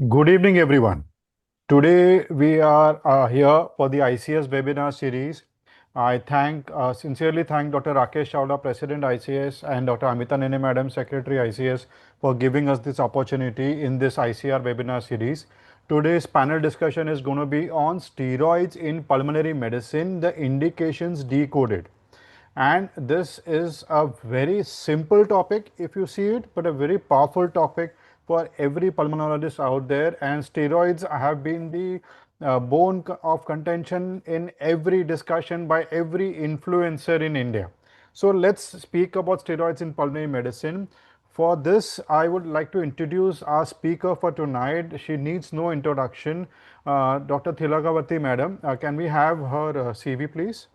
Good evening, everyone. Today we are here for the ICS webinar series. I sincerely thank Dr. Rakesh Chawla, President ICS, and Dr. Amita Nene, Madam Secretary ICS, for giving us this opportunity in this ICR webinar series. Today's panel discussion is going to be on steroids in pulmonary medicine, the indications decoded. And this is a very simple topic if you see it, but a very powerful topic for every pulmonologist out there. And steroids have been the bone of contention in every discussion by every influencer in India. So let's speak about steroids in pulmonary medicine. For this, I would like to introduce our speaker for tonight. She needs no introduction. Dr. Thilagawathy, madam. Can we have her CV, please?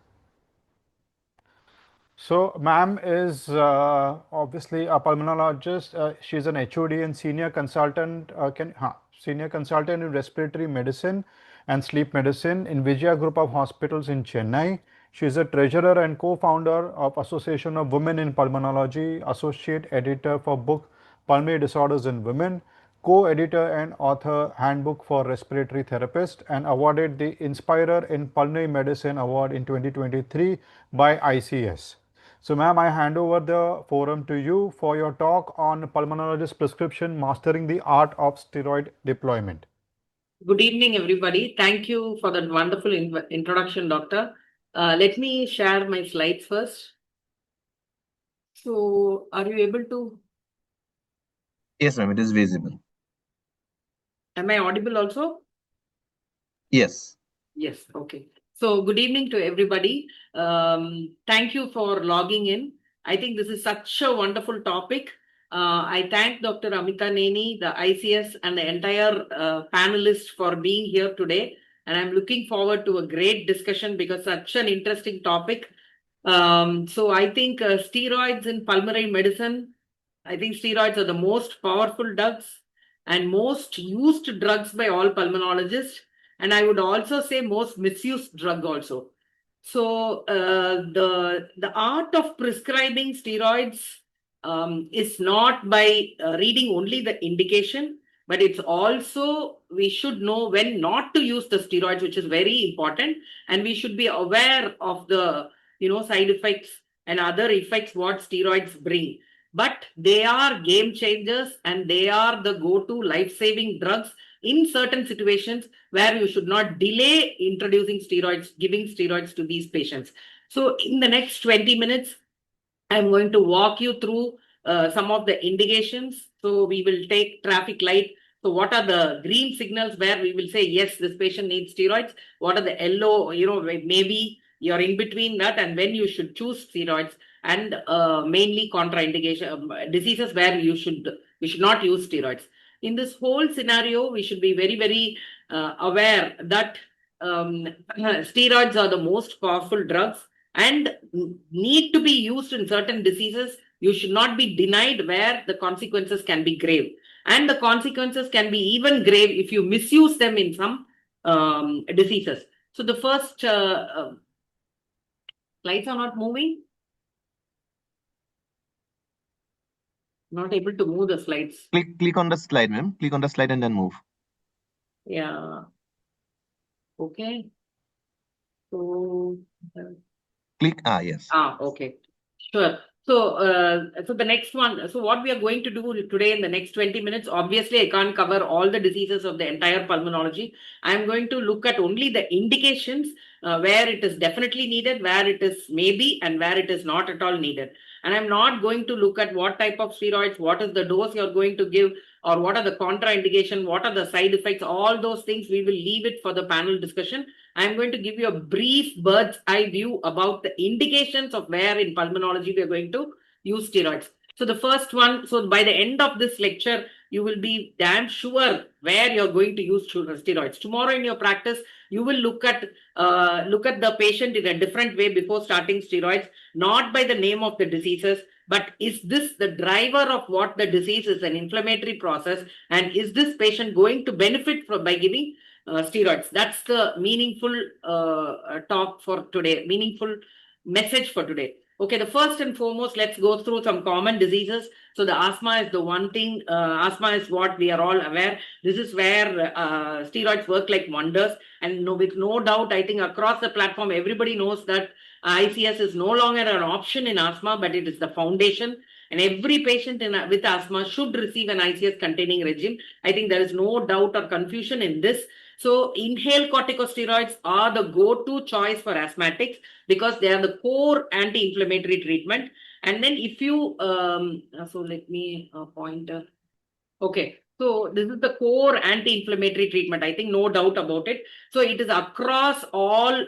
So, ma'am is obviously a pulmonologist. She's an HOD and senior consultant in respiratory medicine and sleep medicine in Vijaya Group of Hospitals in Chennai. She is a treasurer and co-founder of Association of Women in Pulmonology, associate editor for book Pulmonary Disorders in Women, co-editor and author Handbook for Respiratory Therapists, and awarded the Inspirer in Pulmonary Medicine Award in 2023 by ICS. So, ma'am, I hand over the forum to you for your talk on pulmonologist prescription mastering the art of steroid deployment. Good evening, everybody. Thank you for that wonderful introduction, Doctor. Let me share my slides first. So, are you able to? Yes, ma'am, it is visible. Am I audible also? Yes. Yes, okay. So, good evening to everybody. Thank you for logging in. I think this is such a wonderful topic. I thank Dr. Amita Nene, the ICS, and the entire panelists for being here today. And I'm looking forward to a great discussion because such an interesting topic. So I think steroids in pulmonary medicine, I think steroids are the most powerful drugs and most used drugs by all pulmonologists. And I would also say most misused drug also. So the art of prescribing steroids is not by reading only the indication, but it's also we should know when not to use the steroids, which is very important, and we should be aware of the side effects and other effects what steroids bring. But they are game changers and they are the go-to life-saving drugs in certain situations where you should not delay introducing steroids, giving steroids to these patients. So in the next 20 minutes, I'm going to walk you through some of the indications. So we will take traffic light. So what are the green signals where we will say, yes, this patient needs steroids? What are the yellow, maybe you're in between that and when you should choose steroids, and mainly contraindication diseases where we should not use steroids. In this whole scenario, we should be very, very aware that steroids are the most powerful drugs and need to be used in certain diseases. You should not be denied where the consequences can be grave. And the consequences can be even grave if you misuse them in some diseases. So the first slides are not moving. Not able to move the slides. Click on the slide, ma'am. Click on the slide and then move. Yeah. Okay. So click. Yes. Okay. Sure. So, so the next one, so what we are going to do today in the next 20 minutes, obviously I can't cover all the diseases of the entire pulmonology. I'm going to look at only the indications where it is definitely needed, where it is maybe, and where it is not at all needed. And I'm not going to look at what type of steroids, what is the dose you're going to give, or what are the contraindication, what are the side effects, all those things we will leave it for the panel discussion. I'm going to give you a brief bird's eye view about the indications of where in pulmonology we are going to use steroids. So the first one, so by the end of this lecture, you will be damn sure where you're going to use steroids. Tomorrow in your practice, you will look at the patient in a different way before starting steroids, not by the name of the diseases, but is this the driver of what the disease is, an inflammatory process, and is this patient going to benefit by giving steroids? That's the meaningful talk for today, meaningful message for today. Okay, the first and foremost, let's go through some common diseases. So the asthma is the one thing, asthma is what we are all aware. This is where steroids work like wonders. And no, with no doubt, I think across the platform, everybody knows that ICS is no longer an option in asthma, but it is the foundation. And every patient with asthma should receive an ICS containing regime. I think there is no doubt or confusion in this. So inhaled corticosteroids are the go-to choice for asthmatics because they are the core anti-inflammatory treatment. And then if you, so let me point. Okay, so this is the core anti-inflammatory treatment. I think no doubt about it. So it is across all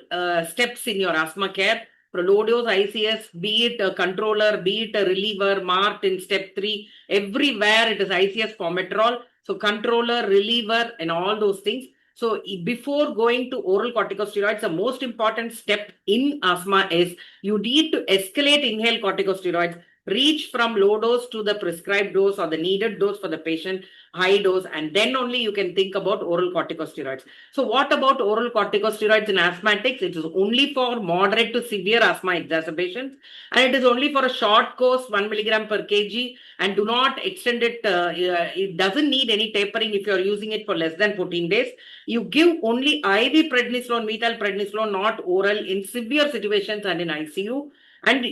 steps in your asthma care. For low dose ICS, be it a controller, be it a reliever, marked in step 3, everywhere it is ICS formoterol. So controller, reliever, and all those things. So before going to oral corticosteroids, the most important step in asthma is you need to escalate inhaled corticosteroids, reach from low dose to the prescribed dose or the needed dose for the patient, high dose, and then only you can think about oral corticosteroids. So what about oral corticosteroids in asthmatics? It is only for moderate to severe asthma exacerbations, and it is only for a short course, 1 milligram per kg, and do not extend it. It doesn't need any tapering if you're using it for less than 14 days. You give only IV prednisolone, methyl prednisolone, not oral, in severe situations and in ICU. And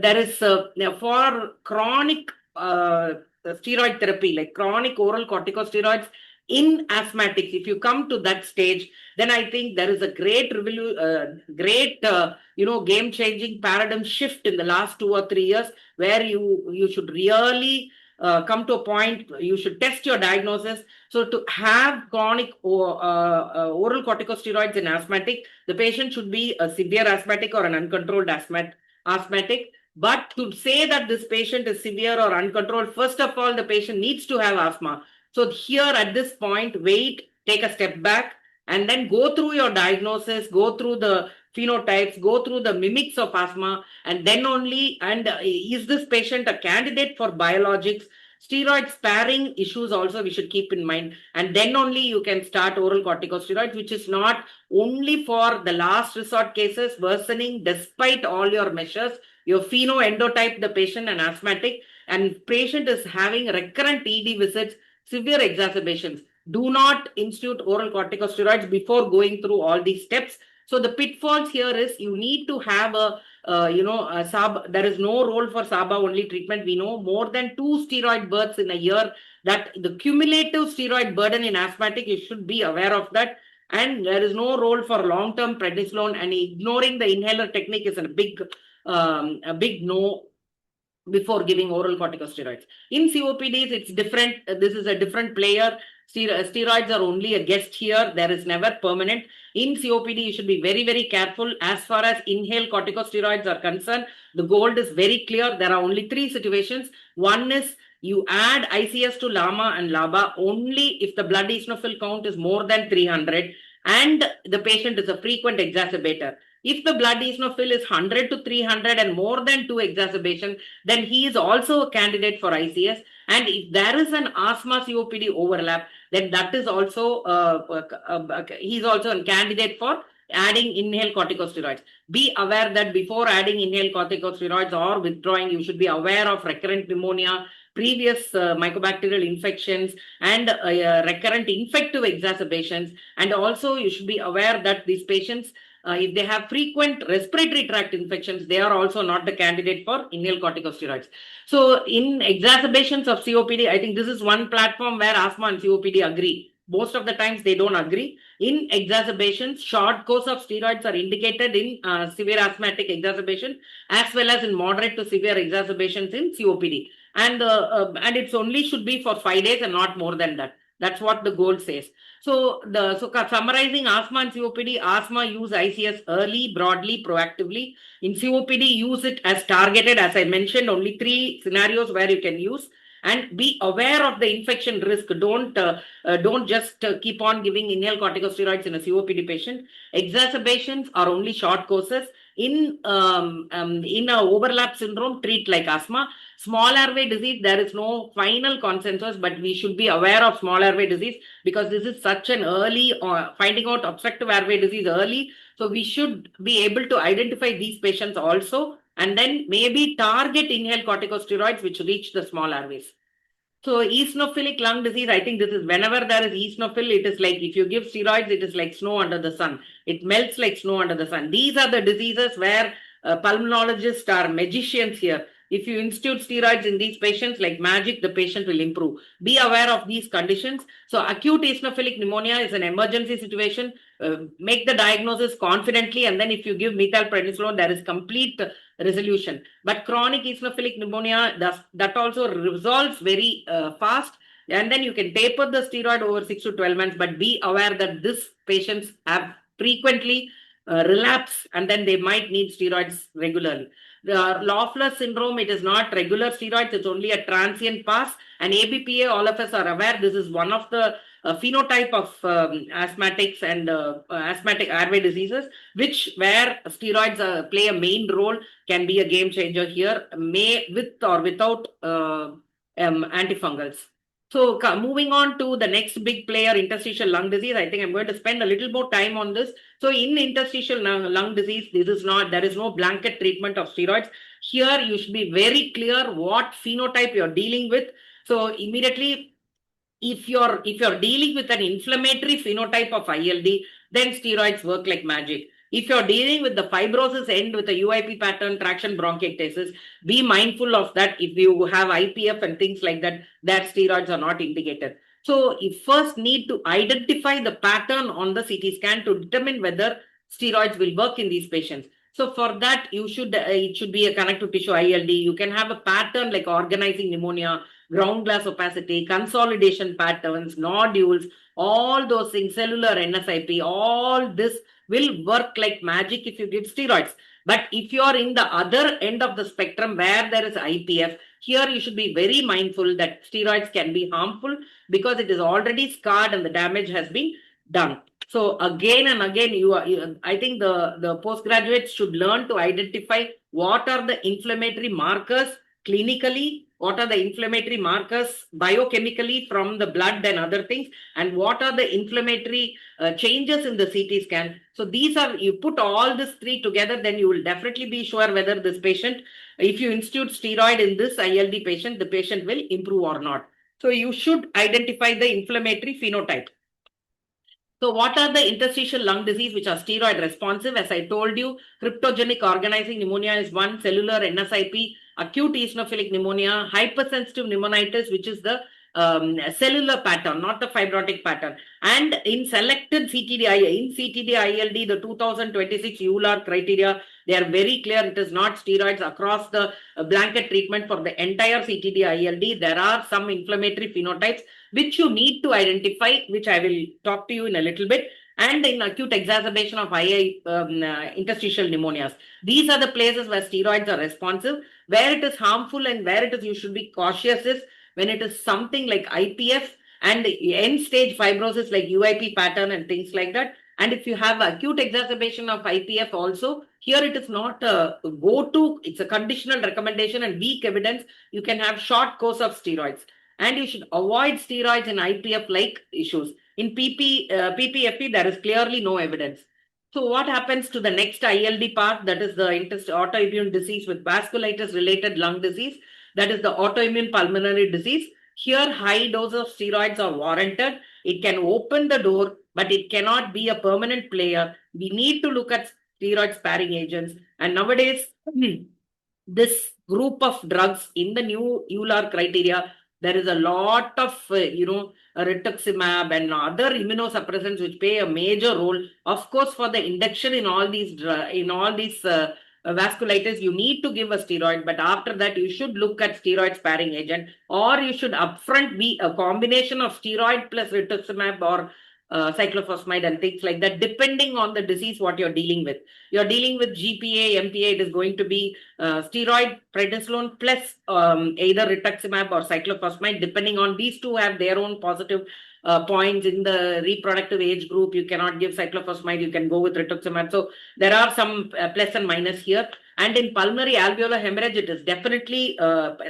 there is for chronic steroid therapy, like chronic oral corticosteroids in asthmatics, if you come to that stage, then I think there is a great game-changing paradigm shift in the last 2 or 3 years, where you should really come to a point, you should test your diagnosis. So to have chronic oral corticosteroids in asthmatic, the patient should be a severe asthmatic or an uncontrolled asthmatic. But to say that this patient is severe or uncontrolled, first of all, the patient needs to have asthma. So here at this point, wait, take a step back, and then go through your diagnosis, go through the phenotypes, go through the mimics of asthma, and then only, and is this patient a candidate for biologics? Steroid sparing issues also we should keep in mind, and then only you can start oral corticosteroids, which is not only for the last resort cases worsening despite all your measures. Your phenoendotype the patient and asthmatic, and patient is having recurrent ED visits, severe exacerbations. Do not institute oral corticosteroids before going through all these steps. So the pitfalls here is you need to have there is no role for SABA only treatment. We know more than 2 steroid bursts in a year, that the cumulative steroid burden in asthmatic, you should be aware of that. And there is no role for long-term prednisolone, and ignoring the inhaler technique is a big no before giving oral corticosteroids. In COPDs, it's different. This is a different player. Steroids are only a guest here. There is never permanent. In COPD, you should be very, very careful. As far as inhaled corticosteroids are concerned, the goal is very clear. There are only 3 situations. One is you add ICS to LAMA and LABA only if the blood eosinophil count is more than 300 and the patient is a frequent exacerbator. If the blood eosinophil is 100 to 300 and more than 2 exacerbations, then he is also a candidate for ICS. And if there is an asthma COPD overlap, then that is also he's also a candidate for adding inhaled corticosteroids. Be aware that before adding inhaled corticosteroids or withdrawing, you should be aware of recurrent pneumonia, previous mycobacterial infections, and recurrent infective exacerbations. And also you should be aware that these patients, if they have frequent respiratory tract infections, they are also not the candidate for inhaled corticosteroids. So in exacerbations of COPD, I think this is one platform where asthma and COPD agree. Most of the times they don't agree. In exacerbations, short course of steroids are indicated in severe asthmatic exacerbation, as well as in moderate to severe exacerbations in COPD. And it's only should be for 5 days and not more than that. That's what the goal says. So summarizing asthma and COPD, asthma use ICS early, broadly, proactively. In COPD, use it as targeted. As I mentioned, only 3 scenarios where you can use. And be aware of the infection risk. Don't just keep on giving inhaled corticosteroids in a COPD patient. Exacerbations are only short courses. In a overlap syndrome, treat like asthma. Small airway disease, there is no final consensus, but we should be aware of small airway disease because this is such an early, finding out obstructive airway disease early. So we should be able to identify these patients also and then maybe target inhaled corticosteroids which reach the small airways. So eosinophilic lung disease, I think this is whenever there is eosinophil, it is like if you give steroids, it is like snow under the sun. It melts like snow under the sun. These are the diseases where pulmonologists are magicians here. If you institute steroids in these patients like magic, the patient will improve. Be aware of these conditions. So acute eosinophilic pneumonia is an emergency situation. Make the diagnosis confidently, and then if you give methylprednisolone, there is complete resolution. But chronic eosinophilic pneumonia, that also resolves very fast. And then you can taper the steroid over 6 to 12 months, but be aware that these patients have frequently relapse, and then they might need steroids regularly. The Loeffler syndrome, it is not regular steroids, it's only a transient pass. And ABPA, all of us are aware, this is one of the phenotype of asthmatics and asthmatic airway diseases, where steroids play a main role, can be a game changer here, with or without antifungals. So moving on to the next big player, interstitial lung disease. I think I'm going to spend a little more time on this. So in interstitial lung disease, there is no blanket treatment of steroids. Here you should be very clear what phenotype you're dealing with. So immediately, if you're dealing with an inflammatory phenotype of ILD, then steroids work like magic. If you're dealing with the fibrosis end with a UIP pattern, traction bronchiectasis, be mindful of that. If you have IPF and things like that, that steroids are not indicated. So you first need to identify the pattern on the CT scan to determine whether steroids will work in these patients. So for that, it should be a connective tissue ILD. You can have a pattern like organizing pneumonia, ground glass opacity, consolidation patterns, nodules, all those things, cellular NSIP, all this will work like magic if you give steroids. But if you are in the other end of the spectrum where there is IPF, here you should be very mindful that steroids can be harmful because it is already scarred and the damage has been done. So again and again, I think the postgraduates should learn to identify what are the inflammatory markers clinically, what are the inflammatory markers biochemically from the blood and other things, and what are the inflammatory changes in the CT scan. So these are, you put all these three together, then you will definitely be sure whether this patient, if you institute steroid in this ILD patient, the patient will improve or not. So you should identify the inflammatory phenotype. So what are the interstitial lung disease which are steroid responsive? As I told you, cryptogenic organizing pneumonia is one, cellular NSIP, acute eosinophilic pneumonia, hypersensitive pneumonitis, which is the cellular pattern, not the fibrotic pattern. And in selected CTD-ILD, the 2026 EULAR criteria, they are very clear. It is not steroids across the blanket treatment for the entire CTD-ILD. There are some inflammatory phenotypes which you need to identify, which I will talk to you in a little bit, and in acute exacerbation of interstitial pneumonias. These are the places where steroids are responsive. Where it is harmful and where it is you should be cautious is when it is something like IPF and end-stage fibrosis like UIP pattern and things like that. And if you have acute exacerbation of IPF also, here it is not a go-to, it's a conditional recommendation and weak evidence. You can have short course of steroids. And you should avoid steroids in IPF-like issues. In PPFP, there is clearly no evidence. So what happens to the next ILD part? That is the autoimmune disease with vasculitis-related lung disease. That is the autoimmune pulmonary disease. Here, high doses of steroids are warranted. It can open the door, but it cannot be a permanent player. We need to look at steroid-sparing agents. And nowadays, this group of drugs in the new EULAR criteria, there is a lot of, rituximab and other immunosuppressants which play a major role. Of course, for the induction in all these vasculitis, you need to give a steroid, but after that, you should look at steroid sparing agent, or you should upfront be a combination of steroid plus rituximab or cyclophosphamide and things like that, depending on the disease, what you're dealing with. You're dealing with GPA, MPA, it is going to be steroid, prednisolone plus either rituximab or cyclophosphamide, depending on these two have their own positive points in the reproductive age group. You cannot give cyclophosphamide, you can go with rituximab. So there are some plus and minus here. And in pulmonary alveolar hemorrhage, it is definitely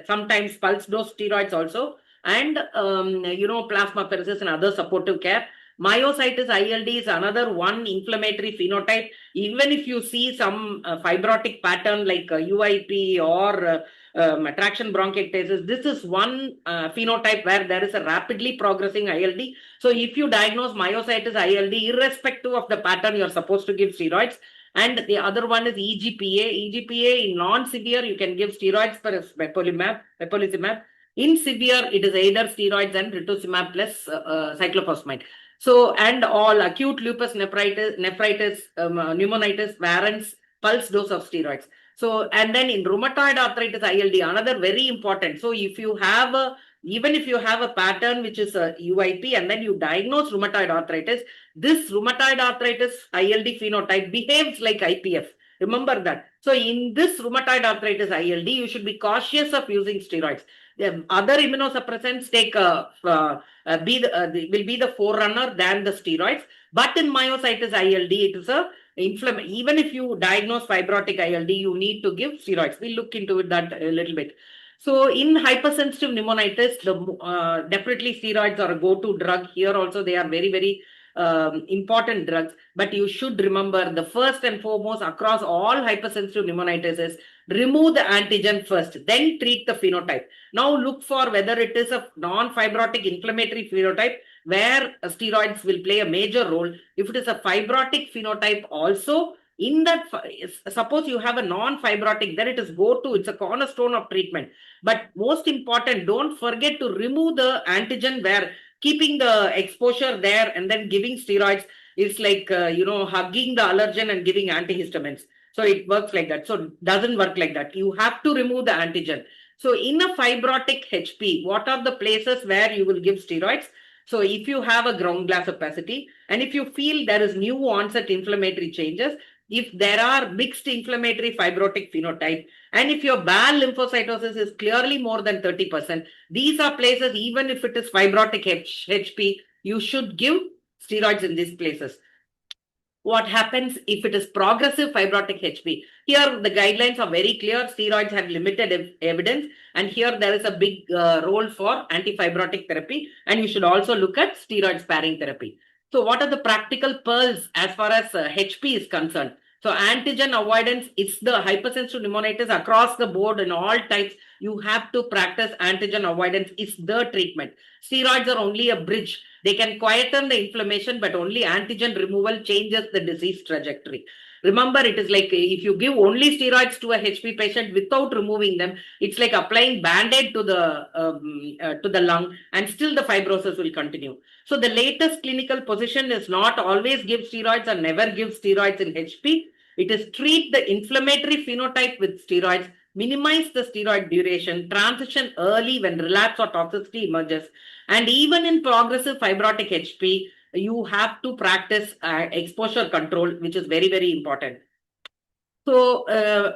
sometimes pulse dose steroids also, and plasmapheresis and other supportive care. Myositis ILD is another one inflammatory phenotype. Even if you see some fibrotic pattern like UIP or traction bronchiectasis, this is one phenotype where there is a rapidly progressing ILD. So if you diagnose myositis ILD, irrespective of the pattern, you're supposed to give steroids. And the other one is EGPA. EGPA in non-severe, you can give steroids for mepolizumab. In severe, it is either steroids and rituximab plus cyclophosphamide. So, and all acute lupus nephritis, pneumonitis warrants pulse dose of steroids. So, and then in rheumatoid arthritis ILD, another very important. So, if you have even if you have a pattern which is a UIP and then you diagnose rheumatoid arthritis, this rheumatoid arthritis ILD phenotype behaves like IPF. Remember that. So, in this rheumatoid arthritis ILD, you should be cautious of using steroids. The other immunosuppressants will be the forerunner than the steroids. But in myositis ILD, it is a even if you diagnose fibrotic ILD, you need to give steroids. We'll look into that a little bit. So in hypersensitive pneumonitis, definitely steroids are a go-to drug. Here also they are very, very important drugs. But you should remember the first and foremost across all hypersensitive pneumonitis is remove the antigen first, then treat the phenotype. Now look for whether it is a non-fibrotic inflammatory phenotype where steroids will play a major role. If it is a fibrotic phenotype also, in that, suppose you have a non-fibrotic, then it is go-to, it's a cornerstone of treatment. But most important, don't forget to remove the antigen where keeping the exposure there and then giving steroids is like, hugging the allergen and giving antihistamines. So it works like that. So it doesn't work like that. You have to remove the antigen. So in a fibrotic HP, what are the places where you will give steroids? So if you have a ground glass opacity and if you feel there is new onset inflammatory changes, if there are mixed inflammatory fibrotic phenotype, and if your BAL lymphocytosis is clearly more than 30%, these are places, even if it is fibrotic HP, you should give steroids in these places. What happens if it is progressive fibrotic HP? Here, the guidelines are very clear. Steroids have limited evidence. And here, there is a big role for antifibrotic therapy. And you should also look at steroid sparing therapy. So what are the practical pearls as far as HP is concerned? So antigen avoidance is the hypersensitive pneumonitis across the board in all types. You have to practice antigen avoidance is the treatment. Steroids are only a bridge. They can quieten the inflammation, but only antigen removal changes the disease trajectory. Remember, it is like if you give only steroids to a HP patient without removing them, it's like applying Band-Aid to the lung, and still the fibrosis will continue. So the latest clinical position is not always give steroids or never give steroids in HP. It is treat the inflammatory phenotype with steroids, minimize the steroid duration, transition early when relapse or toxicity emerges, and even in progressive fibrotic HP, you have to practice exposure control, which is very, very important. So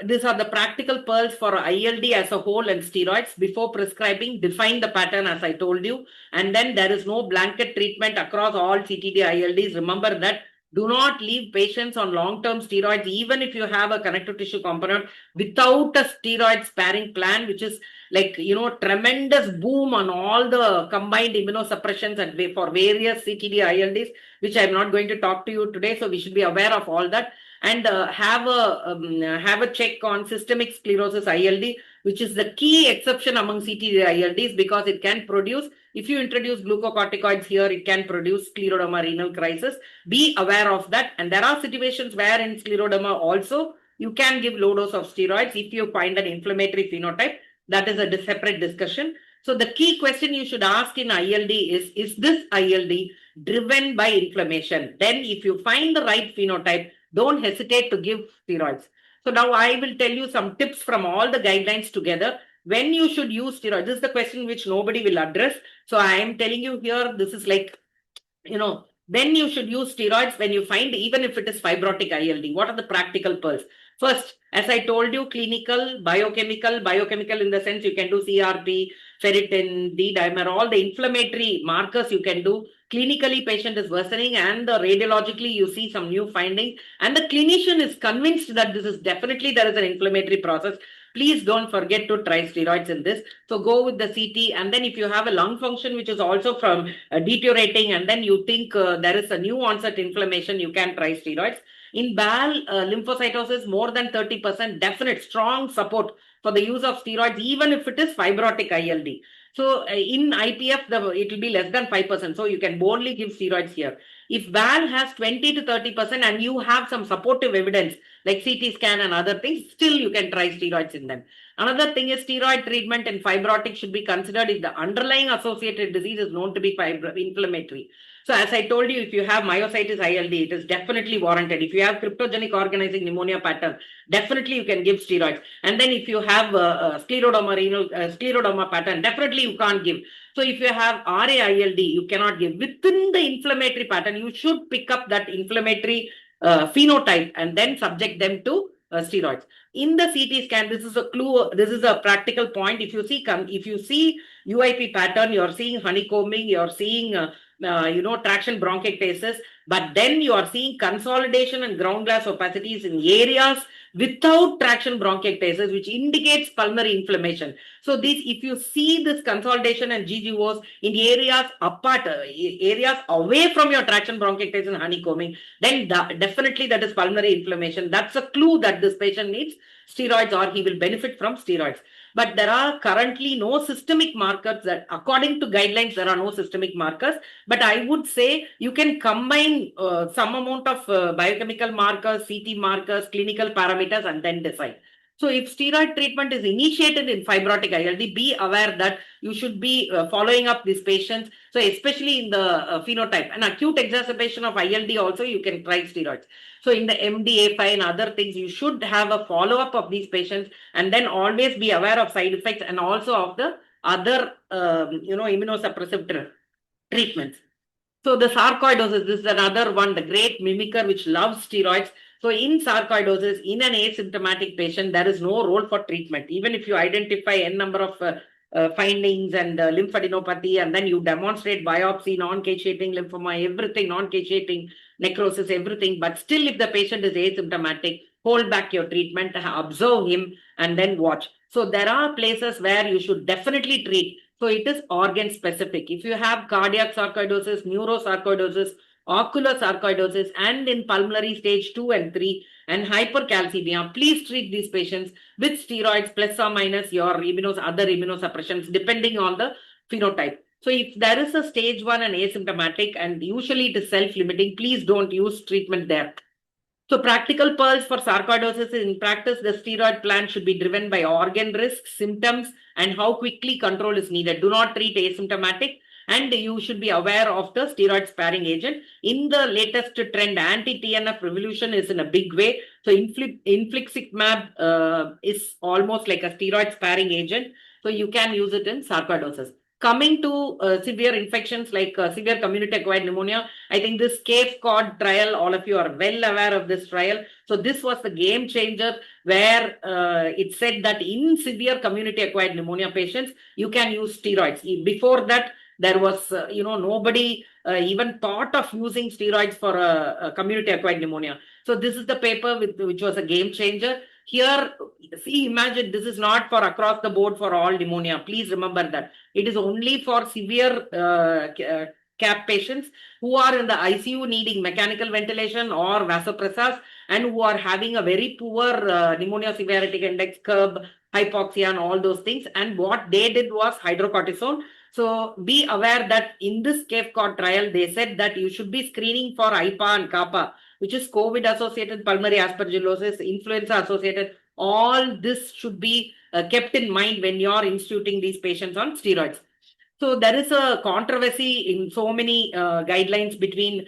these are the practical pearls for ILD as a whole and steroids. Before prescribing, define the pattern as I told you. And then there is no blanket treatment across all CTD ILDs. Remember that. Do not leave patients on long-term steroids, even if you have a connective tissue component, without a steroid sparing plan, which is like, tremendous boom on all the combined immunosuppressions and for various CTD ILDs, which I'm not going to talk to you today. So we should be aware of all that. And have a check on systemic sclerosis ILD, which is the key exception among CTD ILDs because it can produce, if you introduce glucocorticoids here, it can produce scleroderma renal crisis. Be aware of that. And there are situations where in scleroderma also, you can give low dose of steroids if you find an inflammatory phenotype. That is a separate discussion. So the key question you should ask in ILD is this ILD driven by inflammation? Then if you find the right phenotype, don't hesitate to give steroids. So now I will tell you some tips from all the guidelines together. When you should use steroids, this is the question which nobody will address. So I am telling you here, this is like, when you should use steroids when you find, even if it is fibrotic ILD, what are the practical pearls? First, as I told you, clinical, biochemical in the sense you can do CRP, ferritin, D-dimer, all the inflammatory markers you can do. Clinically, patient is worsening and radiologically you see some new findings and the clinician is convinced that this is definitely there is an inflammatory process. please don't forget to try steroids in this. So go with the CT, and then if you have a lung function which is also from deteriorating, and then you think there is a new onset inflammation, you can try steroids. In BAL, lymphocytosis more than 30%, definite strong support for the use of steroids, even if it is fibrotic ILD. So in IPF, it will be less than 5%. So you can boldly give steroids here. If BAL has 20 to 30% and you have some supportive evidence like CT scan and other things, still you can try steroids in them. Another thing is steroid treatment in fibrotic should be considered if the underlying associated disease is known to be inflammatory. So as I told you, if you have myositis ILD, it is definitely warranted. If you have cryptogenic organizing pneumonia pattern, definitely you can give steroids. And then if you have scleroderma pattern, definitely you can't give. So if you have RA-ILD, you cannot give. Within the inflammatory pattern, you should pick up that inflammatory phenotype and then subject them to steroids. In the CT scan, this is a clue. This is a practical point. If you see UIP pattern, you're seeing honeycombing, you're seeing traction bronchiectasis, but then you are seeing consolidation and ground glass opacities in areas without traction bronchiectasis, which indicates pulmonary inflammation. So if you see this consolidation and GGOs in areas apart, areas away from your traction bronchiectasis and honeycombing, then definitely that is pulmonary inflammation. That's a clue that this patient needs steroids or he will benefit from steroids. But there are currently no systemic markers that, according to guidelines, there are no systemic markers. But I would say you can combine some amount of biochemical markers, CT markers, clinical parameters, and then decide. So if steroid treatment is initiated in fibrotic ILD, be aware that you should be following up these patients. So especially in the phenotype, an acute exacerbation of ILD also, you can try steroids. So in the MDA5 and other things, you should have a follow-up of these patients and then always be aware of side effects and also of the other, immunosuppressive treatments. So the sarcoidosis, this is another one, the great mimicker which loves steroids. So in sarcoidosis, in an asymptomatic patient, there is no role for treatment. Even if you identify n number of findings and lymphadenopathy, and then you demonstrate biopsy, non-cacheating lymphoma, everything, non-cacheating necrosis, everything, but still if the patient is asymptomatic, hold back your treatment, observe him, and then watch. So there are places where you should definitely treat. So it is organ specific. If you have cardiac sarcoidosis, neurosarcoidosis, ocular sarcoidosis, and in pulmonary stage 2 and 3, and hypercalcemia, please treat these patients with steroids plus or minus your other immunosuppressions depending on the phenotype. So if there is a stage 1 and asymptomatic, and usually it is self-limiting, please don't use treatment there. So practical pearls for sarcoidosis: in practice, the steroid plan should be driven by organ risk, symptoms, and how quickly control is needed. Do not treat asymptomatic, and you should be aware of the steroid sparing agent. In the latest trend, anti-TNF revolution is in a big way. So infliximab is almost like a steroid sparing agent. So you can use it in sarcoidosis. Coming to severe infections like severe community-acquired pneumonia, I think this Cape Cod trial, all of you are well aware of this trial. So this was the game changer where it said that in severe community-acquired pneumonia patients, you can use steroids. Before that, there was, nobody even thought of using steroids for a community-acquired pneumonia. So this is the paper which was a game changer. Here, see, imagine this is not for across the board for all pneumonia. Please remember that. It is only for severe CAP patients who are in the ICU needing mechanical ventilation or vasopressors and who are having a very poor pneumonia severity index, curb, hypoxia and all those things. And what they did was hydrocortisone. So be aware that in this Cape Cod trial, they said that you should be screening for IPA and kappa, which is COVID-associated pulmonary aspergillosis, influenza-associated. All this should be kept in mind when you are instituting these patients on steroids. So there is a controversy in so many guidelines between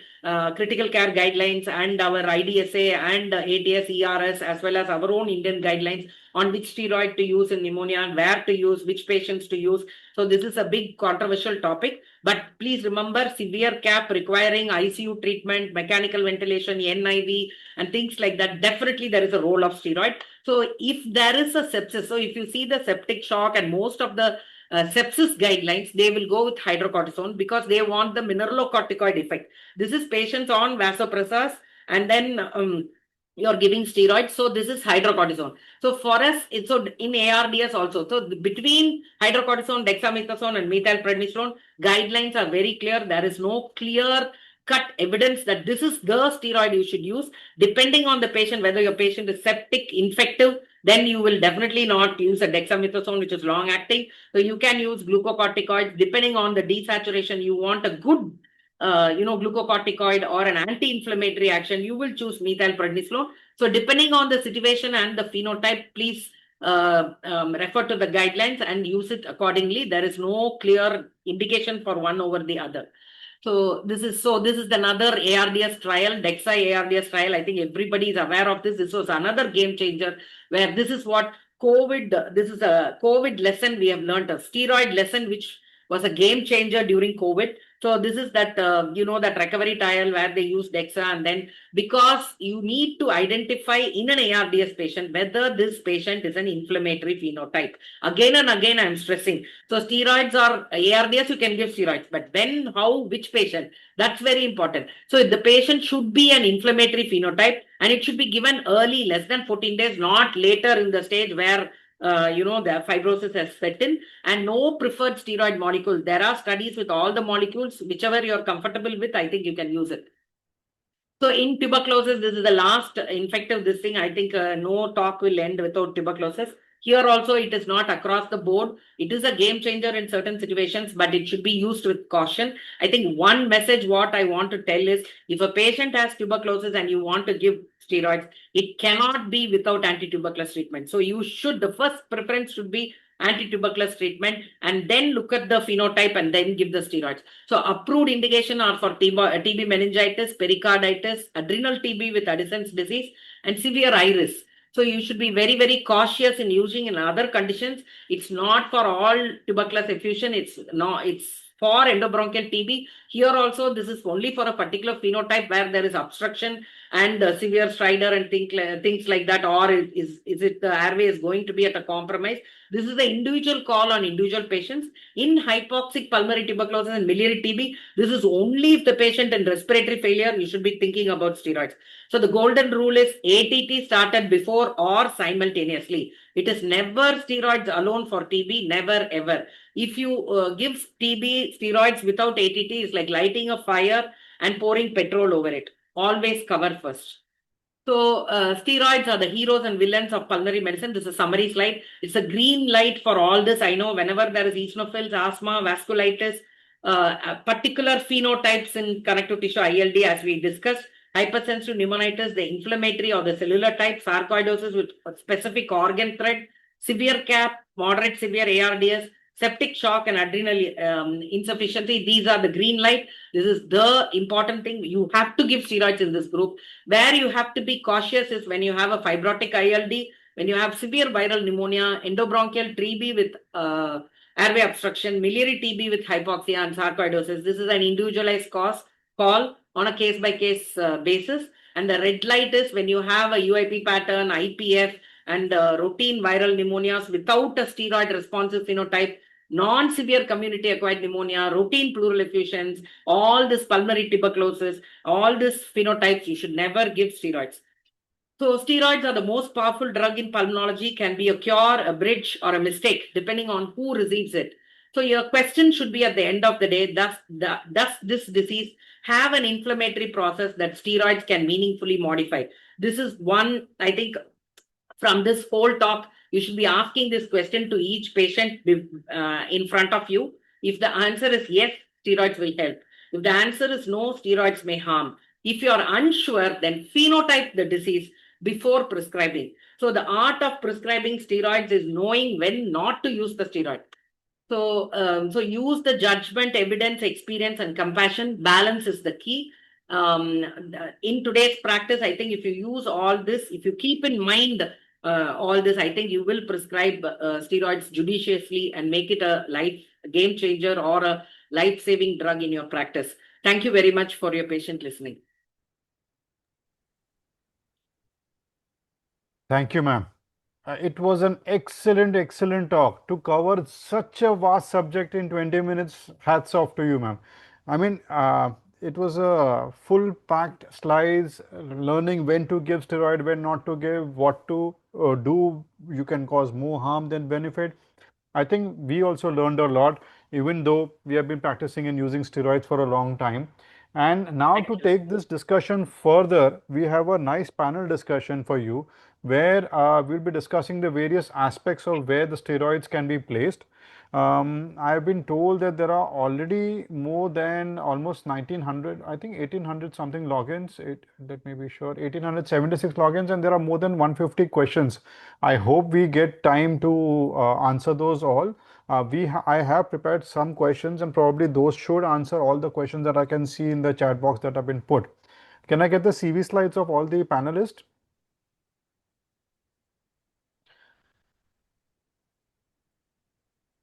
critical care guidelines and our IDSA and ATS, ERS, as well as our own Indian guidelines on which steroid to use in pneumonia, where to use, which patients to use. So this is a big controversial topic. But please remember, severe CAP requiring ICU treatment, mechanical ventilation, NIV, and things like that, definitely there is a role of steroid. So if there is a sepsis, so if you see the septic shock and most of the sepsis guidelines, they will go with hydrocortisone because they want the mineralocorticoid effect. This is patients on vasopressors and then you're giving steroids. So this is hydrocortisone. So for us, it's so in ARDS also. So between hydrocortisone, dexamethasone, and methylprednisolone, guidelines are very clear. There is no clear cut evidence that this is the steroid you should use. Depending on the patient, whether your patient is septic, infective, then you will definitely not use a dexamethasone, which is long acting. So you can use glucocorticoids. Depending on the desaturation, you want a good glucocorticoid or an anti-inflammatory action, you will choose methylprednisolone. So depending on the situation and the phenotype, please refer to the guidelines and use it accordingly. There is no clear indication for one over the other. So this is another ARDS trial, DEXA ARDS trial. I think everybody is aware of this. This was another game changer where this is what this is a COVID lesson we have learned, a steroid lesson, which was a game changer during COVID. So this is that, that recovery trial where they use DEXA, and then because you need to identify in an ARDS patient whether this patient is an inflammatory phenotype. Again and again, I'm stressing. So steroids are ARDS, you can give steroids, but when, how, which patient, that's very important. So the patient should be an inflammatory phenotype, and it should be given early, less than 14 days, not later in the stage where the fibrosis has set in, and no preferred steroid molecule. There are studies with all the molecules, whichever you're comfortable with, I think you can use it. So in tuberculosis, this is the last infective this thing. I think no talk will end without tuberculosis. Here also, it is not across the board. It is a game changer in certain situations, but it should be used with caution. I think one message what I want to tell is, if a patient has tuberculosis and you want to give steroids, it cannot be without anti-tuberculous treatment. So the first preference should be anti-tuberculous treatment, and then look at the phenotype and then give the steroids. So approved indication are for TB meningitis, pericarditis, adrenal TB with Addison's disease, and severe iris. So you should be very, very cautious in using in other conditions. It's not for all tuberculous effusion. It's for endobronchial TB. Here also, this is only for a particular phenotype where there is obstruction and severe stridor and things like that, or is it the airway is going to be at a compromise. This is the individual call on individual patients. In hypoxic pulmonary tuberculosis and miliary TB, this is only if the patient in respiratory failure, you should be thinking about steroids. So the golden rule is ATT started before or simultaneously. It is never steroids alone for TB, never ever. If you give TB steroids without ATT, it's like lighting a fire and pouring petrol over it. Always cover first. So steroids are the heroes and villains of pulmonary medicine. This is a summary slide. It's a green light for all this. I know whenever there is eosinophils, asthma, vasculitis, particular phenotypes in connective tissue ILD, as we discussed, hypersensitive pneumonitis, the inflammatory or the cellular type, sarcoidosis with a specific organ thread, severe CAP, moderate severe ARDS, septic shock, and adrenal insufficiency. These are the green light. This is the important thing. You have to give steroids in this group. Where you have to be cautious is when you have a fibrotic ILD, when you have severe viral pneumonia, endobronchial TB with airway obstruction, miliary TB with hypoxia and sarcoidosis. This is an individualized call on a case-by-case basis. And the red light is when you have a UIP pattern, IPF, and routine viral pneumonias without a steroid responsive phenotype, non-severe community-acquired pneumonia, routine pleural effusions, all this pulmonary tuberculosis, all these phenotypes, you should never give steroids. So steroids are the most powerful drug in pulmonology, can be a cure, a bridge, or a mistake, depending on who receives it. So your question should be at the end of the day, does this disease have an inflammatory process that steroids can meaningfully modify? This is one, I think, from this whole talk, you should be asking this question to each patient in front of you. If the answer is yes, steroids will help. If the answer is no, steroids may harm. If you are unsure, then phenotype the disease before prescribing. So the art of prescribing steroids is knowing when not to use the steroid. So use the judgment, evidence, experience, and compassion. Balance is the key. In today's practice, I think if you use all this, if you keep in mind all this, I think you will prescribe steroids judiciously and make it a life game changer or a life-saving drug in your practice. Thank you very much for your patient listening. Thank you, ma'am. It was an excellent talk. To cover such a vast subject in 20 minutes, hats off to you, ma'am. I mean, it was a full packed slides, learning when to give steroid, when not to give, what to do. You can cause more harm than benefit. I think we also learned a lot, even though we have been practicing and using steroids for a long time. And now to take this discussion further, we have a nice panel discussion for you where we'll be discussing the various aspects of where the steroids can be placed. I've been told that there are already more than almost 1900, I think 1800 something logins. Let me be sure, 1876 logins, and there are more than 150 questions. I hope we get time to answer those all. I have prepared some questions, and probably those should answer all the questions that I can see in the chat box that have been put. Can I get the CV slides of all the panelists?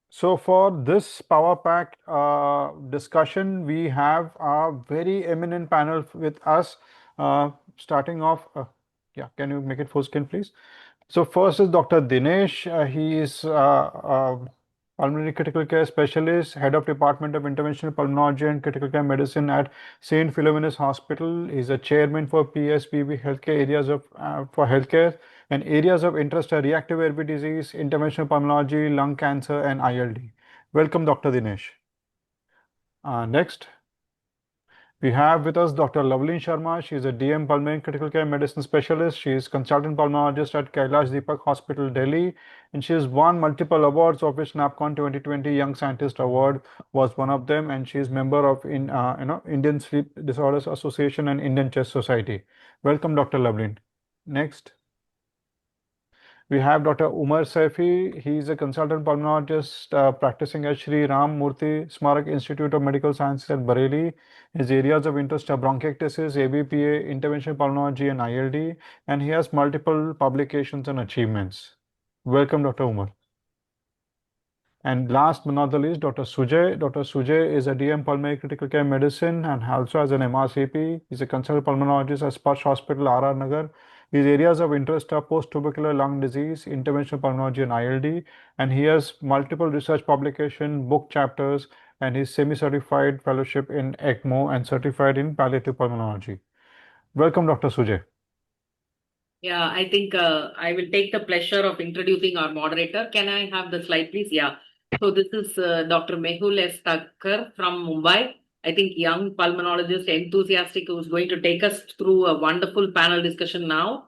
So for this power pack discussion, we have a very eminent panel with us. Starting off, yeah, can you make it full screen, please? So first is Dr. Dinesh. He is pulmonary critical care specialist, head of Department of Interventional Pulmonology and Critical Care Medicine at St. Philomena's Hospital. He's a chairman for PSPB healthcare areas of for healthcare, and areas of interest are reactive airway disease, interventional pulmonology, lung cancer, and ILD. Welcome, Dr. Dinesh. Next, we have with us Dr. Lovleen Sharma. She is a DM Pulmonary Critical Care Medicine Specialist. She is consultant pulmonologist at Kailash Deepak Hospital, Delhi, and she has won multiple awards, of which NAPCON 2020 Young Scientist Award was one of them. And she is member of Indian Sleep Disorders Association and Indian Chest Society. Welcome, Dr. Lovleen. Next. We have Dr. Umar Saifee. He is a consultant pulmonologist practicing at Sri Ram Murthy Smarak Institute of Medical Sciences at Bareilly. His areas of interest are bronchiectasis, ABPA, interventional pulmonology, and ILD, and he has multiple publications and achievements. Welcome, Dr. Umar. And last but not the least, Dr. Sujay. Dr. Sujay is a DM Pulmonary Critical Care Medicine and also has an MRCP. He's a consultant pulmonologist at Sparsh Hospital, RR Nagar. His areas of interest are post-tubercular lung disease, interventional pulmonology, and ILD. And he has multiple research publication, book chapters, and he's semi-certified fellowship in ECMO and certified in palliative pulmonology. Welcome, Dr. Sujay. Yeah, I think I will take the pleasure of introducing our moderator. Can I have the slide, please? Yeah. So this is Dr. Mehul S. Thakkar from Mumbai. I think young pulmonologist, enthusiastic, who's going to take us through a wonderful panel discussion now.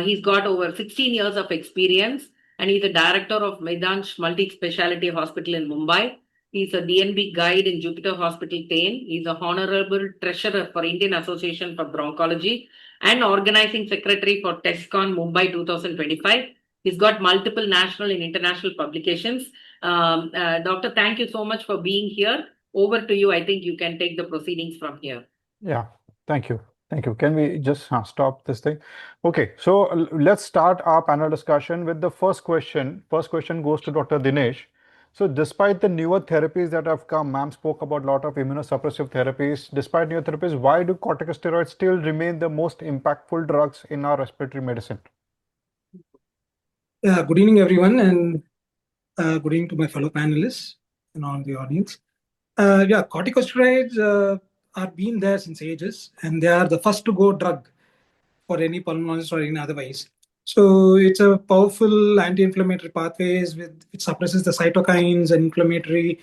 He's got over 16 years of experience, and he's the director of Medansh Multi-Speciality Hospital in Mumbai. He's a DNB guide in Jupiter Hospital, Thane. He's a honorable treasurer for Indian Association for Bronchology and organizing secretary for TESCON Mumbai 2025. He's got multiple national and international publications. Doctor, thank you so much for being here. Over to you. I think you can take the proceedings from here. Yeah, thank you. Thank you. Can we just stop this thing? Okay, so let's start our panel discussion with the first question. First question goes to Dr. Dinesh. So despite the newer therapies that have come, ma'am spoke about a lot of immunosuppressive therapies. Despite newer therapies, why do corticosteroids still remain the most impactful drugs in our respiratory medicine? Good evening, everyone, and good evening to my fellow panelists and all the audience. Corticosteroids are been there since ages, and they are the first to go drug for any pulmonologist or any otherwise. So it's a powerful anti-inflammatory pathways it suppresses the cytokines and inflammatory,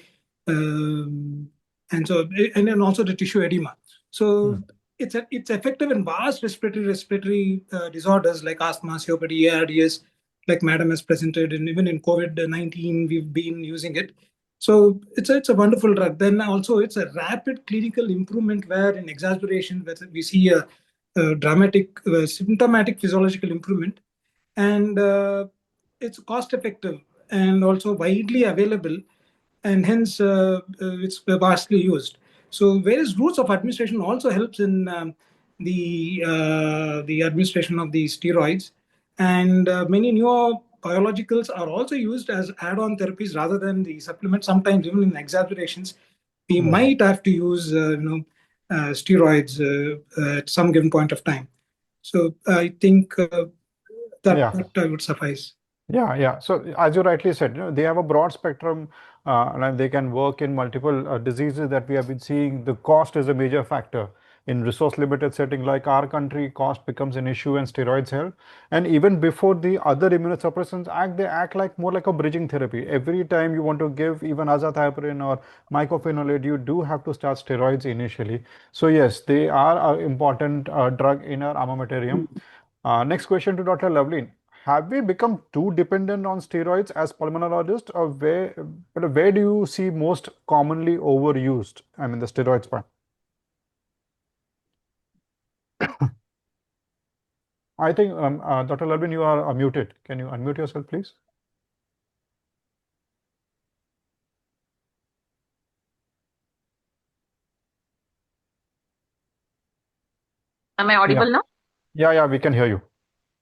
and then also the tissue edema. So it's effective in vast respiratory disorders like asthma, COPD, ARDS, like Madam has presented, and even in COVID-19 we've been using it. So it's a wonderful drug. Then also it's a rapid clinical improvement where in exacerbation where we see a dramatic symptomatic physiological improvement, and it's cost effective and also widely available, and hence it's vastly used. So various routes of administration also helps in the administration of the steroids, and many newer biologicals are also used as add-on therapies rather than the supplement. Sometimes even in exacerbations, we might have to use steroids at some given point of time. So I think that would suffice. Yeah. So as you rightly said, they have a broad spectrum and they can work in multiple diseases that we have been seeing. The cost is a major factor. In resource limited setting like our country, cost becomes an issue and steroids help. And even before the other immunosuppressants act, they act like more like a bridging therapy. Every time you want to give even azathioprine or mycophenolate, you do have to start steroids initially. So yes, they are an important drug in our armamentarium. Next question to Dr. Lovleen. Have we become too dependent on steroids as pulmonologists, or where do you see most commonly overused? I mean, the steroids part. I think, Dr. Lovleen, you are muted. Can you unmute yourself, please? Am I audible now? Yeah, we can hear you.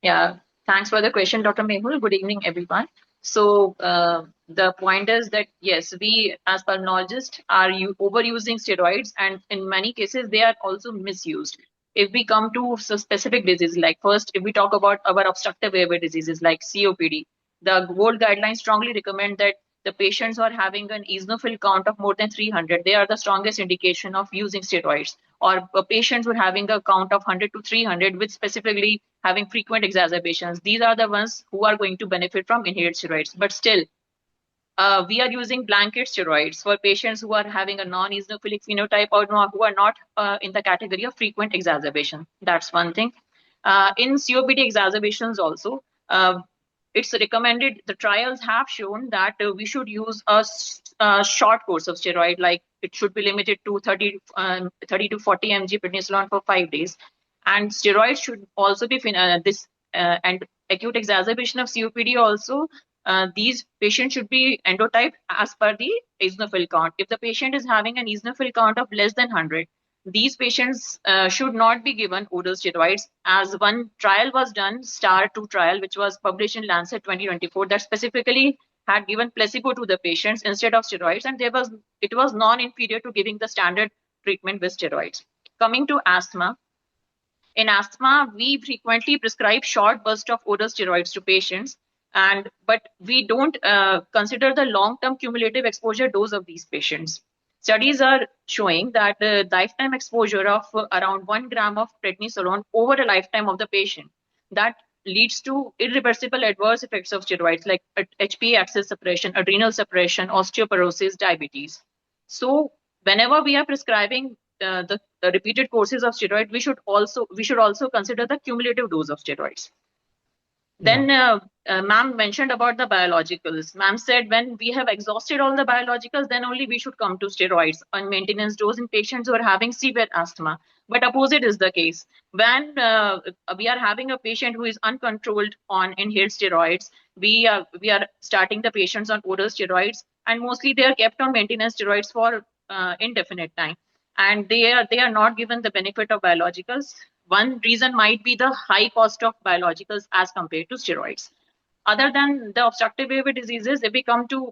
Yeah, thanks for the question, Dr. Mehul. Good evening, everyone. So the point is that yes, we as pulmonologists are overusing steroids, and in many cases they are also misused. If we come to specific diseases, like first, if we talk about our obstructive airway diseases like COPD, the world guidelines strongly recommend that the patients who are having an eosinophil count of more than 300, they are the strongest indication of using steroids. Or patients who are having a count of 100 to 300 with specifically having frequent exacerbations, these are the ones who are going to benefit from inhaled steroids. But still, we are using blanket steroids for patients who are having a non-eosinophilic phenotype or who are not in the category of frequent exacerbation. That's one thing. In COPD exacerbations also, it's recommended, the trials have shown that we should use a short course of steroid, like it should be limited to 30 to 40 mg prednisolone for 5 days. And steroids should also be and acute exacerbation of COPD also, these patients should be endotyped as per the eosinophil count. If the patient is having an eosinophil count of less than 100, these patients should not be given oral steroids. As one trial was done, STAR-2 trial, which was published in Lancet 2024, that specifically had given placebo to the patients instead of steroids, and it was non-inferior to giving the standard treatment with steroids. Coming to asthma, in asthma, we frequently prescribe short bursts of oral steroids to patients, but we don't consider the long-term cumulative exposure dose of these patients. Studies are showing that lifetime exposure of around 1 gram of prednisolone over a lifetime of the patient, that leads to irreversible adverse effects of steroids like HPA axis suppression, adrenal suppression, osteoporosis, diabetes. So whenever we are prescribing the repeated courses of steroid, we should also consider the cumulative dose of steroids. Then ma'am mentioned about the biologicals. Ma'am said when we have exhausted all the biologicals, then only we should come to steroids on maintenance dose in patients who are having severe asthma. But opposite is the case. When we are having a patient who is uncontrolled on inhaled steroids, we are starting the patients on oral steroids, and mostly they are kept on maintenance steroids for indefinite time, and they are not given the benefit of biologicals. One reason might be the high cost of biologicals as compared to steroids. Other than the obstructive airway diseases, if we come to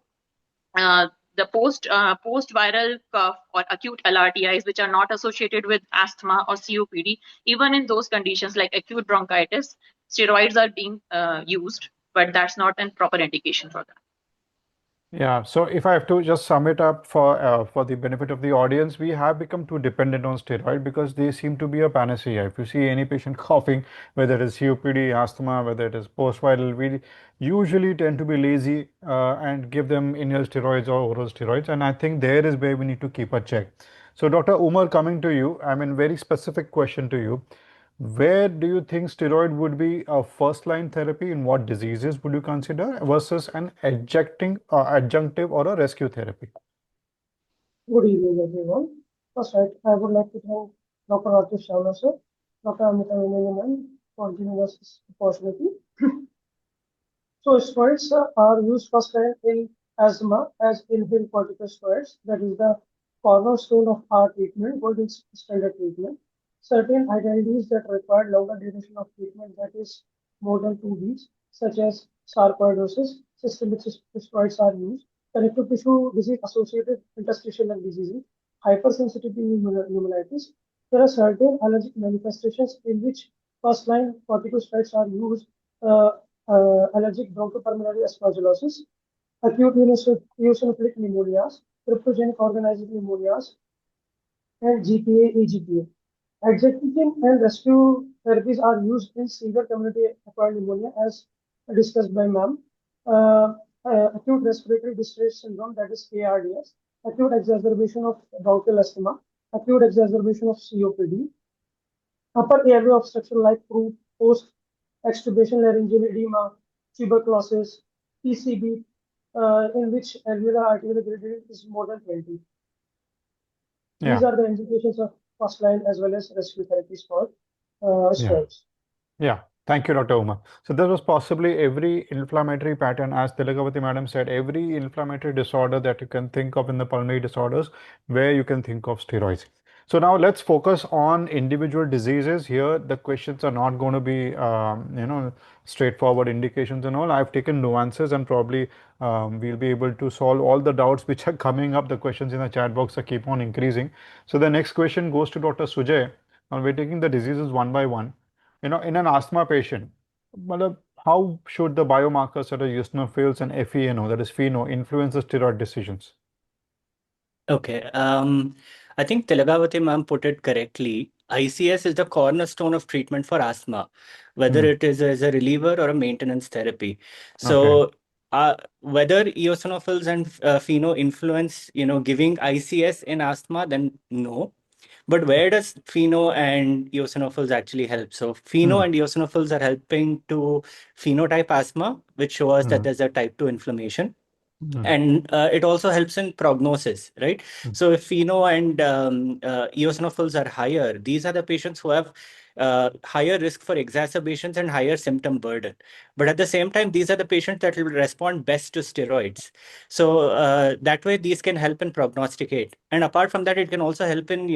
the post-viral cough or acute LRTIs, which are not associated with asthma or COPD, even in those conditions like acute bronchitis, steroids are being used, but that's not a proper indication for that. Yeah, so if I have to just sum it up for the benefit of the audience, we have become too dependent on steroid because they seem to be a panacea. If you see any patient coughing, whether it is COPD, asthma, whether it is post-viral, we usually tend to be lazy and give them inhaled steroids or oral steroids. And I think there is where we need to keep a check. So Dr. Umar, coming to you, I mean, very specific question to you. Where do you think steroid would be a first-line therapy? In what diseases would you consider versus an adjunctive or a rescue therapy? Good evening, everyone. First, I would like to thank Dr. Rakesh Sharma, sir, Dr. Amita Vinay for giving us this opportunity. So, steroids are used first line in asthma as inhaled corticosteroids. That is the cornerstone of our treatment, golden standard treatment. Certain identities that require longer duration of treatment, that is more than 2 weeks, such as sarcoidosis, systemic steroids are used. Connective tissue disease associated interstitial lung diseases, hypersensitivity pneumonitis. There are certain allergic manifestations in which first line corticosteroids are used, allergic bronchopulmonary aspergillosis, acute eosinophilic pneumonias, cryptogenic organizing pneumonias, and GPA, EGPA. Adjunctive and rescue therapies are used in severe community-acquired pneumonia, as discussed by ma'am. Acute respiratory distress syndrome, that is ARDS, acute exacerbation of bronchial asthma, acute exacerbation of COPD, upper airway obstruction like post-extubation laryngeal edema, tuberculosis, PCB, in which alveolar arterial gradient is more than 20. These Yeah. are the indications of first line as well as rescue therapies for Yeah. steroids. Yeah, thank you, Dr. Umar. So there was possibly every inflammatory pattern, as Thilagawathy madam said, every inflammatory disorder that you can think of in the pulmonary disorders, where you can think of steroids. So now let's focus on individual diseases. Here, the questions are not going to be, straightforward indications and all. I've taken nuances, and probably we'll be able to solve all the doubts which are coming up. The questions in the chat box are keep on increasing. So the next question goes to Dr. Sujay. Now we're taking the diseases one by one. In an asthma patient, how should the biomarkers such as eosinophils and FeNO, that is FeNO, influence the steroid decisions? Okay. I think Thilagawathy ma'am put it correctly. ICS is the cornerstone of treatment for asthma, whether it is as a reliever or a maintenance therapy. So, whether eosinophils and FeNO influence, giving ICS in asthma, then no. But where does FeNO and eosinophils actually help? So FeNO and eosinophils are helping to phenotype asthma, which shows that there's a type 2 inflammation. And it also helps in prognosis, right? So if FeNO and eosinophils are higher, these are the patients who have higher risk for exacerbations and higher symptom burden. But at the same time, these are the patients that will respond best to steroids. So that way, these can help in prognosticate. And apart from that, it can also help in,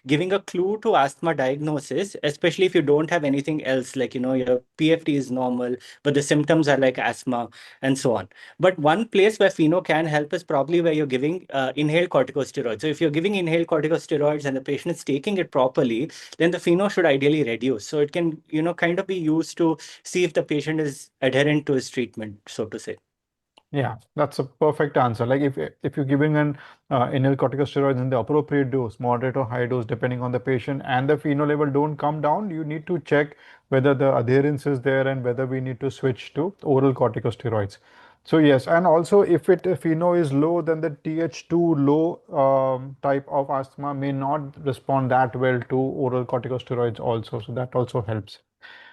giving a clue to asthma diagnosis, especially if you don't have anything else, like, your PFT is normal, but the symptoms are like asthma and so on. But one place where FeNO can help is probably where you're giving inhaled corticosteroids. So if you're giving inhaled corticosteroids and the patient is taking it properly, then the FeNO should ideally reduce. So it can, kind of be used to see if the patient is adherent to his treatment, so to say. Yeah, that's a perfect answer. Like if you're giving an inhaled corticosteroids in the appropriate dose, moderate or high dose, depending on the patient, and the FeNO level don't come down, you need to check whether the adherence is there and whether we need to switch to oral corticosteroids. So yes, and also if FeNO is low, then the Th2 low type of asthma may not respond that well to oral corticosteroids also. So that also helps.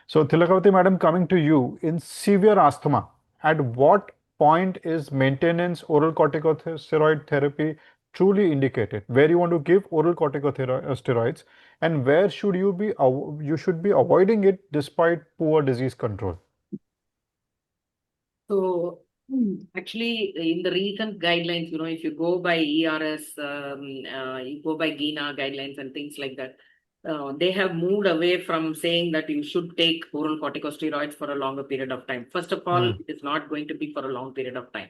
So Thilagawathy madam, coming to you, in severe asthma, at what point is maintenance oral corticosteroid therapy truly indicated? Where you want to give oral corticosteroids, and where should you should be avoiding it despite poor disease control? So actually, in the recent guidelines, if you go by ERS, you go by GINA guidelines and things like that, they have moved away from saying that you should take oral corticosteroids for a longer period of time. First of all, it is not going to be for a long period of time.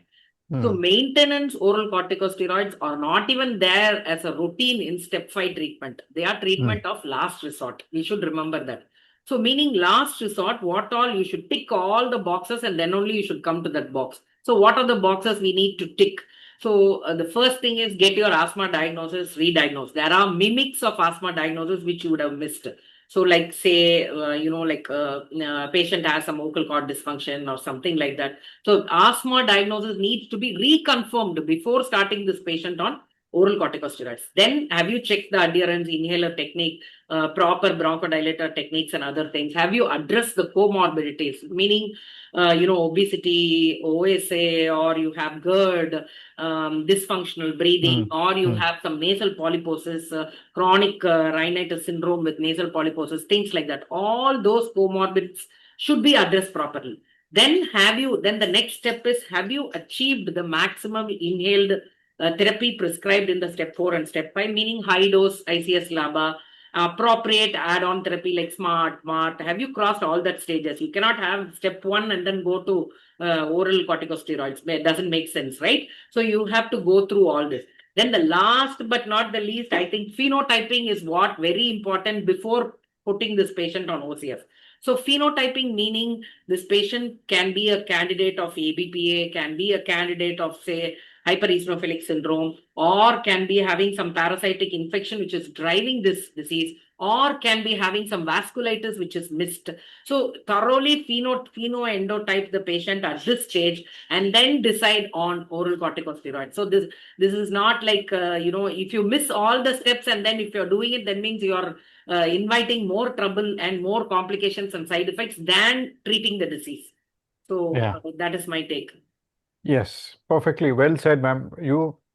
So maintenance oral corticosteroids are not even there as a routine in step 5 treatment. They are treatment of last resort. We should remember that. So meaning last resort, what all you should tick all the boxes and then only you should come to that box. So what are the boxes we need to tick? So the first thing is get your asthma diagnosis re-diagnosed. There are mimics of asthma diagnosis which you would have missed. So like say, a patient has some vocal cord dysfunction or something like that. So asthma diagnosis needs to be reconfirmed before starting this patient on oral corticosteroids. Then have you checked the adherence, inhaler technique, proper bronchodilator techniques and other things? Have you addressed the comorbidities, meaning, obesity, OSA, or you have GERD, dysfunctional breathing, or you have some nasal polyposis, chronic rhinitis syndrome with nasal polyposis, things like that. All those comorbidities should be addressed properly. Then the next step is, have you achieved the maximum inhaled therapy prescribed in the step 4 and step 5, meaning high dose ICS LABA, appropriate add-on therapy like SMART, MART. Have you crossed all that stages? You cannot have step 1 and then go to oral corticosteroids. It doesn't make sense, right? So you have to go through all this. Then the last but not the least, I think phenotyping is what very important before putting this patient on OCS. So phenotyping meaning this patient can be a candidate of ABPA, can be a candidate of, say, hypereosinophilic syndrome, or can be having some parasitic infection which is driving this disease, or can be having some vasculitis which is missed. So thoroughly phenoendotype the patient at this stage and then decide on oral corticosteroid. So this is not like, if you miss all the steps and then if you're doing it, that means you're inviting more trouble and more complications and side effects than treating the disease. So Yeah. that is my take. Yes, perfectly well said, ma'am.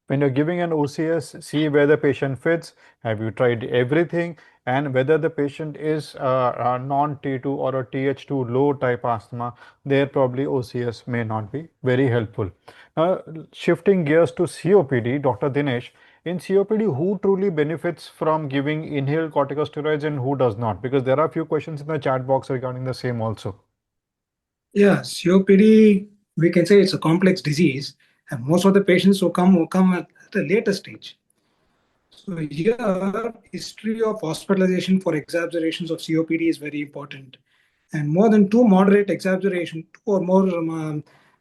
When you're giving an OCS, see where the patient fits. Have you tried everything? And whether the patient is a non-T2 or a TH2 low type asthma, there probably OCS may not be very helpful. Now, shifting gears to COPD, Dr. Dinesh, in COPD, who truly benefits from giving inhaled corticosteroids and who does not? Because there are a few questions in the chat box regarding the same also. Yeah, COPD, we can say it's a complex disease, and most of the patients who come at a later stage. So here, history of hospitalization for exacerbations of COPD is very important. And more than two or more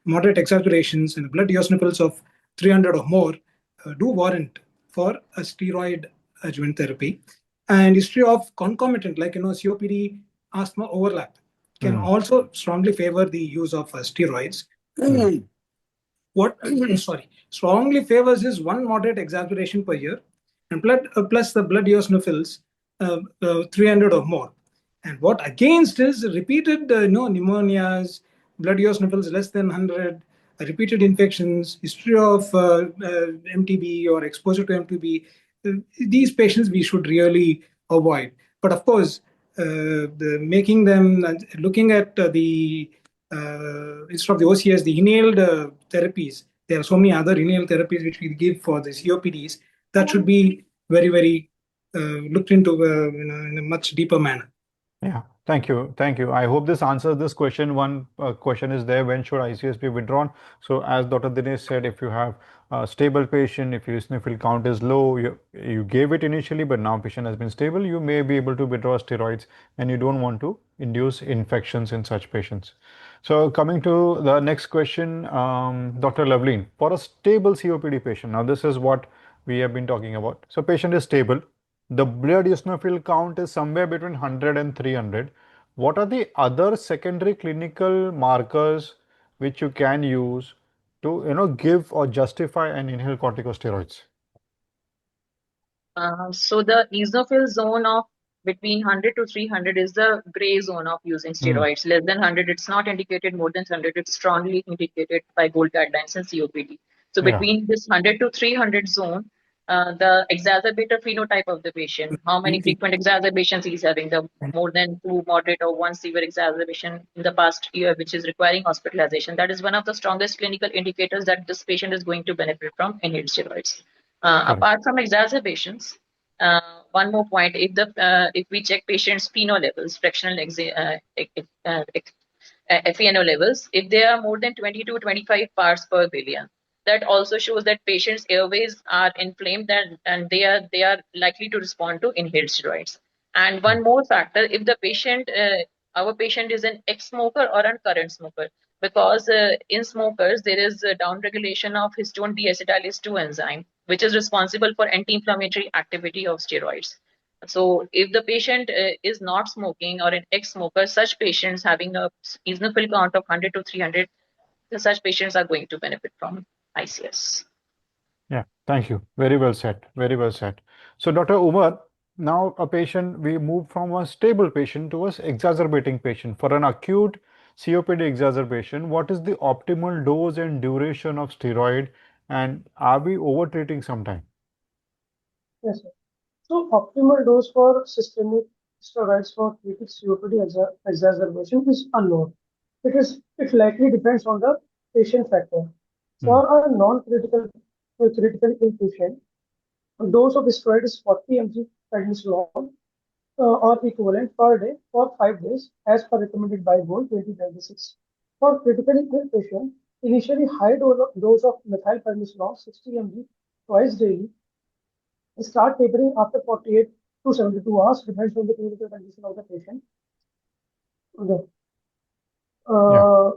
moderate exacerbations and blood eosinophils of 300 or more do warrant for a steroid adjuvant therapy. And history of concomitant, like COPD asthma overlap, can also strongly favor the use of steroids. What strongly favors is one moderate exacerbation per year, and plus the blood eosinophils 300 or more. And what against is repeated pneumonias, blood eosinophils less than 100, repeated infections, history of MTB or exposure to MTB. These patients we should really avoid. But of course, making them looking at the instead of the OCS, the inhaled therapies. There are so many other inhaled therapies which we give for the COPDs that should be very, very looked into in a much deeper manner. Yeah, thank you. Thank you. I hope this answers this question. One question is there, when should ICS be withdrawn? So as Dr. Dinesh said, if you have a stable patient, if your eosinophil count is low, you gave it initially, but now patient has been stable, you may be able to withdraw steroids and you don't want to induce infections in such patients. So coming to the next question, Dr. Lovleen, for a stable COPD patient, now this is what we have been talking about. So patient is stable. The blood eosinophil count is somewhere between 100 and 300. What are the other secondary clinical markers which you can use to give or justify an inhaled corticosteroids? So the eosinophil zone of between 100 to 300 is the gray zone of using steroids. Less than 100, it's not indicated. More than 100, it's strongly indicated by gold guidelines in COPD. So Yeah. between this 100 to 300 zone, the exacerbator phenotype of the patient, how many frequent exacerbations he's having, the more than two moderate or one severe exacerbation in the past year, which is requiring hospitalization. That is one of the strongest clinical indicators that this patient is going to benefit from inhaled steroids. Apart from exacerbations, one more point: if we check patients' FeNO levels, fractional FeNO levels, if they are more than 20 to 25 parts per billion, that also shows that patients' airways are inflamed and they are likely to respond to inhaled steroids. And one more factor: if the patient, our patient is an ex-smoker or a current smoker, because in smokers there is a downregulation of histone deacetylase 2 enzyme, which is responsible for anti-inflammatory activity of steroids. So if the patient is not smoking or an ex-smoker, such patients having a eosinophil count of 100 to 300, such patients are going to benefit from ICS. Yeah, thank you. Very well said. Very well said. So, Dr. Umar, now we move from a stable patient to an exacerbating patient. For an acute COPD exacerbation, what is the optimal dose and duration of steroid, and are we overtreating sometime? Yes, sir. So optimal dose for systemic steroids for treating COPD exacerbation is unknown. It likely depends on the patient factor. For a non-critical critically ill patient, a dose of steroid is 40 mg prednisolone or equivalent per day for 5 days, as per recommended by GOLD 2026. For critically ill patient, initially high dose of methylprednisolone 60 mg twice daily. Start tapering after 48 to 72 hours, depends on the clinical condition of the patient. Okay. Yeah.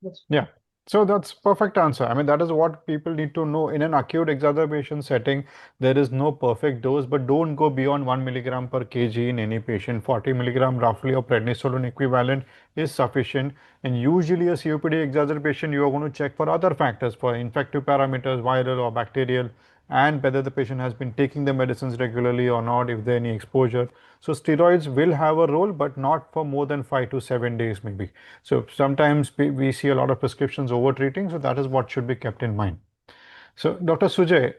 Yes. Yeah. So that's perfect answer. I mean, that is what people need to know. In an acute exacerbation setting, there is no perfect dose, but don't go beyond 1 milligram per kg in any patient. 40 milligram roughly of prednisolone equivalent is sufficient. And usually a COPD exacerbation, you are going to check for other factors, for infective parameters, viral or bacterial, and whether the patient has been taking the medicines regularly or not, if there any exposure. So steroids will have a role, but not for more than 5 to 7 days maybe. So sometimes we see a lot of prescriptions over treating, so that is what should be kept in mind. So Dr. Sujay,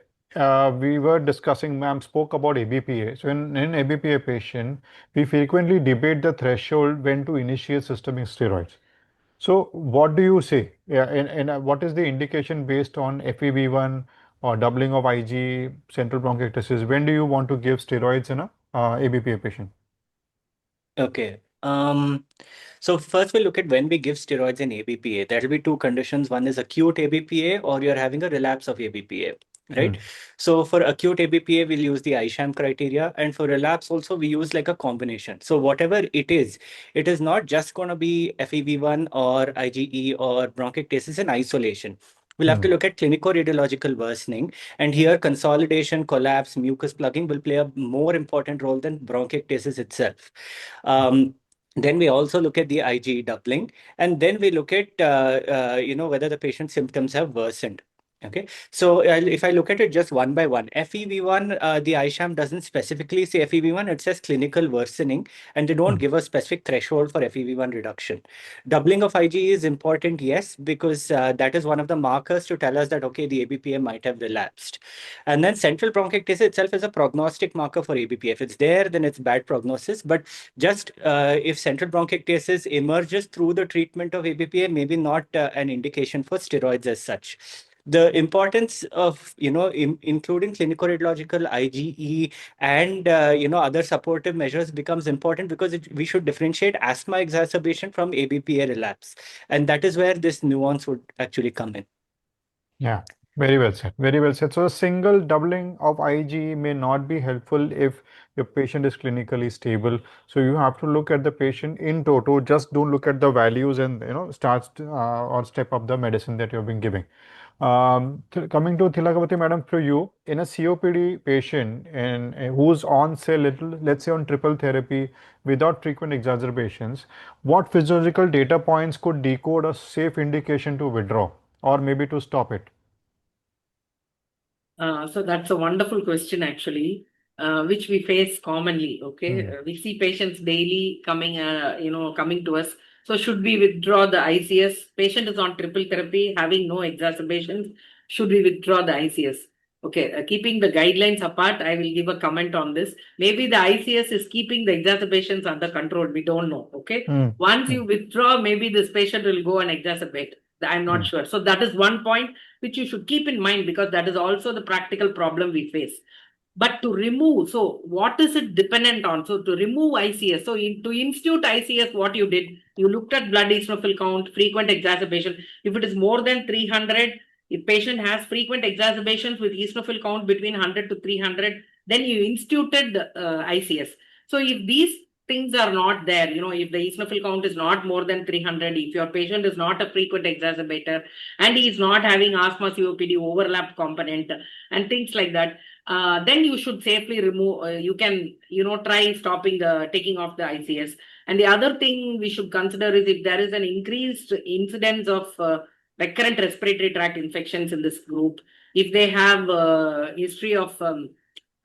we were discussing, ma'am spoke about ABPA. So in ABPA patient, we frequently debate the threshold when to initiate systemic steroids. So what do you say? Yeah, and what is the indication based on FEV1 or doubling of IG, central bronchiectasis? When do you want to give steroids in a ABPA patient? Okay. So first we'll look at when we give steroids in ABPA. There will be two conditions. One is acute ABPA or you're having a relapse of ABPA, right? So for acute ABPA, we'll use the ISHAM criteria. And for relapse also, we use like a combination. So whatever it is not just going to be FEV1 or IgE or bronchiectasis in isolation. We'll have to look at clinico-radiological worsening. And here consolidation, collapse, mucus plugging will play a more important role than bronchiectasis itself. Then we also look at the IgE doubling, and then we look at whether the patient's symptoms have worsened. Okay, so if I look at it just one by one, FEV1, the ISHAM doesn't specifically say FEV1, it says clinical worsening, and they don't give a specific threshold for FEV1 reduction. Doubling of IgE is important, yes, because that is one of the markers to tell us that, okay, the ABPA might have relapsed. And then central bronchiectasis itself is a prognostic marker for ABPA. If it's there, then it's bad prognosis. But just if central bronchiectasis emerges through the treatment of ABPA, maybe not an indication for steroids as such. The importance of including clinico-radiological IgE and other supportive measures becomes important because we should differentiate asthma exacerbation from ABPA relapse, and that is where this nuance would actually come in. Yeah, very well said. Very well said. So a single doubling of IgE may not be helpful if your patient is clinically stable. So you have to look at the patient in toto. Just don't look at the values and start or step up the medicine that you've been giving. Coming to Thilagawathy madam, to you, in a COPD patient and who's on say let's say on triple therapy without frequent exacerbations, what physiological data points could decode a safe indication to withdraw or maybe to stop it? So that's a wonderful question, actually, which we face commonly. Okay, we see patients daily coming, coming to us. So should we withdraw the ICS? Patient is on triple therapy, having no exacerbations. Should we withdraw the ICS? Okay, keeping the guidelines apart, I will give a comment on this. Maybe the ICS is keeping the exacerbations under control. We don't know. Okay, once you withdraw, maybe this patient will go and exacerbate. I'm not sure. So that is one point which you should keep in mind, because that is also the practical problem we face. But to remove, so what is it dependent on? So to remove ICS, so to institute ICS, what you did, you looked at blood eosinophil count, frequent exacerbation. If it is more than 300, if patient has frequent exacerbations with eosinophil count between 100 to 300, then you instituted ICS. So if these things are not there, if the eosinophil count is not more than 300, if your patient is not a frequent exacerbator and he is not having asthma COPD overlap component and things like that, then you should safely remove, you can, try stopping taking off the ICS. And the other thing we should consider is if there is an increased incidence of recurrent respiratory tract infections in this group, if they have history of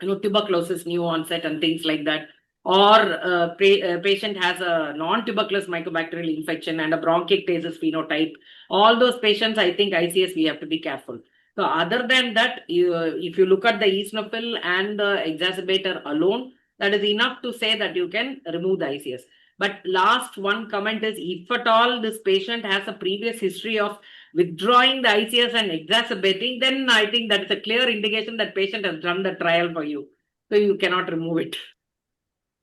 tuberculosis, new onset and things like that, or patient has a non-tuberculous mycobacterial infection and a bronchiectasis phenotype, all those patients, I think ICS, we have to be careful. So other than that, if you look at the eosinophil and the exacerbator alone, that is enough to say that you can remove the ICS. But last one comment is, if at all this patient has a previous history of withdrawing the ICS and exacerbating, then I think that's a clear indication that patient has done the trial for you. So you cannot remove it.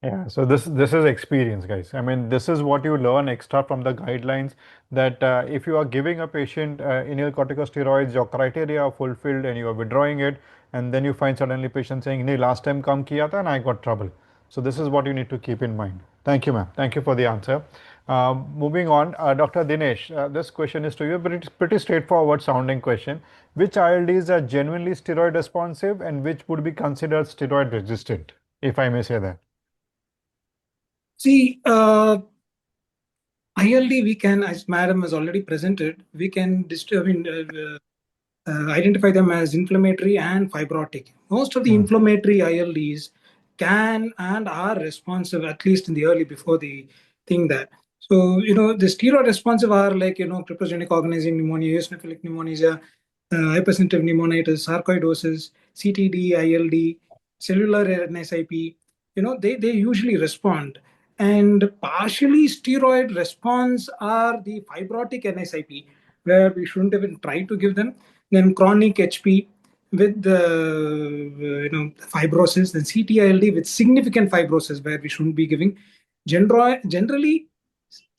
Yeah, so this is experience, guys. I mean, this is what you learn extra from the guidelines, that if you are giving a patient inhaled corticosteroids, your criteria are fulfilled and you are withdrawing it, and then you find suddenly patient saying, "Nee, last time come kiya tha and I got trouble." So this is what you need to keep in mind. Thank you, ma'am. Thank you for the answer. Moving on, Dr. Dinesh, this question is to you, but it's pretty straightforward sounding question. Which ILDs are genuinely steroid responsive and which would be considered steroid resistant, if I may say that? See, ILD, we can, as Madam has already presented, we can identify them as inflammatory and fibrotic. Most of the inflammatory ILDs can and are responsive, at least in the early before the thing that. So, the steroid responsive are like, cryptogenic organizing pneumonia, eosinophilic pneumonia, hypersensitive pneumonitis, sarcoidosis, CTD, ILD, cellular NSIP. They usually respond. And partially steroid response are the fibrotic NSIP, where we shouldn't even try to give them. Then chronic HP with the fibrosis, then CTILD with significant fibrosis, where we shouldn't be giving. Generally,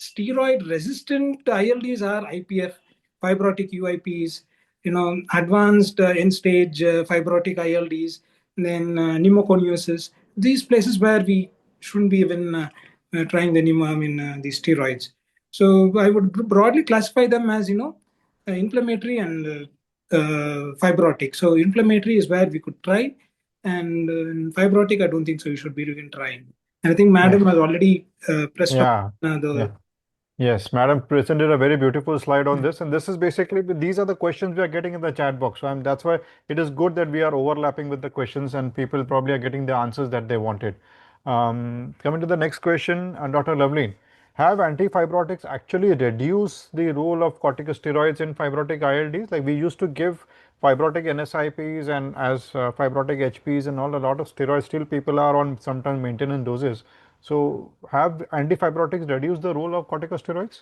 steroid resistant ILDs are IPF, fibrotic UIPs, advanced end stage fibrotic ILDs, then pneumoconiosis. These places where we shouldn't be even trying the the steroids. So I would broadly classify them as inflammatory and fibrotic. So inflammatory is where we could try, and fibrotic I don't think so. We should be even trying. And I think Madam has already pressed Yeah. on the. Yeah. Yes, Madam presented a very beautiful slide on this, and this is basically these are the questions we are getting in the chat box. So that's why it is good that we are overlapping with the questions, and people probably are getting the answers that they wanted. Coming to the next question, Dr. Lovleen, have antifibrotics actually reduced the role of corticosteroids in fibrotic ILDs? Like we used to give fibrotic NSIPs and as fibrotic HPs and all a lot of steroids. Still, people are on sometimes maintenance doses. So, have antifibrotics reduced the role of corticosteroids?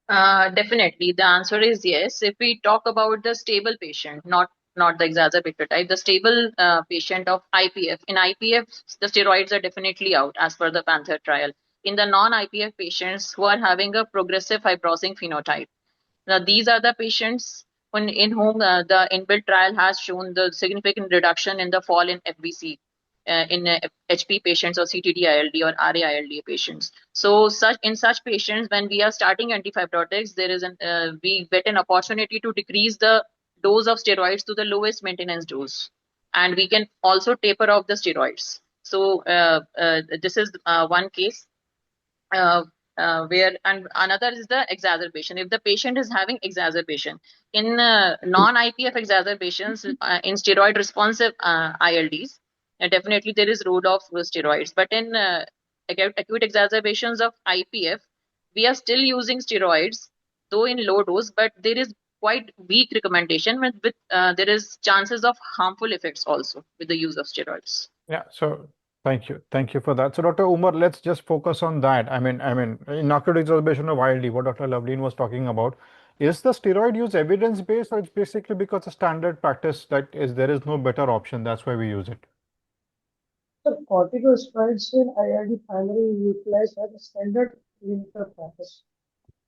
Definitely, the answer is yes. If we talk about the stable patient, not the exacerbated type, the stable patient of IPF. In IPF, the steroids are definitely out as per the Panther trial. In the non-IPF patients who are having a progressive fibrosing phenotype, now these are the patients in whom the inbuilt trial has shown the significant reduction in the fall in FVC. In HP patients or CTD-ILD or RA-ILD patients. So in such patients, when we are starting antifibrotics, we get an opportunity to decrease the dose of steroids to the lowest maintenance dose, and we can also taper off the steroids. So this is one case. Where and another is the exacerbation. If the patient is having exacerbation in non-IPF exacerbations in steroid responsive ILDs, definitely there is role of steroids. But in acute exacerbations of IPF, we are still using steroids, though in low dose, but there is quite weak recommendation with there is chances of harmful effects also with the use of steroids. Yeah, so thank you for that. So, Dr. Umar, let's just focus on that. I mean, in acute exacerbation of ILD, what Dr. Lovleen was talking about, is the steroid use evidence-based, or it's basically because of standard practice that there is no better option, that's why we use it? So corticosteroids in ILD primarily utilized as a standard clinical practice.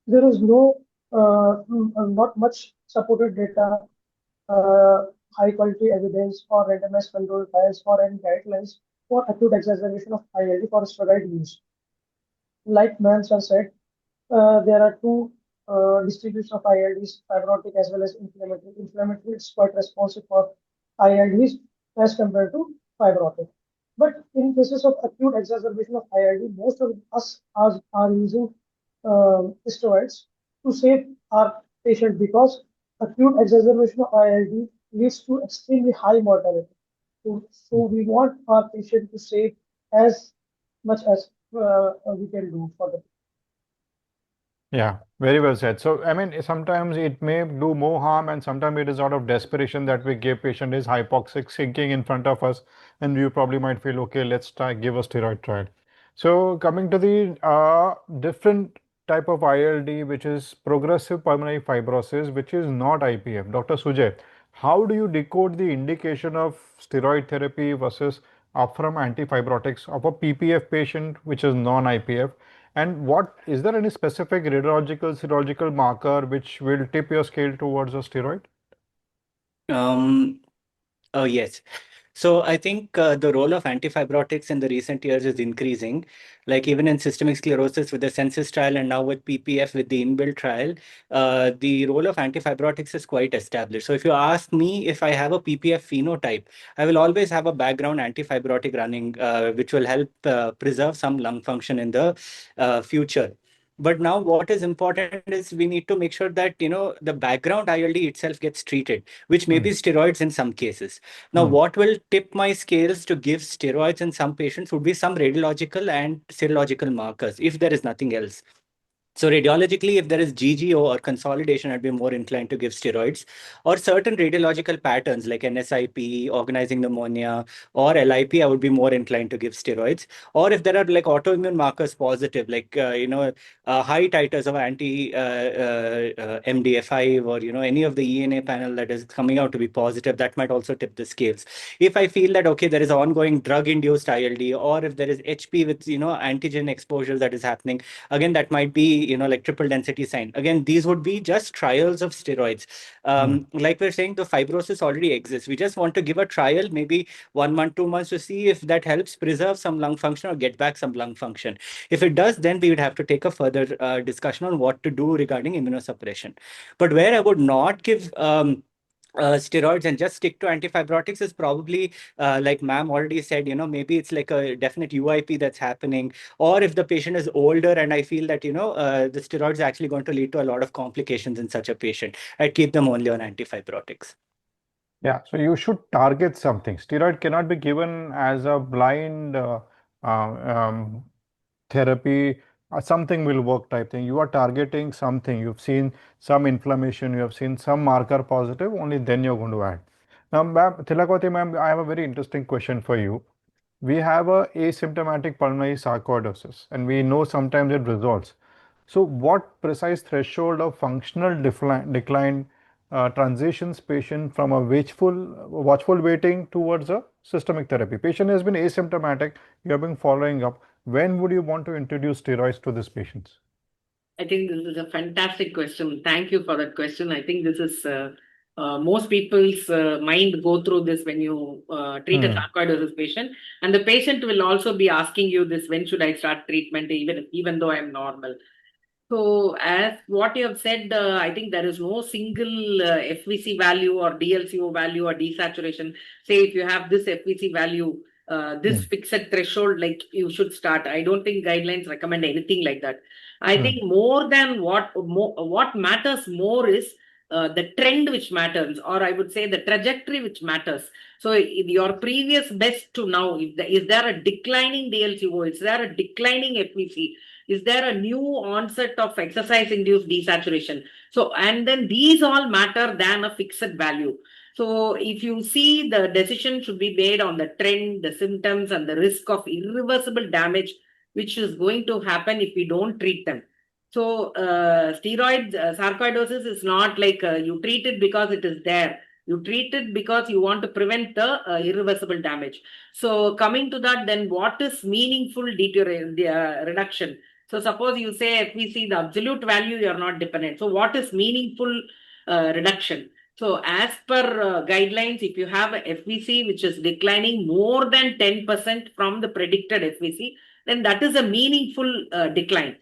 There is not much supported data, high quality evidence or randomized control trials or any guidelines for acute exacerbation of ILD for steroid use. Like Mansur said, there are two distributions of ILDs, fibrotic as well as inflammatory. Inflammatory is quite responsive for ILDs as compared to fibrotic. But in cases of acute exacerbation of ILD, most of us are using steroids to save our patient, because acute exacerbation of ILD leads to extremely high mortality. So we want our patient to save as much as we can do for them. Yeah, very well said. So, I mean, sometimes it may do more harm, and sometimes it is out of desperation that we give patient is hypoxic sinking in front of us, and you probably might feel, okay, let's try give a steroid trial. So, coming to the different type of ILD, which is progressive pulmonary fibrosis, which is not IPF. Dr. Sujay, how do you decode the indication of steroid therapy versus upfront antifibrotics of a PPF patient, which is non-IPF? And what is there any specific radiological, serological marker which will tip your scale towards a steroid? Yes. So I think the role of antifibrotics in the recent years is increasing. Like even in systemic sclerosis with the census trial and now with PPF with the inbuilt trial, the role of antifibrotics is quite established. So if you ask me if I have a PPF phenotype, I will always have a background antifibrotic running, which will help preserve some lung function in the future. But now what is important is we need to make sure that, the background ILD itself gets treated, which may be steroids in some cases. Now, what will tip my scales to give steroids in some patients would be some radiological and serological markers, if there is nothing else. So radiologically, if there is GGO or consolidation, I'd be more inclined to give steroids, or certain radiological patterns like NSIP, organizing pneumonia, or LIP, I would be more inclined to give steroids. Or if there are like autoimmune markers positive, like, high titers of MDF5 or, any of the ENA panel that is coming out to be positive, that might also tip the scales. If I feel that, okay, there is ongoing drug-induced ILD, or if there is HP with, antigen exposure that is happening, again, that might be, like triple density sign. Again, these would be just trials of steroids. Like we're saying, the fibrosis already exists. We just want to give a trial, maybe 1 month, 2 months, to see if that helps preserve some lung function or get back some lung function. If it does, then we would have to take a further discussion on what to do regarding immunosuppression. But where I would not give steroids and just stick to antifibrotics is probably, like ma'am already said, maybe it's like a definite UIP that's happening, or if the patient is older and I feel that, the steroids are actually going to lead to a lot of complications in such a patient, I'd keep them only on antifibrotics. Yeah, so you should target something. Steroid cannot be given as a blind therapy, something will work type thing. You are targeting something. You've seen some inflammation, you have seen some marker positive, only then you're going to add. Now, ma'am, Thilagawathy ma'am, I have a very interesting question for you. We have a asymptomatic pulmonary sarcoidosis, and we know sometimes it resolves. So what precise threshold of functional decline transitions patient from a watchful waiting towards a systemic therapy? Patient has been asymptomatic, you have been following up. When would you want to introduce steroids to these patients? I think this is a fantastic question. Thank you for that question. I think this is most people's mind go through this when you treat a sarcoidosis patient, and the patient will also be asking you this: when should I start treatment, even though I'm normal? So, as what you have said, I think there is no single FVC value or DLCO value or desaturation. Say if you have this FVC value, this fixed threshold, like you should start. I don't think guidelines recommend anything like that. I think more than what matters more is the trend which matters, or I would say the trajectory which matters. So your previous best to now, is there a declining DLCO? Is there a declining FVC? Is there a new onset of exercise-induced desaturation? So, and then these all matter than a fixed value. So, if you see, the decision should be made on the trend, the symptoms, and the risk of irreversible damage, which is going to happen if we don't treat them. So, sarcoidosis is not like you treat it because it is there. You treat it because you want to prevent the irreversible damage. So, coming to that, then what is meaningful reduction? So suppose you say FVC, the absolute value, you are not dependent. So what is meaningful reduction? So as per guidelines, if you have a FVC which is declining more than 10% from the predicted FVC, then that is a meaningful decline.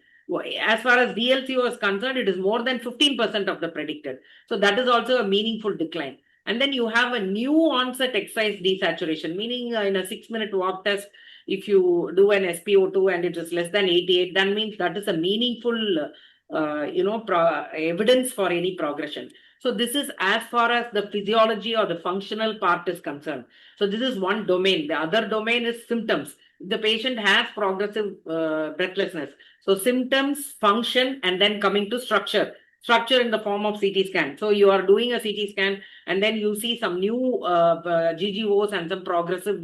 As far as DLCO is concerned, it is more than 15% of the predicted. So that is also a meaningful decline. And then you have a new onset exercise desaturation, meaning in a 6-minute walk test, if you do an SpO2 and it is less than 88, that means that is a meaningful, evidence for any progression. So this is as far as the physiology or the functional part is concerned. So this is one domain. The other domain is symptoms. The patient has progressive breathlessness. So symptoms, function, and then coming to structure. Structure in the form of CT scan. So you are doing a CT scan and then you see some new GGOs and some progressive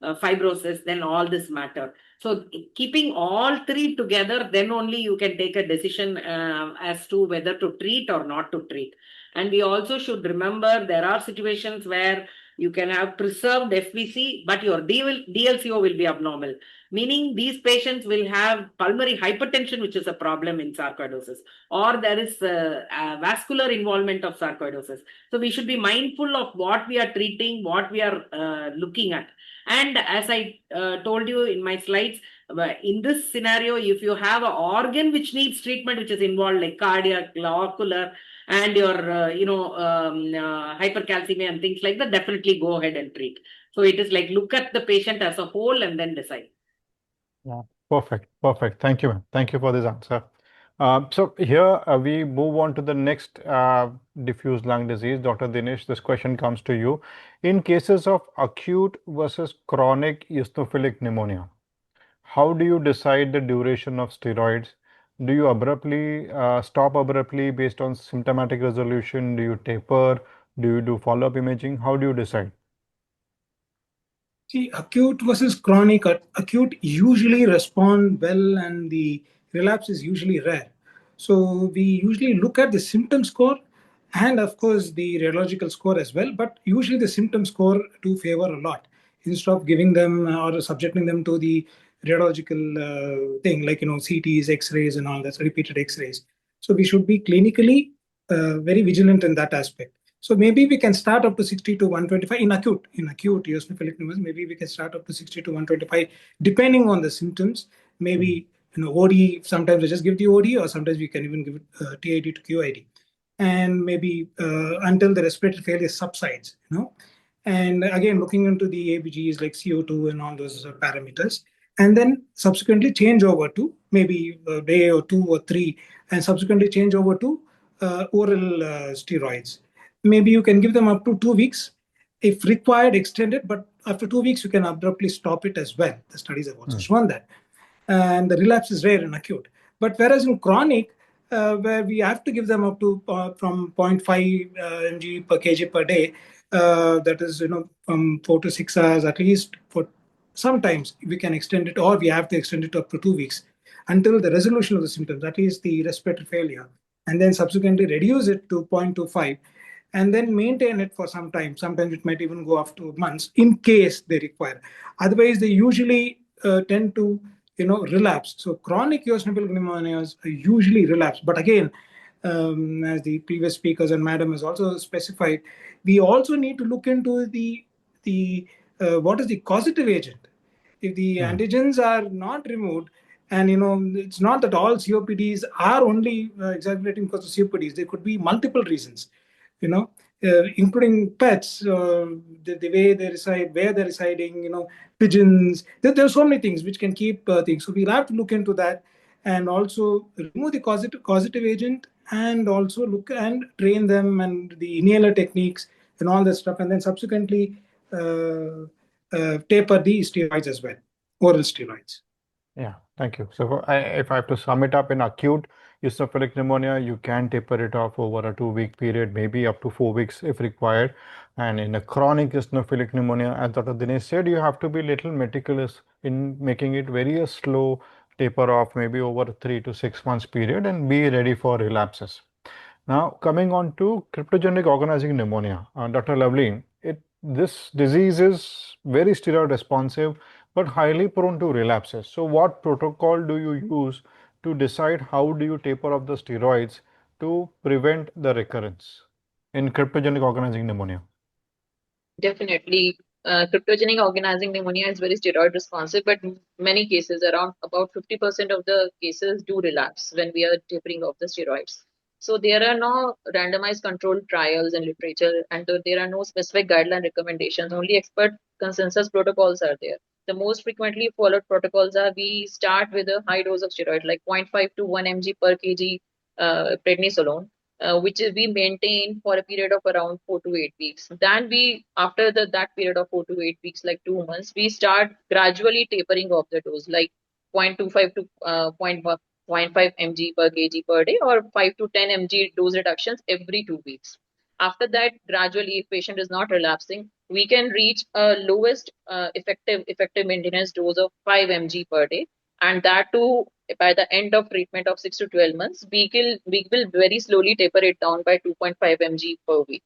fibrosis, then all this matter. So keeping all three together, then only you can take a decision as to whether to treat or not to treat. And we also should remember there are situations where You can have preserved FVC, but your DLCO will be abnormal, meaning these patients will have pulmonary hypertension, which is a problem in sarcoidosis, or there is vascular involvement of sarcoidosis. So we should be mindful of what we are treating, what we are looking at. And as I told you in my slides, in this scenario, if you have an organ which needs treatment, which is involved like cardiac, ocular, and your hypercalcemia and things like that, definitely go ahead and treat. So it is like look at the patient as a whole and then decide. Yeah, perfect. Thank you, ma'am. Thank you for this answer. So here we move on to the next diffuse lung disease. Dr. Dinesh, this question comes to you. In cases of acute versus chronic eosinophilic pneumonia, how do you decide the duration of steroids? Do you stop abruptly based on symptomatic resolution? Do you taper? Do you do follow-up imaging? How do you decide? See, acute versus chronic, acute usually respond well and the relapse is usually rare. So we usually look at the symptom score and of course the radiological score as well, but usually the symptom score do favor a lot instead of giving them or subjecting them to the radiological thing like, CTs, X-rays and all that, repeated X-rays. So we should be clinically very vigilant in that aspect. So maybe we can start up to 60 to 125 in acute eosinophilic pneumonia. Maybe we can start up to 60 to 125 depending on the symptoms. Maybe OD. Sometimes we just give the OD, or sometimes we can even give it TID to QID, and maybe until the respiratory failure subsides. And again looking into the ABGs like CO2 and all those parameters, and then subsequently change over to maybe a day or 2 or 3, and subsequently change over to oral steroids. Maybe you can give them up to 2 weeks. If required, extend it, but after 2 weeks, you can abruptly stop it as well. The studies have also shown that. And the relapse is rare in acute. But whereas in chronic, where we have to give them up to from 0.5 mg per kg per day, that is, from 4 to 6 hours at least. For sometimes we can extend it, or we have to extend it up to 2 weeks until the resolution of the symptoms, that is the respiratory failure, and then subsequently reduce it to 0.25 and then maintain it for some time. Sometimes it might even go up to months in case they require. Otherwise, they usually tend to relapse. So chronic eosinophilic pneumonias usually relapse. But again, as the previous speakers and madam has also specified, we also need to look into the what is the causative agent. If the antigens are not removed, and it's not that all COPDs are only exacerbating because of COPDs. There could be multiple reasons, including pets, the way they reside, where they're residing, pigeons. There are so many things which can keep things. So we'll have to look into that and also remove the causative agent, and also look and train them and the inhaler techniques and all that stuff, and then subsequently taper the steroids as well, oral steroids. Yeah, thank you. So if I have to sum it up, in acute eosinophilic pneumonia, you can taper it off over a 2-week period, maybe up to 4 weeks if required. And in a chronic eosinophilic pneumonia, as Dr. Dinesh said, you have to be little meticulous in making it very slow taper off, maybe over 3 to 6 months period, and be ready for relapses. Now, coming on to cryptogenic organizing pneumonia, Dr. Lovleen, this disease is very steroid responsive but highly prone to relapses. So what protocol do you use to decide how do you taper off the steroids to prevent the recurrence in cryptogenic organizing pneumonia? Definitely. Cryptogenic organizing pneumonia is very steroid responsive, but many cases, around about 50% of the cases do relapse when we are tapering off the steroids. So there are no randomized controlled trials in literature, and there are no specific guideline recommendations. Only expert consensus protocols are there. The most frequently followed protocols are: we start with a high dose of steroid, like 0.5 to 1 mg per kg prednisolone, which we maintain for a period of around 4 to 8 weeks. Then after that period of 4 to 8 weeks, like 2 months, we start gradually tapering off the dose, like 0.25 to 0.5 mg per kg per day, or 5 to 10 mg dose reductions every 2 weeks. After that, gradually, if patient is not relapsing, we can reach a lowest effective maintenance dose of 5 mg per day, and that too by the end of treatment of 6 to 12 months, we will very slowly taper it down by 2.5 mg per week.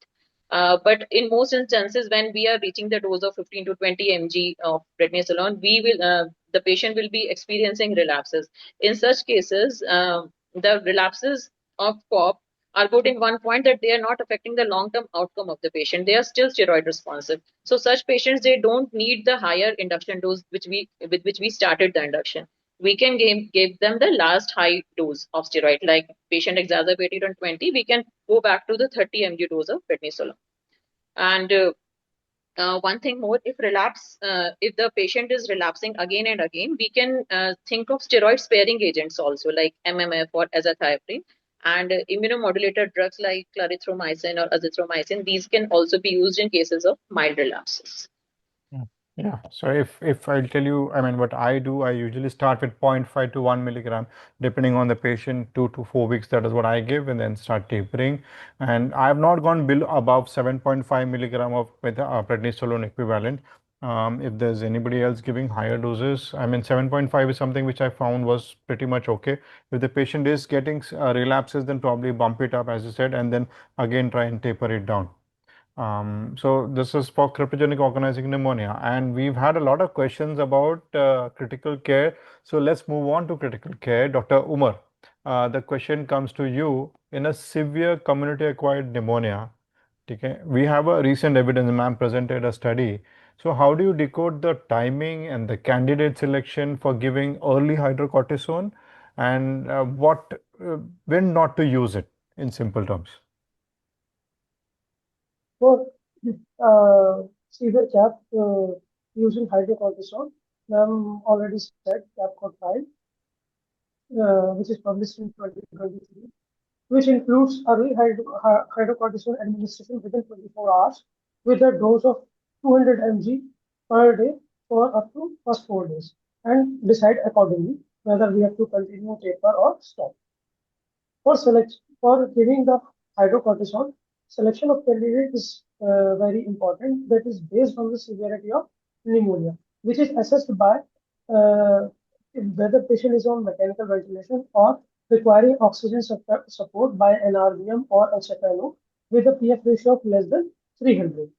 But in most instances, when we are reaching the dose of 15 to 20 mg of prednisolone, the patient will be experiencing relapses. In such cases, the relapses of COP are good in one point, that they are not affecting the long-term outcome of the patient. They are still steroid responsive. So such patients, they don't need the higher induction dose with which we started the induction. We can give them the last high dose of steroid. Like patient exacerbated on 20, we can go back to the 30 mg dose of prednisolone. And one thing more, if the patient is relapsing again and again, we can think of steroid sparing agents also, like MMF or azathioprine, and immunomodulator drugs like clarithromycin or azithromycin. These can also be used in cases of mild relapses. Yeah. So if I'll tell you, I mean, what I do, I usually start with 0.5 to 1 milligram, depending on the patient, 2 to 4 weeks. That is what I give, and then start tapering. And I have not gone below above 7.5 milligram of prednisolone equivalent. If there's anybody else giving higher doses, I mean, 7.5 is something which I found was pretty much okay. If the patient is getting relapses, then probably bump it up, as you said, and then again try and taper it down. So this is for cryptogenic organizing pneumonia, and we've had a lot of questions about critical care. So let's move on to critical care. Dr. Umar, the question comes to you. In a severe community-acquired pneumonia, okay, we have a recent evidence, ma'am presented a study. So how do you decode the timing and the candidate selection for giving early hydrocortisone, and when not to use it in simple terms? For severe CAP using hydrocortisone, already said CAP code 5, which is published in 2023, which includes early hydrocortisone administration within 24 hours with a dose of 200 mg per day for up to first 4 days, and decide accordingly whether we have to continue taper or stop. For giving the hydrocortisone, selection of candidate is very important. That is based on the severity of pneumonia, which is assessed by whether patient is on mechanical ventilation or requiring oxygen support by NRBM or HFNO with a PF ratio of less than 300,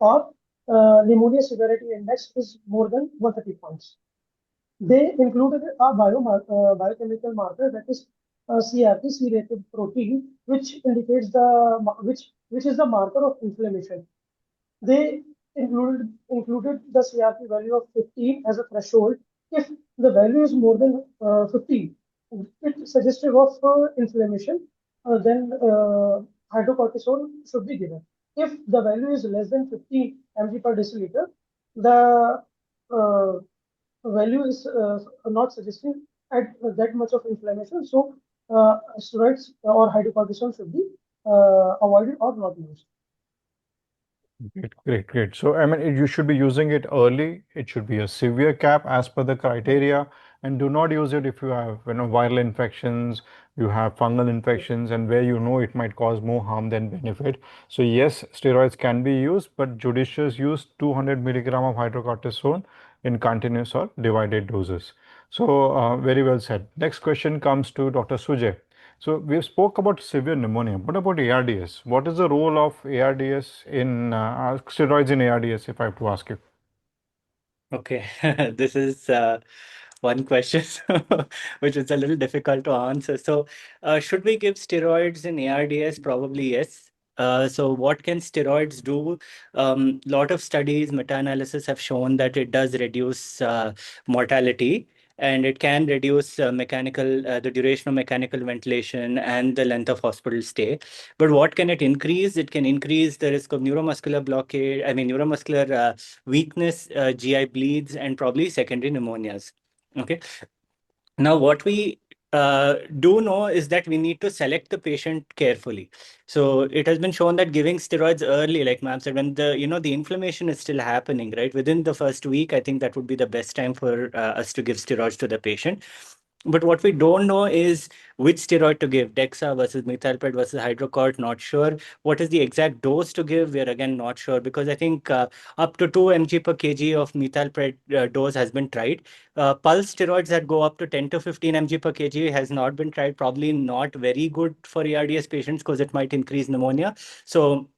or pneumonia severity index is more than 130 points. They included a biochemical marker, that is CRP, C-reactive protein, which indicates which is the marker of inflammation. They included the CRP value of 15 as a threshold. If the value is more than 15, it's suggestive of inflammation, then hydrocortisone should be given. If the value is less than 50 mg per deciliter, the value is not suggesting that much of inflammation. So steroids or hydrocortisone should be avoided or not used. Great. So, I mean, you should be using it early. It should be a severe cap as per the criteria, and do not use it if you have, viral infections, you have fungal infections, and where it might cause more harm than benefit. So, yes, steroids can be used, but judicious use 200 milligram of hydrocortisone in continuous or divided doses. So, very well said. Next question comes to Dr. Sujay. So we spoke about severe pneumonia. What about ARDS? What is the role of ARDS in steroids in ARDS, if I have to ask you? Okay, this is one question which is a little difficult to answer. So, should we give steroids in ARDS? Probably yes. So what can steroids do? Lot of studies, meta-analysis have shown that it does reduce mortality, and it can reduce the duration of mechanical ventilation and the length of hospital stay. But what can it increase? It can increase the risk of neuromuscular blockade, neuromuscular weakness, GI bleeds, and probably secondary pneumonias. Okay. Now, what we do know is that we need to select the patient carefully. So it has been shown that giving steroids early, like ma'am said, when the inflammation is still happening, right, within the first week, I think that would be the best time for us to give steroids to the patient. But what we don't know is which steroid to give, Dexa versus methylpred versus hydrocort, not sure. What is the exact dose to give? We're again not sure, because I think up to 2 mg per kg of methylpred dose has been tried. Pulse steroids that go up to 10 to 15 mg per kg has not been tried, probably not very good for ARDS patients because it might increase pneumonia. So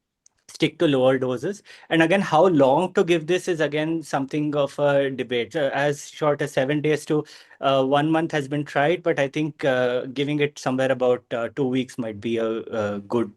stick to lower doses. And again, how long to give this is again something of a debate. As short as 7 days to 1 month has been tried, but I think giving it somewhere about 2 weeks might be a good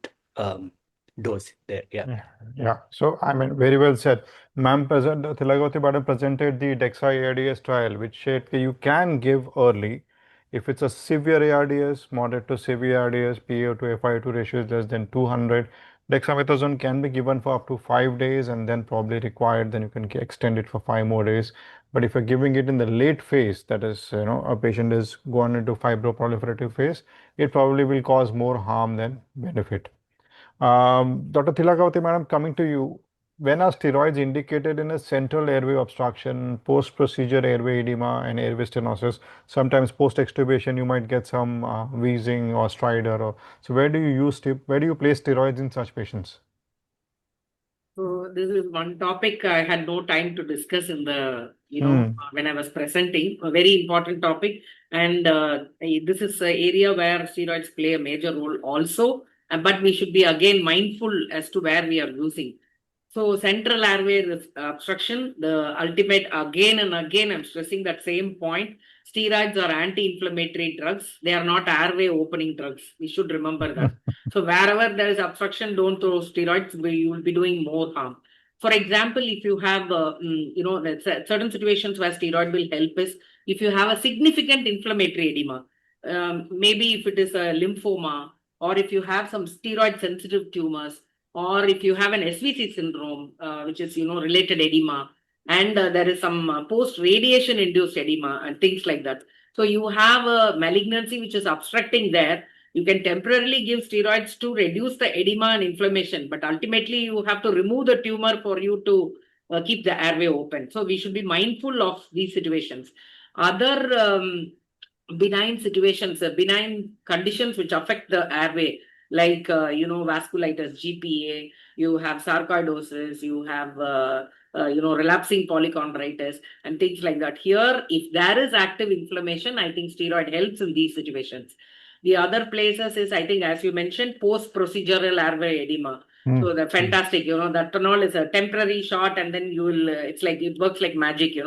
dose there. Yeah. Yeah. So, I mean, very well said. Thilagawathy madam presented the DEXA ARDS trial, which said that you can give early. If it's a severe ARDS, moderate to severe ARDS, PaO to FiO2 ratio is less than 200, dexamethasone can be given for up to 5 days, and then probably required, then you can extend it for 5 more days. But if you're giving it in the late phase, that is, a patient is going into fibroproliferative phase, it probably will cause more harm than benefit. Dr. Thilagawathy madam, coming to you, when are steroids indicated in a central airway obstruction, post-procedure airway edema and airway stenosis? Sometimes post-extubation you might get some wheezing or stridor. So where do you place steroids in such patients? So this is one topic I had no time to discuss in the, when I was presenting, a very important topic. And this is an area where steroids play a major role also, but we should be again mindful as to where we are using. So central airway obstruction, the ultimate, again and again, I'm stressing that same point. Steroids are anti-inflammatory drugs. They are not airway opening drugs. We should remember that. So wherever there is obstruction, don't throw steroids. You will be doing more harm. For example, if you have, certain situations where steroid will help is if you have a significant inflammatory edema, maybe if it is a lymphoma, or if you have some steroid-sensitive tumors, or if you have an SVC syndrome, which is, related edema, and there is some post-radiation induced edema and things like that. So you have a malignancy which is obstructing there. You can temporarily give steroids to reduce the edema and inflammation, but ultimately you have to remove the tumor for you to keep the airway open. So we should be mindful of these situations. Other benign situations, benign conditions which affect the airway, like, vasculitis, GPA, you have sarcoidosis, you have, relapsing polychondritis and things like that. Here, if there is active inflammation, I think steroid helps in these situations. The other places is, I think, as you mentioned, post-procedural airway edema. So the fantastic, that all is a temporary shot, and then you will, it's like, it works like magic,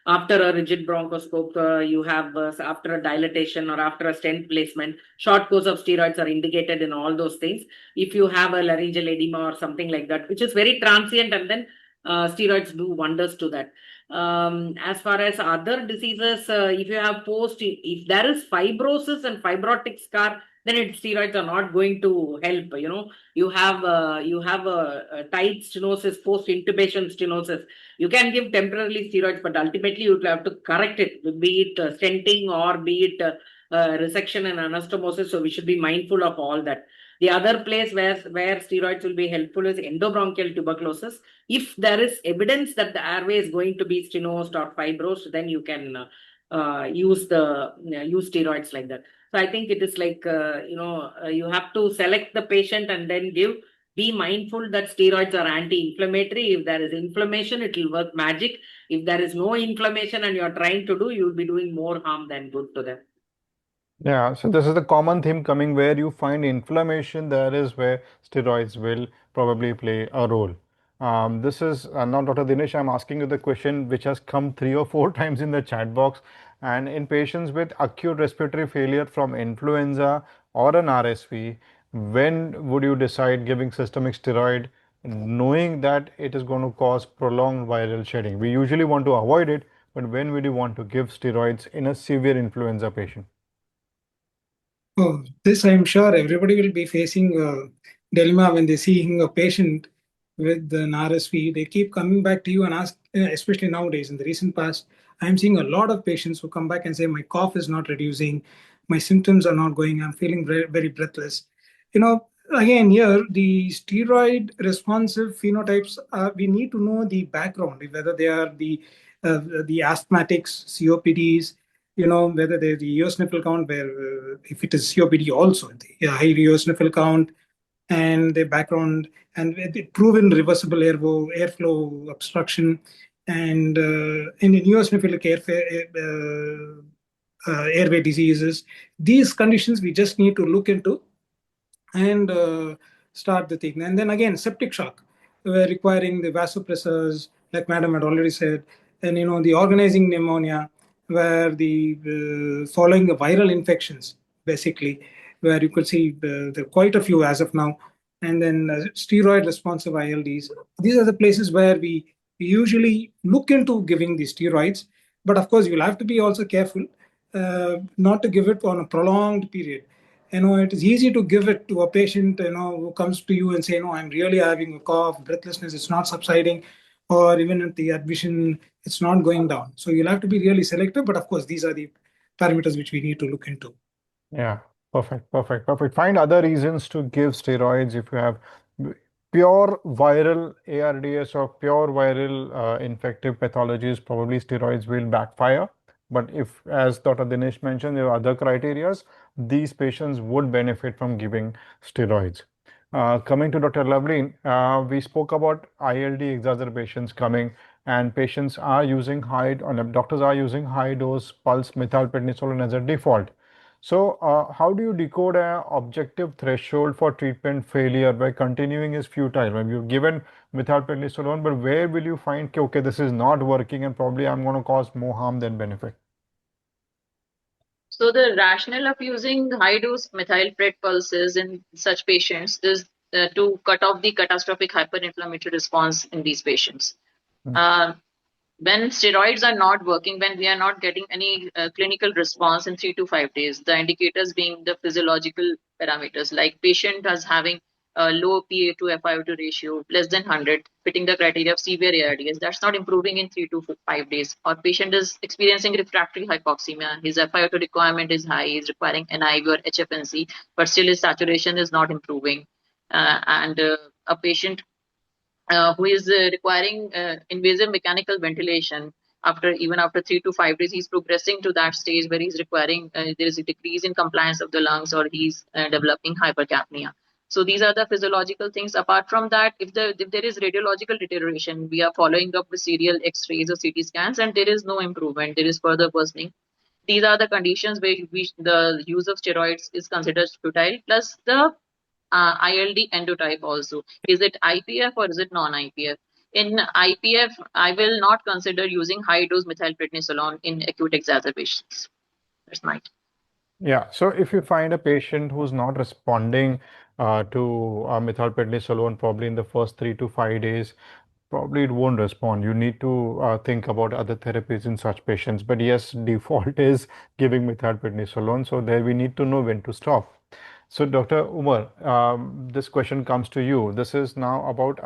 after a rigid bronchoscope, you have, after a dilatation or after a stent placement, short course of steroids are indicated in all those things. If you have a laryngeal edema or something like that, which is very transient, and then steroids do wonders to that. As far as other diseases, if you have if there is fibrosis and fibrotic scar, then steroids are not going to help. You have a tight stenosis, post-intubation stenosis. You can give temporarily steroids, but ultimately you will have to correct it, be it stenting or be it resection and anastomosis. So we should be mindful of all that. The other place where steroids will be helpful is endobronchial tuberculosis. If there is evidence that the airway is going to be stenosed or fibrosed, then you can use steroids like that. So I think it is like, you have to select the patient and then give. Be mindful that steroids are anti-inflammatory. If there is inflammation, it will work magic. If there is no inflammation and you are trying to do, you will be doing more harm than good to them. Yeah, so this is the common theme coming where you find inflammation, there is where steroids will probably play a role. This is now, Dr. Dinesh, I'm asking you the question which has come 3 or 4 times in the chat box. And in patients with acute respiratory failure from influenza or an RSV, when would you decide giving systemic steroid, knowing that it is going to cause prolonged viral shedding? We usually want to avoid it, but when would you want to give steroids in a severe influenza patient? Oh, this I'm sure everybody will be facing a dilemma when they're seeing a patient with an RSV. They keep coming back to you and ask, especially nowadays, in the recent past, I'm seeing a lot of patients who come back and say, my cough is not reducing, my symptoms are not going, I'm feeling very, very breathless. Again, here, the steroid responsive phenotypes, we need to know the background, whether they are the asthmatics, COPDs, whether there's the eosinophil count, where if it is COPD also, the high eosinophil count, and the background, and the proven reversible airflow obstruction, and in eosinophilic airway diseases. These conditions we just need to look into and start the thing. And then again, septic shock. requiring the vasopressors, like Madam had already said, and the organizing pneumonia, where following the viral infections, basically, where you could see there are quite a few as of now, and then steroid responsive ILDs. These are the places where we usually look into giving the steroids, but of course you'll have to be also careful not to give it on a prolonged period. It is easy to give it to a patient, who comes to you and say, no, I'm really having a cough, breathlessness, it's not subsiding, or even at the admission, it's not going down. So you'll have to be really selective, but of course, these are the parameters which we need to look into. Yeah, perfect. Find other reasons to give steroids if you have pure viral ARDS or pure viral infective pathologies, probably steroids will backfire. But if, as Dr. Dinesh mentioned, there are other criterias, these patients would benefit from giving steroids. Coming to Dr. Lovleen, we spoke about ILD exacerbations coming, and patients are using doctors are using high dose pulse methylprednisolone as a default. So, how do you decode an objective threshold for treatment failure by continuing is futile? When you've given methylprednisolone, but where will you find, okay, this is not working and probably I'm going to cause more harm than benefit? So the rationale of using high-dose methylpred pulses in such patients is to cut off the catastrophic hyperinflammatory response in these patients. When steroids are not working, when we are not getting any clinical response in 3 to 5 days, the indicators being the physiological parameters, like patient is having a low PA to FiO2 ratio, less than 100, fitting the criteria of severe ARDS, that's not improving in 3 to 5 days. Or patient is experiencing refractory hypoxemia, his FiO2 requirement is high, he's requiring NIV or HFNC, but still his saturation is not improving. And a patient who is requiring invasive mechanical ventilation even after 3 to 5 days, he's progressing to that stage where he's requiring there is a decrease in compliance of the lungs, or he's developing hypercapnia. So these are the physiological things. Apart from that, if there is radiological deterioration, we are following up with serial X-rays or CT scans, and there is no improvement, there is further worsening. These are the conditions where the use of steroids is considered futile. Plus the ILD endotype also. Is it IPF or is it non-IPF? In IPF, I will not consider using high-dose methylprednisolone in acute exacerbations. That's my. Yeah, so if you find a patient who's not responding to methylprednisolone probably in the first 3 to 5 days, probably it won't respond. You need to think about other therapies in such patients. But yes, default is giving methylprednisolone. So there we need to know when to stop. So Dr. Umar, this question comes to you. This is now about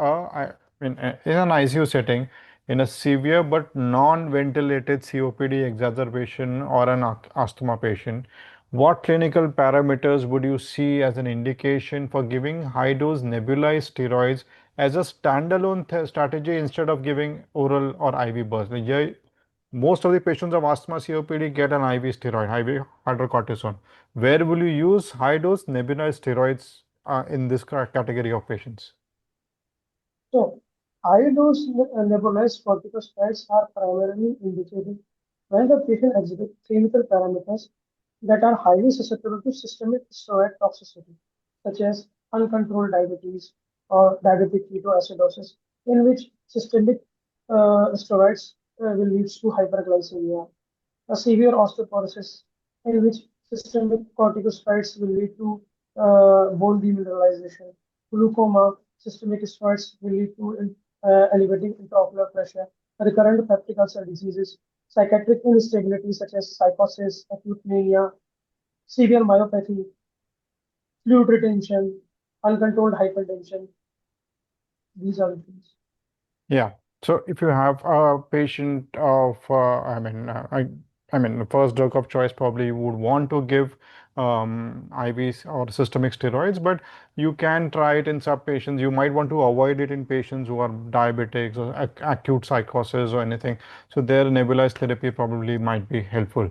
in an ICU setting, in a severe but non-ventilated COPD exacerbation or an asthma patient. What clinical parameters would you see as an indication for giving high-dose nebulized steroids as a standalone strategy instead of giving oral or IV burst? Yeah, most of the patients of asthma COPD get an IV steroid, IV hydrocortisone. Where will you use high-dose nebulized steroids in this category of patients? So, high-dose nebulized corticosteroids are primarily indicated when the patient exhibits clinical parameters that are highly susceptible to systemic steroid toxicity, such as uncontrolled diabetes or diabetic ketoacidosis, in which systemic steroids will lead to hyperglycemia, a severe osteoporosis, in which systemic corticosteroids will lead to bone demineralization, glaucoma, systemic steroids will lead to elevating intraocular pressure, recurrent peptic ulcer diseases, psychiatric instability such as psychosis, acute mania, severe myopathy, fluid retention, uncontrolled hypertension. These are the things. Yeah. So if you have a patient of, I mean, the first drug of choice probably you would want to give IVs or systemic steroids, but you can try it in some patients. You might want to avoid it in patients who are diabetics or acute psychosis or anything. So their nebulized therapy probably might be helpful.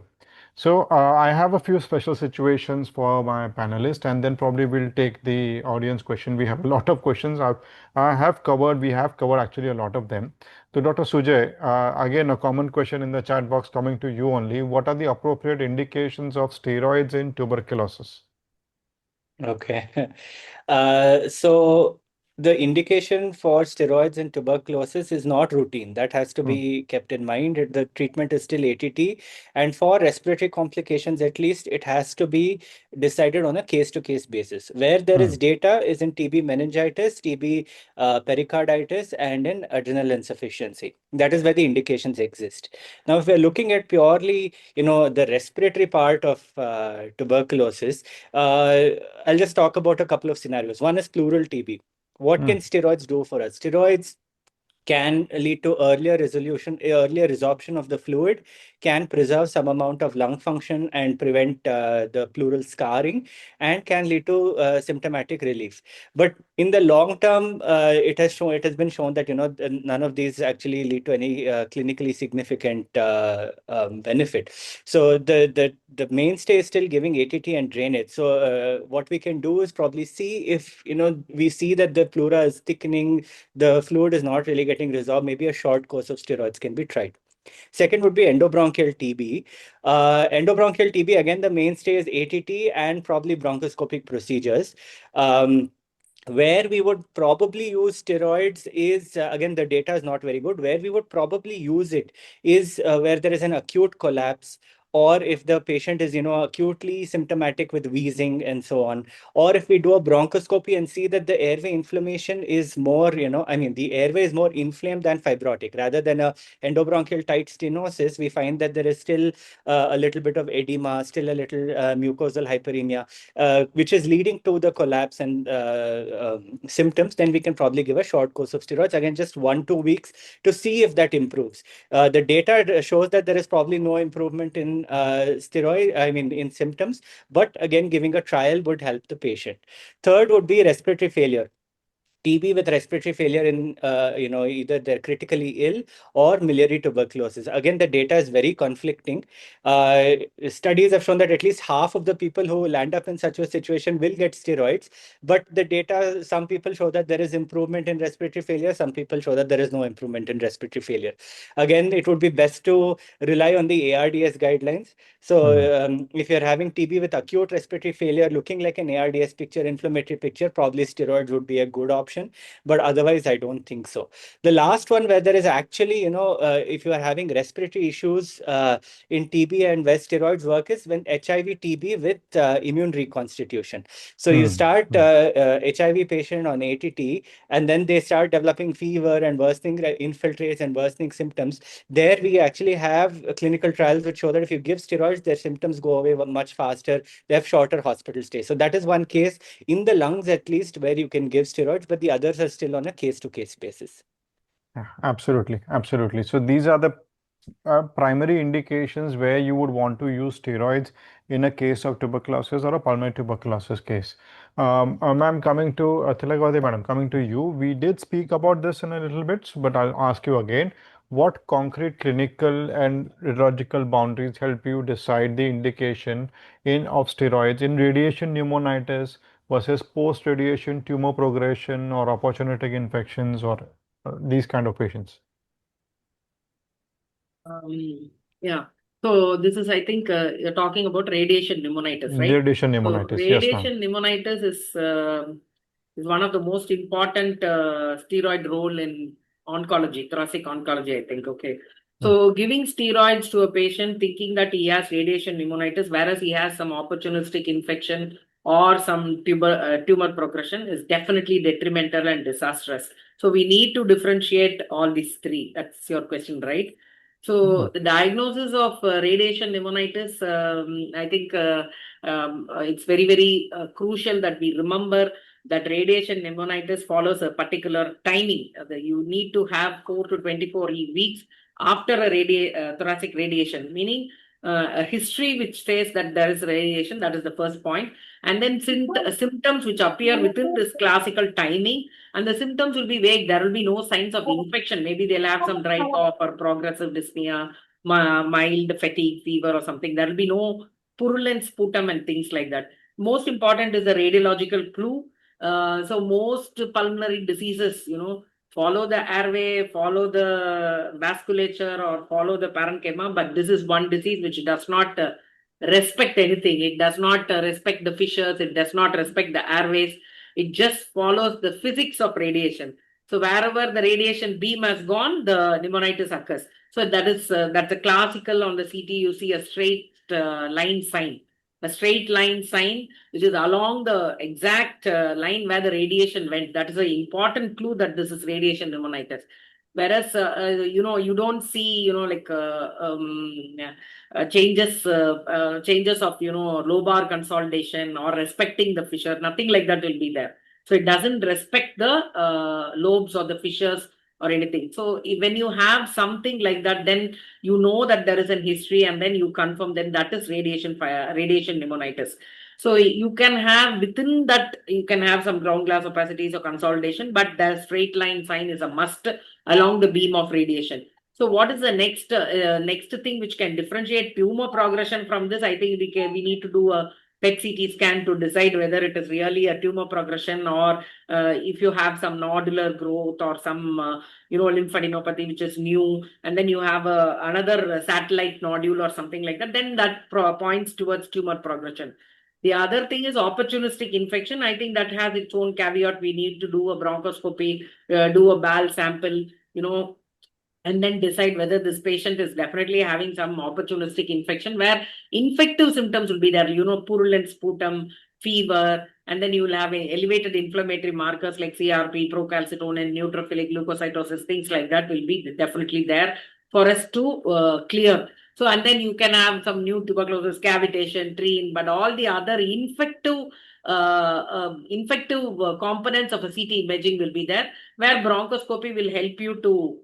So I have a few special situations for my panelists, and then probably we'll take the audience question. We have a lot of questions. We have covered actually a lot of them. So Dr. Sujay, again, a common question in the chat box coming to you only. What are the appropriate indications of steroids in tuberculosis? Okay. So the indication for steroids in tuberculosis is not routine. That has to be kept in mind. The treatment is still ATT. And for respiratory complications, at least, it has to be decided on a case-to-case basis. Where there is data is in TB meningitis, TB pericarditis, and in adrenal insufficiency. That is where the indications exist. Now, if we're looking at purely, the respiratory part of tuberculosis, I'll just talk about a couple of scenarios. One is pleural TB. What can steroids do for us? Steroids can lead to earlier resorption of the fluid, can preserve some amount of lung function and prevent the pleural scarring, and can lead to symptomatic relief. But in the long term, it has been shown that none of these actually lead to any clinically significant benefit. So the mainstay is still giving ATT and drainage. So what we can do is probably see if we see that the pleura is thickening, the fluid is not really getting resolved, maybe a short course of steroids can be tried. Second would be endobronchial TB. Endobronchial TB, again, the mainstay is ATT and probably bronchoscopic procedures. Where we would probably use steroids is, again, the data is not very good. Where we would probably use it is where there is an acute collapse, or if the patient is, acutely symptomatic with wheezing and so on, or if we do a bronchoscopy and see that the airway inflammation is more, the airway is more inflamed than fibrotic. Rather than a endobronchial tight stenosis, we find that there is still a little bit of edema, still a little mucosal hyperemia, which is leading to the collapse and symptoms. Then we can probably give a short course of steroids, again, just 1-2 weeks to see if that improves. The data shows that there is probably no improvement in in symptoms, but again, giving a trial would help the patient. Third would be respiratory failure. TB with respiratory failure in, either they're critically ill or miliary tuberculosis. Again, the data is very conflicting. Studies have shown that at least half of the people who land up in such a situation will get steroids. But the data, some people show that there is improvement in respiratory failure. Some people show that there is no improvement in respiratory failure. Again, it would be best to rely on the ARDS guidelines. So if you're having TB with acute respiratory failure, looking like an ARDS picture, inflammatory picture, probably steroids would be a good option. But otherwise, I don't think so. The last one where there is actually, if you are having respiratory issues in TB and where steroids work is when HIV TB with immune reconstitution. So you start HIV patient on ATT, and then they start developing fever and worsening infiltrates and worsening symptoms. There we actually have clinical trials which show that if you give steroids, their symptoms go away much faster. They have shorter hospital stays. So that is one case in the lungs, at least, where you can give steroids, but the others are still on a case-to-case basis. Yeah, absolutely. So these are the primary indications where you would want to use steroids in a case of tuberculosis or a pulmonary tuberculosis case. Ma'am, coming to Thilagawathy madam, coming to you, we did speak about this in a little bit, but I'll ask you again. What concrete clinical and radiological boundaries help you decide the indication of steroids in radiation pneumonitis versus post-radiation tumor progression or opportunistic infections or these kind of patients? Yeah. So this is, I think, you're talking about radiation pneumonitis, right? Radiation pneumonitis, So yes, radiation pneumonitis is one of the most important steroid role in oncology, thoracic oncology, I think. Okay. So giving steroids to a patient thinking that he has radiation pneumonitis, whereas he has some opportunistic infection or some tumor progression, is definitely detrimental and disastrous. So we need to differentiate all these three. That's your question, right? So the diagnosis of radiation pneumonitis, I think it's very, very crucial that we remember that radiation pneumonitis follows a particular timing. You need to have 4 to 24 weeks after a thoracic radiation, meaning a history which says that there is radiation. That is the first point. And then symptoms which appear within this classical timing, and the symptoms will be vague. There will be no signs of infection. Maybe they'll have some dry cough or progressive dyspnea, mild fatigue, fever or something. There will be no purulent sputum and things like that. Most important is the radiological clue. So most pulmonary diseases, follow the airway, follow the vasculature, or follow the parenchyma. But this is one disease which does not respect anything. It does not respect the fissures. It does not respect the airways. It just follows the physics of radiation. So wherever the radiation beam has gone, the pneumonitis occurs. So that's a classical on the CT. You see a straight line sign, a straight line sign, which is along the exact line where the radiation went. That is an important clue that this is radiation pneumonitis. Whereas, you don't see, changes of, lobar consolidation or respecting the fissure. Nothing like that will be there. So it doesn't respect the lobes or the fissures or anything. So when you have something like that, then you know that there is a history, and then you confirm then that is radiation pneumonitis. So you can have within that, you can have some ground glass opacities or consolidation, but the straight line sign is a must along the beam of radiation. So what is the next thing which can differentiate tumor progression from this? I think we need to do a PET CT scan to decide whether it is really a tumor progression, or if you have some nodular growth or some lymphadenopathy which is new, and then you have another satellite nodule or something like that, then that points towards tumor progression. The other thing is opportunistic infection. I think that has its own caveat. We need to do a bronchoscopy, do a BAL sample, and then decide whether this patient is definitely having some opportunistic infection, where infective symptoms will be there, purulent sputum, fever, and then you will have elevated inflammatory markers like CRP, procalcitonin, neutrophilic leukocytosis, things like that will be definitely there for us to clear. So, and then you can have some new tuberculosis, cavitation, treen, but all the other infective components of a CT imaging will be there, where bronchoscopy will help you to,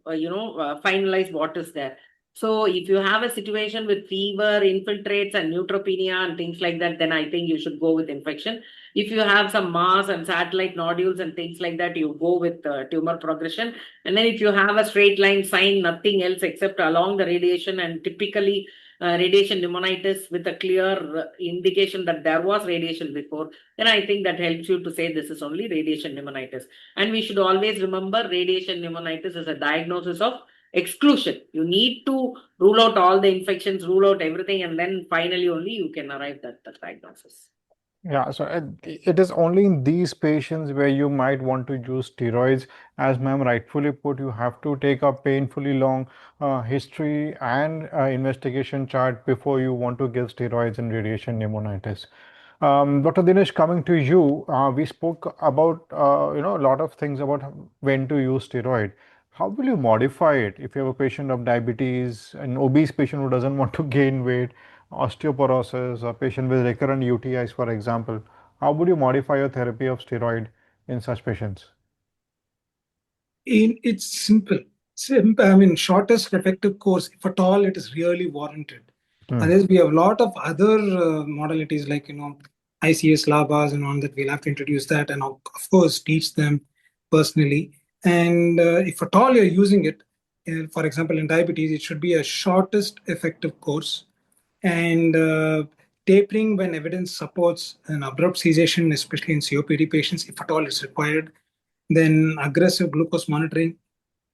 finalize what is there. So if you have a situation with fever, infiltrates and neutropenia and things like that, then I think you should go with infection. If you have some mass and satellite nodules and things like that, you go with tumor progression. And then if you have a straight line sign, nothing else except along the radiation, and typically radiation pneumonitis with a clear indication that there was radiation before, then I think that helps you to say this is only radiation pneumonitis. And we should always remember radiation pneumonitis is a diagnosis of exclusion. You need to rule out all the infections, rule out everything, and then finally only you can arrive at the diagnosis. Yeah, so it is only in these patients where you might want to use steroids. As ma'am rightfully put, you have to take a painfully long history and investigation chart before you want to give steroids in radiation pneumonitis. Dr. Dinesh, coming to you, we spoke about a lot of things about when to use steroid. How will you modify it if you have a patient of diabetes, an obese patient who doesn't want to gain weight, osteoporosis, a patient with recurrent UTIs, for example? How would you modify your therapy of steroid in such patients? It's simple. I mean, shortest effective course, if at all it is really warranted. Otherwise, we have a lot of other modalities like, ICS, LABAs and all that. We'll have to introduce that and of course teach them personally. And if at all you're using it, for example, in diabetes, it should be a shortest effective course. And tapering when evidence supports an abrupt cessation, especially in COPD patients, if at all it's required. Then aggressive glucose monitoring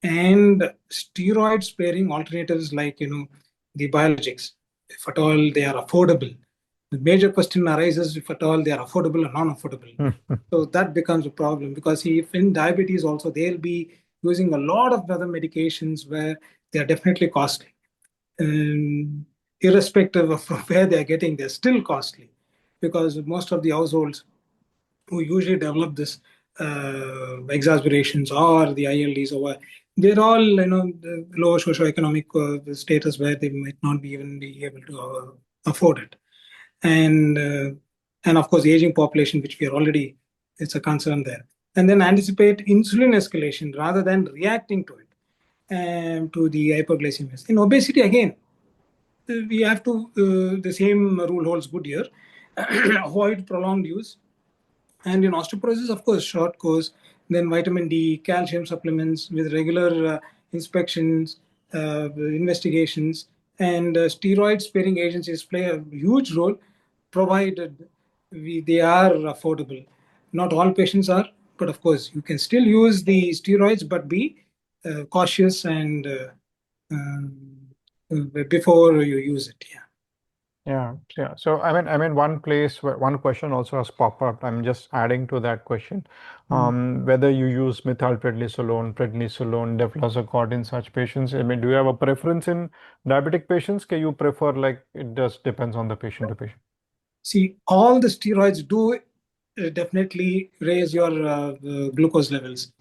and steroid sparing alternatives like, the biologics, if at all they are affordable. The major question arises if at all they are affordable or non-affordable. So that becomes a problem, because if in diabetes also they'll be using a lot of other medications where they are definitely costly. Irrespective of where they are getting, they're still costly, because most of the households who usually develop this exacerbations or the ILDs, or they're all the lower socioeconomic status where they might not be even be able to afford it, and of course the aging population, which we are already, it's a concern there. And then anticipate insulin escalation rather than reacting to it, and to the hyperglycemia. In obesity again, we have to the same rule holds good here. Avoid prolonged use. And in osteoporosis, of course, short course, then vitamin D, calcium supplements with regular inspections, investigations, and steroid sparing agencies play a huge role, provided they are affordable. Not all patients are, but of course, you can still use the steroids, but be cautious and before you use it. Yeah. Yeah. So I mean, one place where one question also has popped up. I'm just adding to that question. Whether you use methylprednisolone, prednisolone, deflazacort in such patients. I mean, do you have a preference in diabetic patients? Can you prefer, like, it just depends on the patient to patient? See, all the steroids do definitely raise your glucose levels.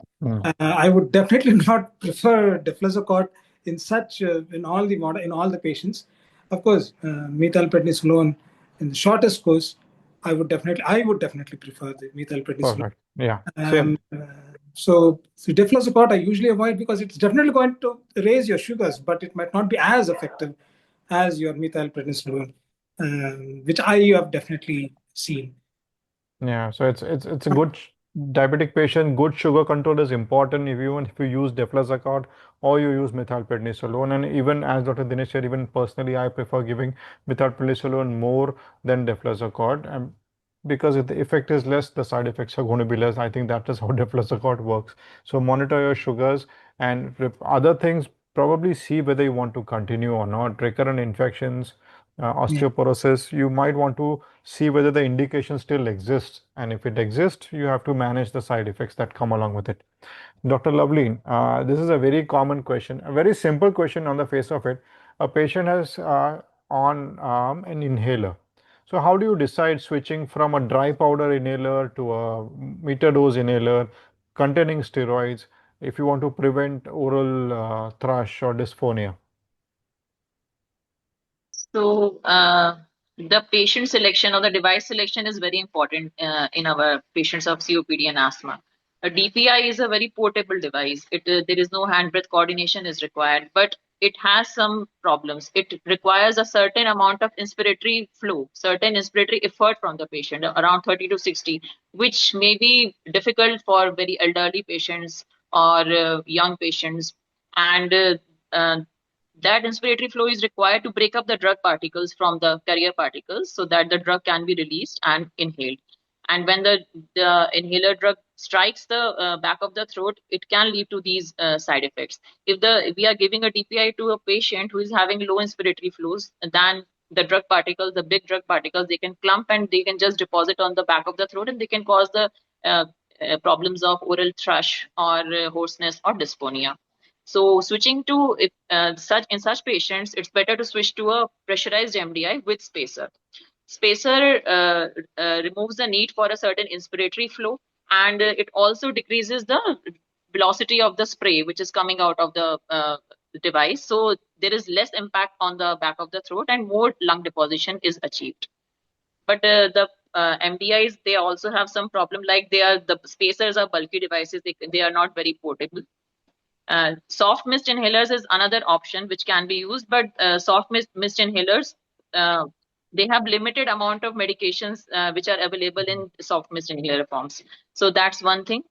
I would definitely not prefer deflazacort in such in all the patients. Of course, methylprednisolone in the shortest course, I would definitely prefer the methylprednisolone. Perfect. Yeah. Same. So deflazacort I usually avoid because it's definitely going to raise your sugars, but it might not be as effective as your methylprednisolone, which I have definitely seen. Yeah, so it's a good diabetic patient. Good sugar control is important if you use deflazacort or you use methylprednisolone. And even as Dr. Dinesh said, even personally, I prefer giving methylprednisolone more than deflazacort, because if the effect is less, the side effects are going to be less. I think that is how deflazacort works. So monitor your sugars, and other things. Probably see whether you want to continue or not. Recurrent infections, osteoporosis, you might want to see whether the indication still exists, and if it exists, you have to manage the side effects that come along with it. Dr. Lovleen, this is a very common question, a very simple question on the face of it. A patient has on an inhaler. So how do you decide switching from a dry powder inhaler to a meter dose inhaler containing steroids if you want to prevent oral thrush or dysphonia? So the patient selection or the device selection is very important in our patients of COPD and asthma. A DPI is a very portable device. There is no hand-breath coordination is required, but it has some problems. It requires a certain amount of inspiratory flow, certain inspiratory effort from the patient, around 30 to 60, which may be difficult for very elderly patients or young patients. And that inspiratory flow is required to break up the drug particles from the carrier particles so that the drug can be released and inhaled. And when the inhaler drug strikes the back of the throat, it can lead to these side effects. If we are giving a DPI to a patient who is having low inspiratory flows, then the drug particles, the big drug particles, they can clump and they can just deposit on the back of the throat, and they can cause the problems of oral thrush or hoarseness or dysphonia. So switching to such patients, it's better to switch to a pressurized MDI with spacer. Spacer removes the need for a certain inspiratory flow, and it also decreases the velocity of the spray which is coming out of the device. So there is less impact on the back of the throat and more lung deposition is achieved. But the MDIs, they also have some problem, like the spacers are bulky devices. They are not very portable. Soft mist inhalers is another option which can be used, but soft mist inhalers, they have limited amount of medications which are available in soft mist inhaler forms. So that's one thing.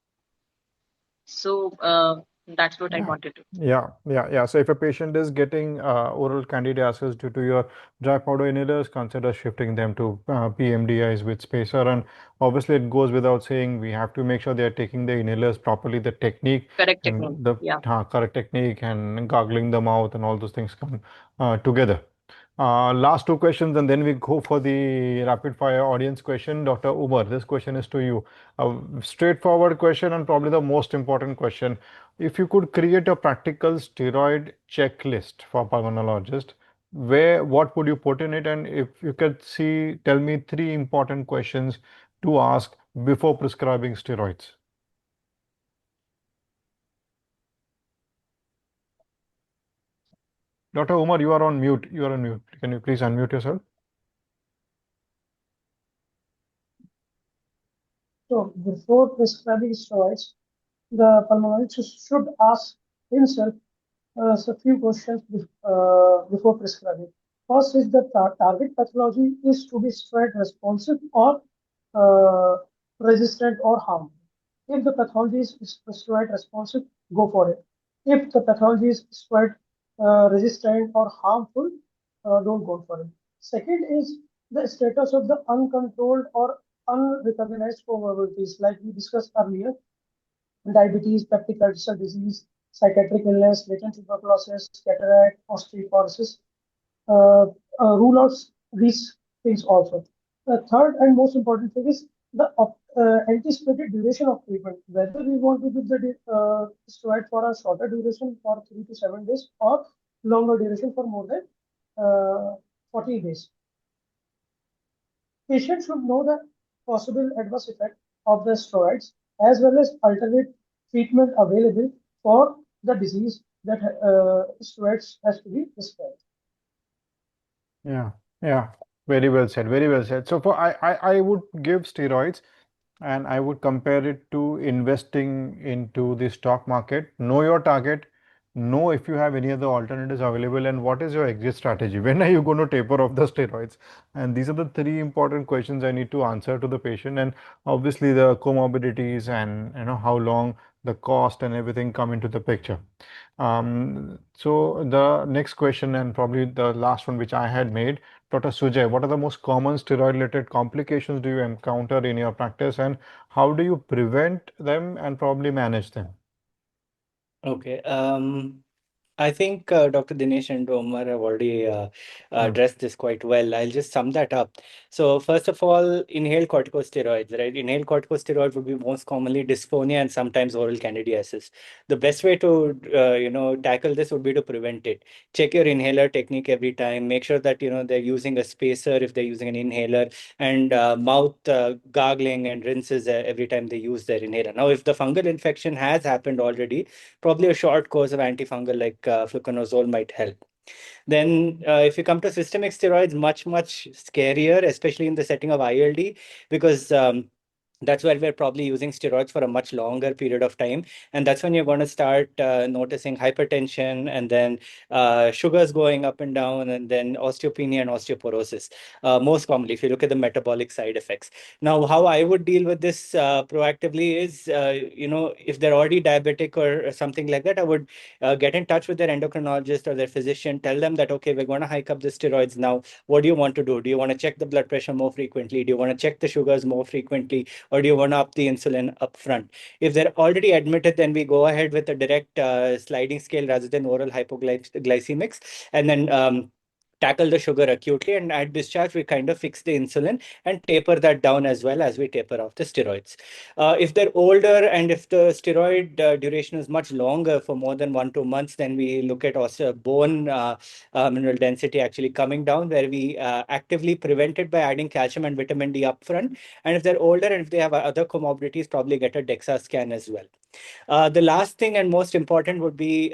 So that's what I wanted to. Yeah. So if a patient is getting oral candidiasis due to your dry powder inhalers, consider shifting them to PMDIs with spacer. And obviously, it goes without saying, we have to make sure they are taking the inhalers properly, the technique Correct and technique. the Yeah. correct technique, and gargling the mouth and all those things come together. Last two questions, and then we go for the rapid fire audience question. Dr. Umar, this question is to you. A straightforward question and probably the most important question. If you could create a practical steroid checklist for pulmonologist, what would you put in it? And if you could tell me three important questions to ask before prescribing steroids. Dr. Umar, you are on mute. You are on mute. Can you please unmute yourself? So before prescribing steroids, the pulmonologist should ask himself a few questions before prescribing. First is the target pathology is to be steroid responsive or resistant or harmful. If the pathology is steroid responsive, go for it. If the pathology is steroid resistant or harmful, don't go for it. Second is the status of the uncontrolled or unrecognized comorbidities, like we discussed earlier: diabetes, peptic ulcer disease, psychiatric illness, latent tuberculosis, cataract, osteoporosis. Rule out these things also. The third and most important thing is the anticipated duration of treatment, whether we want to give the steroid for a shorter duration for 3 to 7 days or longer duration for more than 40 days. Patients should know the possible adverse effect of the steroids as well as alternate treatment available for the disease that steroids has to be prescribed. Yeah, yeah, very well said, very well said. So I would give steroids and I would compare it to investing into the stock market. Know your target, know if you have any other alternatives available, and what is your exit strategy. When are you going to taper off the steroids? And these are the three important questions I need to answer to the patient. And obviously the comorbidities and how long, the cost and everything come into the picture. So the next question and probably the last one which I had made, Dr. Sujay, what are the most common steroid-related complications do you encounter in your practice, and how do you prevent them and probably manage them? Okay. I think Dr. Dinesh and Umar have already addressed this quite well. I'll just sum that up. So first of all, inhaled corticosteroids, right? Inhaled corticosteroids would be most commonly dysphonia and sometimes oral candidiasis. The best way to tackle this would be to prevent it. Check your inhaler technique every time. Make sure that they're using a spacer if they're using an inhaler, and mouth gargling and rinses every time they use their inhaler. Now, if the fungal infection has happened already, probably a short course of antifungal like fluconazole might help. Then if you come to systemic steroids, much scarier, especially in the setting of ILD, because that's where we're probably using steroids for a much longer period of time. And that's when you're going to start noticing hypertension, and then sugars going up and down, and then osteopenia and osteoporosis. Most commonly, if you look at the metabolic side effects. Now, how I would deal with this proactively is, if they're already diabetic or something like that, I would get in touch with their endocrinologist or their physician, tell them that, okay, we're going to hike up the steroids now. What do you want to do? Do you want to check the blood pressure more frequently? Do you want to check the sugars more frequently? Or do you want to up the insulin up front? If they're already admitted, then we go ahead with a direct sliding scale rather than oral hypoglycemics, and then tackle the sugar acutely, and at discharge we kind of fix the insulin and taper that down as well as we taper off the steroids. If they're older and if the steroid duration is much longer for more than 1 2 months, then we look at also bone mineral density actually coming down, where we actively prevent it by adding calcium and vitamin D upfront. And if they're older and if they have other comorbidities, probably get a DEXA scan as well. The last thing and most important would be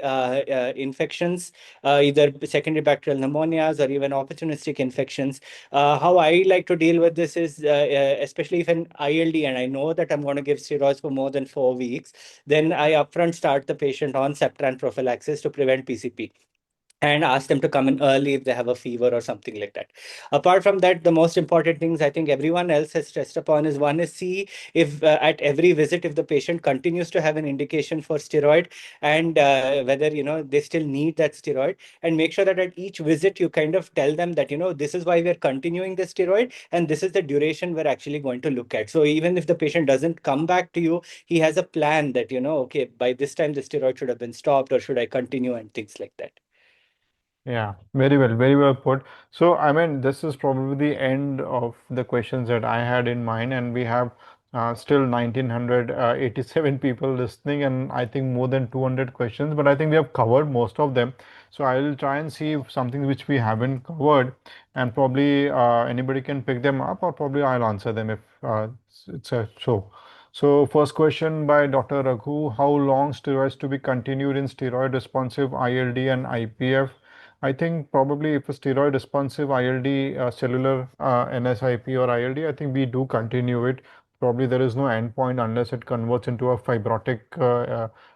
infections, either secondary bacterial pneumonias or even opportunistic infections. How I like to deal with this is, especially if an ILD and I know that I'm going to give steroids for more than 4 weeks, then I upfront start the patient on Septran prophylaxis to prevent PCP, and ask them to come in early if they have a fever or something like that. Apart from that, the most important things I think everyone else has stressed upon is, one is see if at every visit, if the patient continues to have an indication for steroid, and whether they still need that steroid, and make sure that at each visit you kind of tell them that this is why we're continuing the steroid and this is the duration we're actually going to look at. So even if the patient doesn't come back to you, he has a plan that okay, by this time the steroid should have been stopped, or should I continue, and things like that. Yeah, very well put. So, I mean, this is probably the end of the questions that I had in mind, and we have still 1987 people listening, and I think more than 200 questions, but I think we have covered most of them. So, I will try and see if something which we haven't covered, and probably anybody can pick them up, or probably I'll answer them if it's a show. So, first question by Dr. Raghu: how long steroids to be continued in steroid responsive ILD and IPF? I think probably if a steroid responsive ILD, cellular NSIP or ILD, I think we do continue it. Probably there is no endpoint unless it converts into a fibrotic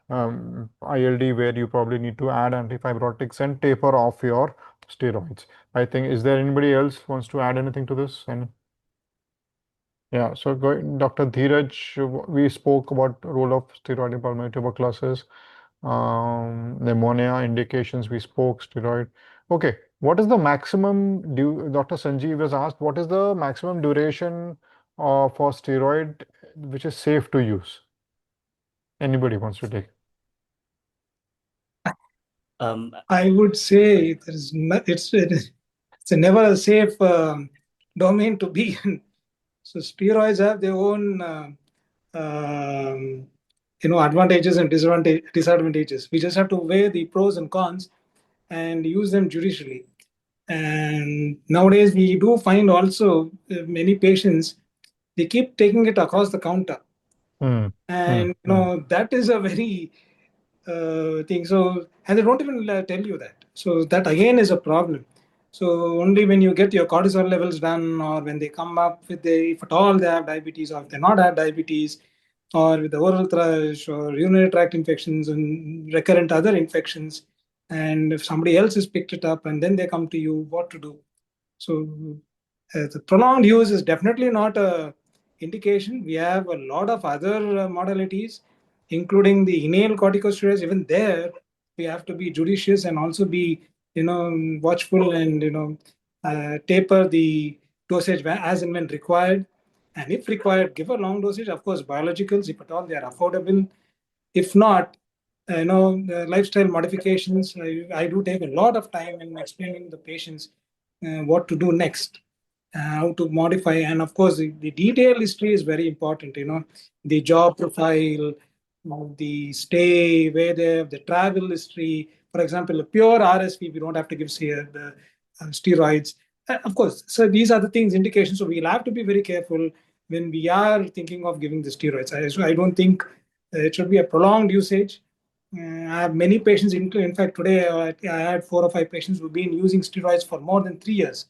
ILD, where you probably need to add antifibrotics and taper off your steroids. I think, is there anybody else wants to add anything to this? And yeah, so Dr. Dheeraj, we spoke about role of steroid in pulmonary tuberculosis, pneumonia indications, we spoke steroid. Okay, what is the maximum Dr. Sanjeev was asked, what is the maximum duration for steroid which is safe to use? Anybody wants to take? I would say there is it's never a safe domain to be in. So steroids have their own advantages and disadvantages. We just have to weigh the pros and cons and use them judicially. And nowadays we do find also many patients, they keep taking it across the counter, and that is a very thing. So, and they don't even tell you that. So that again is a problem. So only when you get your cortisol levels done, or when they come up with if at all they have diabetes, or if they not have diabetes, or with the oral thrush or urinary tract infections and recurrent other infections, and if somebody else has picked it up and then they come to you, what to do? So the prolonged use is definitely not a indication. We have a lot of other modalities, including the inhaled corticosteroids. Even there, we have to be judicious and also be, watchful, and taper the dosage as and when required. And if required, give a long dosage. Of course, biologicals, if at all they are affordable. If not, the lifestyle modifications. I do take a lot of time in explaining the patients what to do next, how to modify. And of course, the detailed history is very important. The job profile, the stay, where they have the travel history. For example, a pure RSV, we don't have to give the steroids. Of course, so these are the things, indications. So we'll have to be very careful when we are thinking of giving the steroids. So I don't think it should be a prolonged usage. I have many patients. In fact, today I had 4 or 5 patients who've been using steroids for more than 3 years.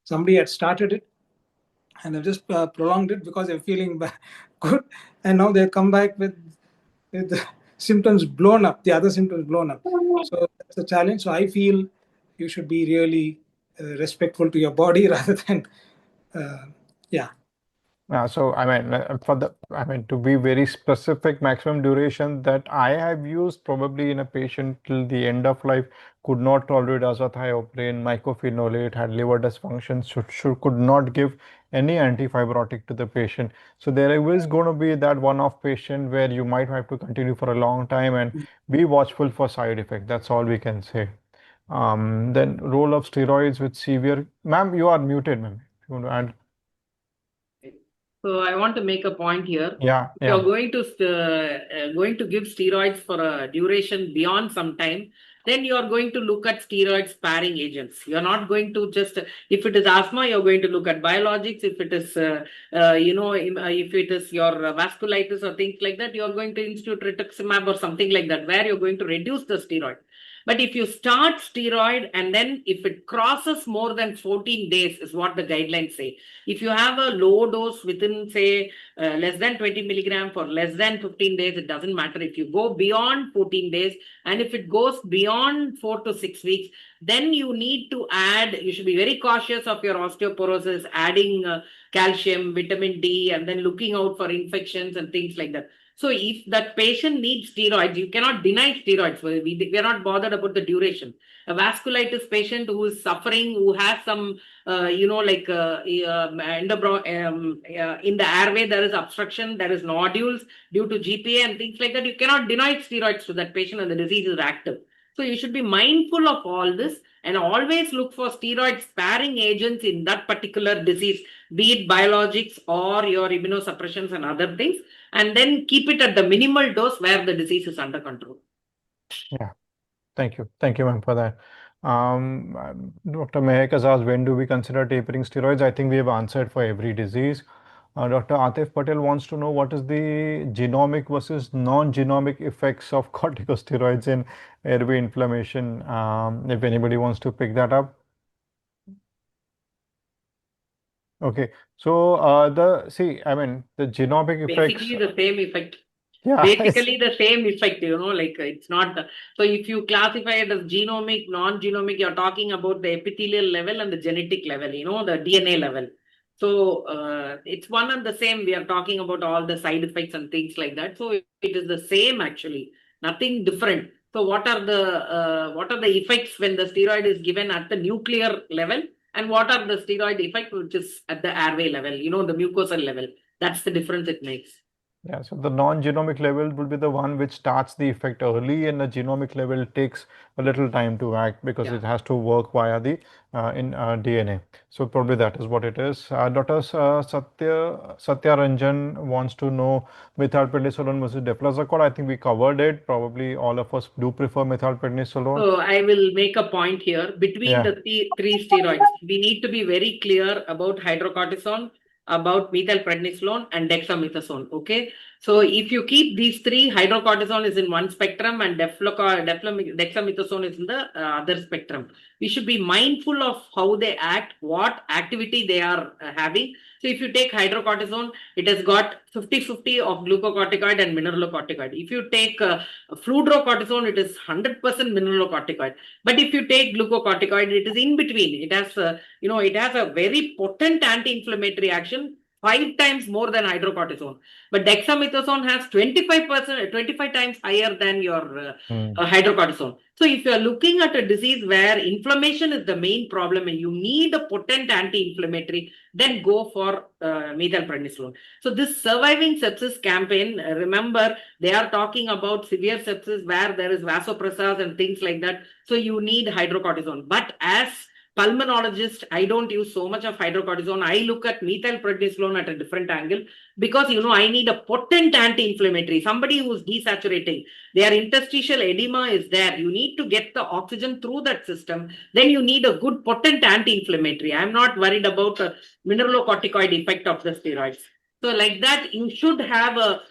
Somebody had started it and they've just prolonged it because they're feeling good, and now they come back with the symptoms blown up, the other symptoms blown up. So that's a challenge. So I feel you should be really respectful to your body rather than, yeah. So I mean, to be very specific, maximum duration that I have used probably in a patient till the end of life could not tolerate azathioprine, mycophenolate, had liver dysfunction, could not give any antifibrotic to the patient. So there is going to be that one-off patient where you might have to continue for a long time and be watchful for side effect. That's all we can say. Then role of steroids with severe. Ma'am, you are muted, ma'am. If you want to add. So I want to make a point here. Yeah, If you're going to give steroids for a duration beyond some time, then you are going to look at steroid sparing agents. You're not going to just, if it is asthma, you're going to look at biologics. If it is, if it is your vasculitis or things like that, you're going to institute rituximab or something like that, where you're going to reduce the steroid. But if you start steroid and then if it crosses more than 14 days is what the guidelines say. If you have a low dose within, say, less than 20 milligram for less than 15 days, it doesn't matter. If you go beyond 14 days and if it goes beyond 4 to 6 weeks, then you need to add, you should be very cautious of your osteoporosis, adding calcium, vitamin D, and then looking out for infections and things like that. So if that patient needs steroids, you cannot deny steroids. We are not bothered about the duration. A vasculitis patient who is suffering, who has some, in the airway, there is obstruction, there is nodules due to GPA and things like that. You cannot deny steroids to that patient and the disease is active. So you should be mindful of all this and always look for steroid sparing agents in that particular disease, be it biologics or your immunosuppressions and other things, and then keep it at the minimal dose where the disease is under control. Yeah, thank you, ma'am, for that. Dr. Mehek has asked, when do we consider tapering steroids? I think we have answered for every disease. Dr. Atif Patel wants to know what is the genomic versus non-genomic effects of corticosteroids in airway inflammation. If anybody wants to pick that up. Okay, so the genomic effects. Basically the same effect. Yeah, basically the same effect, it's not so if you classify it as genomic, non-genomic, you're talking about the epithelial level and the genetic level, the DNA level. So it's one and the same. We are talking about all the side effects and things like that. So it is the same actually, nothing different. So what are the effects when the steroid is given at the nuclear level, and what are the steroid effect which is at the airway level, the mucosal level? That's the difference it makes. Yeah, so the non-genomic level will be the one which starts the effect early, and the genomic level takes a little time to act because Yeah. it has to work via the DNA. So probably that is what it is. Dr. Satya Ranjan wants to know methylprednisolone versus deflazacort. I think we covered it. Probably all of us do prefer methylprednisolone. So I will make a point here. Between Yeah. the three steroids, we need to be very clear about hydrocortisone, about methylprednisolone, and dexamethasone. Okay. So if you keep these three, hydrocortisone is in one spectrum and dexamethasone is in the other spectrum. We should be mindful of how they act, what activity they are having. So if you take hydrocortisone, it has got 50-50 of glucocorticoid and mineralocorticoid. If you take fludrocortisone, it is 100% mineralocorticoid. But if you take glucocorticoid, it is in between. It has, it has a very potent anti-inflammatory action, 5 times more than hydrocortisone. But dexamethasone has 25 times higher than your hydrocortisone. So if you are looking at a disease where inflammation is the main problem and you need a potent anti-inflammatory, then go for methylprednisolone. So this surviving sepsis campaign, remember, they are talking about severe sepsis where there is vasopressors and things like that. So you need hydrocortisone. But as pulmonologist, I don't use so much of hydrocortisone. I look at methylprednisolone at a different angle because, I need a potent anti-inflammatory, somebody who's desaturating. Their interstitial edema is there. You need to get the oxygen through that system. Then you need a good potent anti-inflammatory. I'm not worried about a mineralocorticoid effect of the steroids. So like that, you should have a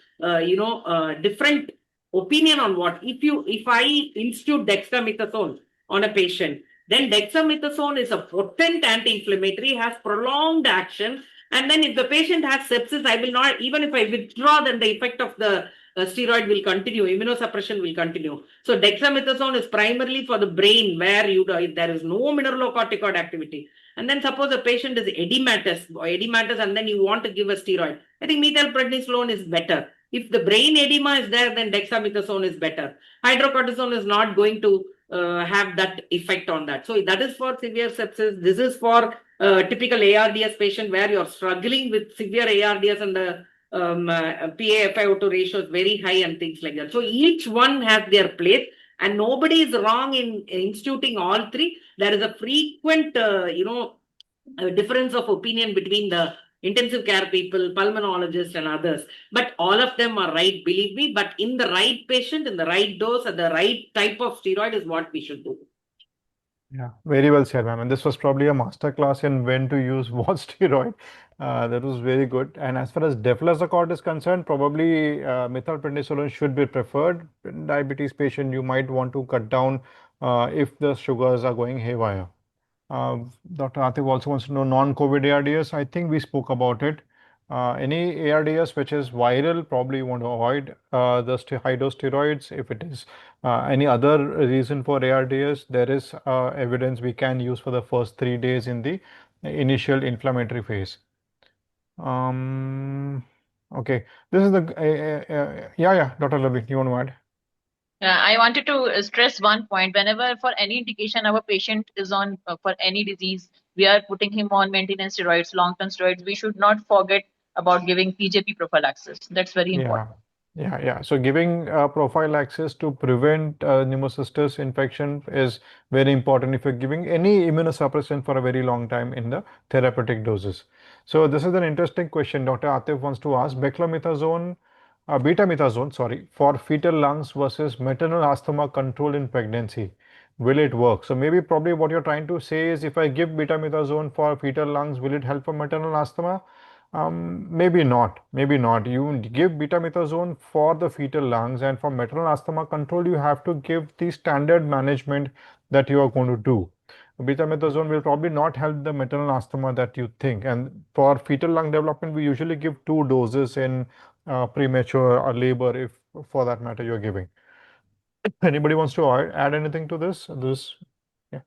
different opinion on what. If I institute dexamethasone on a patient, then dexamethasone is a potent anti-inflammatory, has prolonged action. And then if the patient has sepsis, I will not, even if I withdraw, then the effect of the steroid will continue, immunosuppression will continue. So dexamethasone is primarily for the brain where there is no mineralocorticoid activity. And then suppose a patient is edematous and then you want to give a steroid. I think methylprednisolone is better. If the brain edema is there, then dexamethasone is better. Hydrocortisone is not going to have that effect on that. So that is for severe sepsis. This is for typical ARDS patient where you're struggling with severe ARDS and the PaFiO2 ratio is very high and things like that. So each one has their place and nobody is wrong in instituting all three. There is a frequent, difference of opinion between the intensive care people, pulmonologists and others. But all of them are right, believe me. But in the right patient, in the right dose, and the right type of steroid is what we should do. Yeah, very well said, ma'am. And this was probably a master class in when to use what steroid. That was very good. And as far as deflazacort is concerned, probably methylprednisolone should be preferred. In diabetes patient, you might want to cut down if the sugars are going haywire. Dr. Atif also wants to know non-COVID ARDS. I think we spoke about it. Any ARDS which is viral, probably you want to avoid the high dose steroids. If it is any other reason for ARDS, there is evidence we can use for the first 3 days in the initial inflammatory phase. Okay, this is the yeah, Dr. Lovleen, you want to add? I wanted to stress one point. Whenever for any indication our patient is on for any disease, we are putting him on maintenance steroids, long-term steroids. We should not forget about giving PJP prophylaxis. That's very important. Yeah. So giving prophylaxis to prevent pneumocystis infection is very important if you're giving any immunosuppressant for a very long time in the therapeutic doses. So this is an interesting question. Dr. Atif wants to ask betamethasone, for fetal lungs versus maternal asthma control in pregnancy. Will it work? So maybe probably what you're trying to say is if I give betamethasone for fetal lungs, will it help for maternal asthma? Maybe not. You give betamethasone for the fetal lungs, and for maternal asthma control, you have to give the standard management that you are going to do. Betamethasone will probably not help the maternal asthma that you think. And for fetal lung development, we usually give 2 doses in premature or labor, if for that matter you're giving. Anybody wants to add anything to this? Yeah,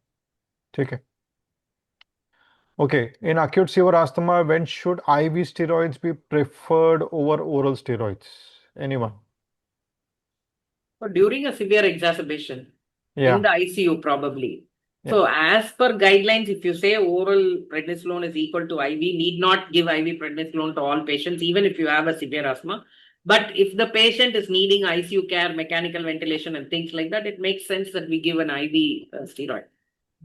take it. Okay, in acute severe asthma, when should IV steroids be preferred over oral steroids? Anyone? So during a severe exacerbation Yeah. in the ICU, probably. Yeah. So as per guidelines, if you say oral prednisolone is equal to IV, need not give IV prednisolone to all patients, even if you have a severe asthma. But if the patient is needing ICU care, mechanical ventilation, and things like that, it makes sense that we give an IV steroid.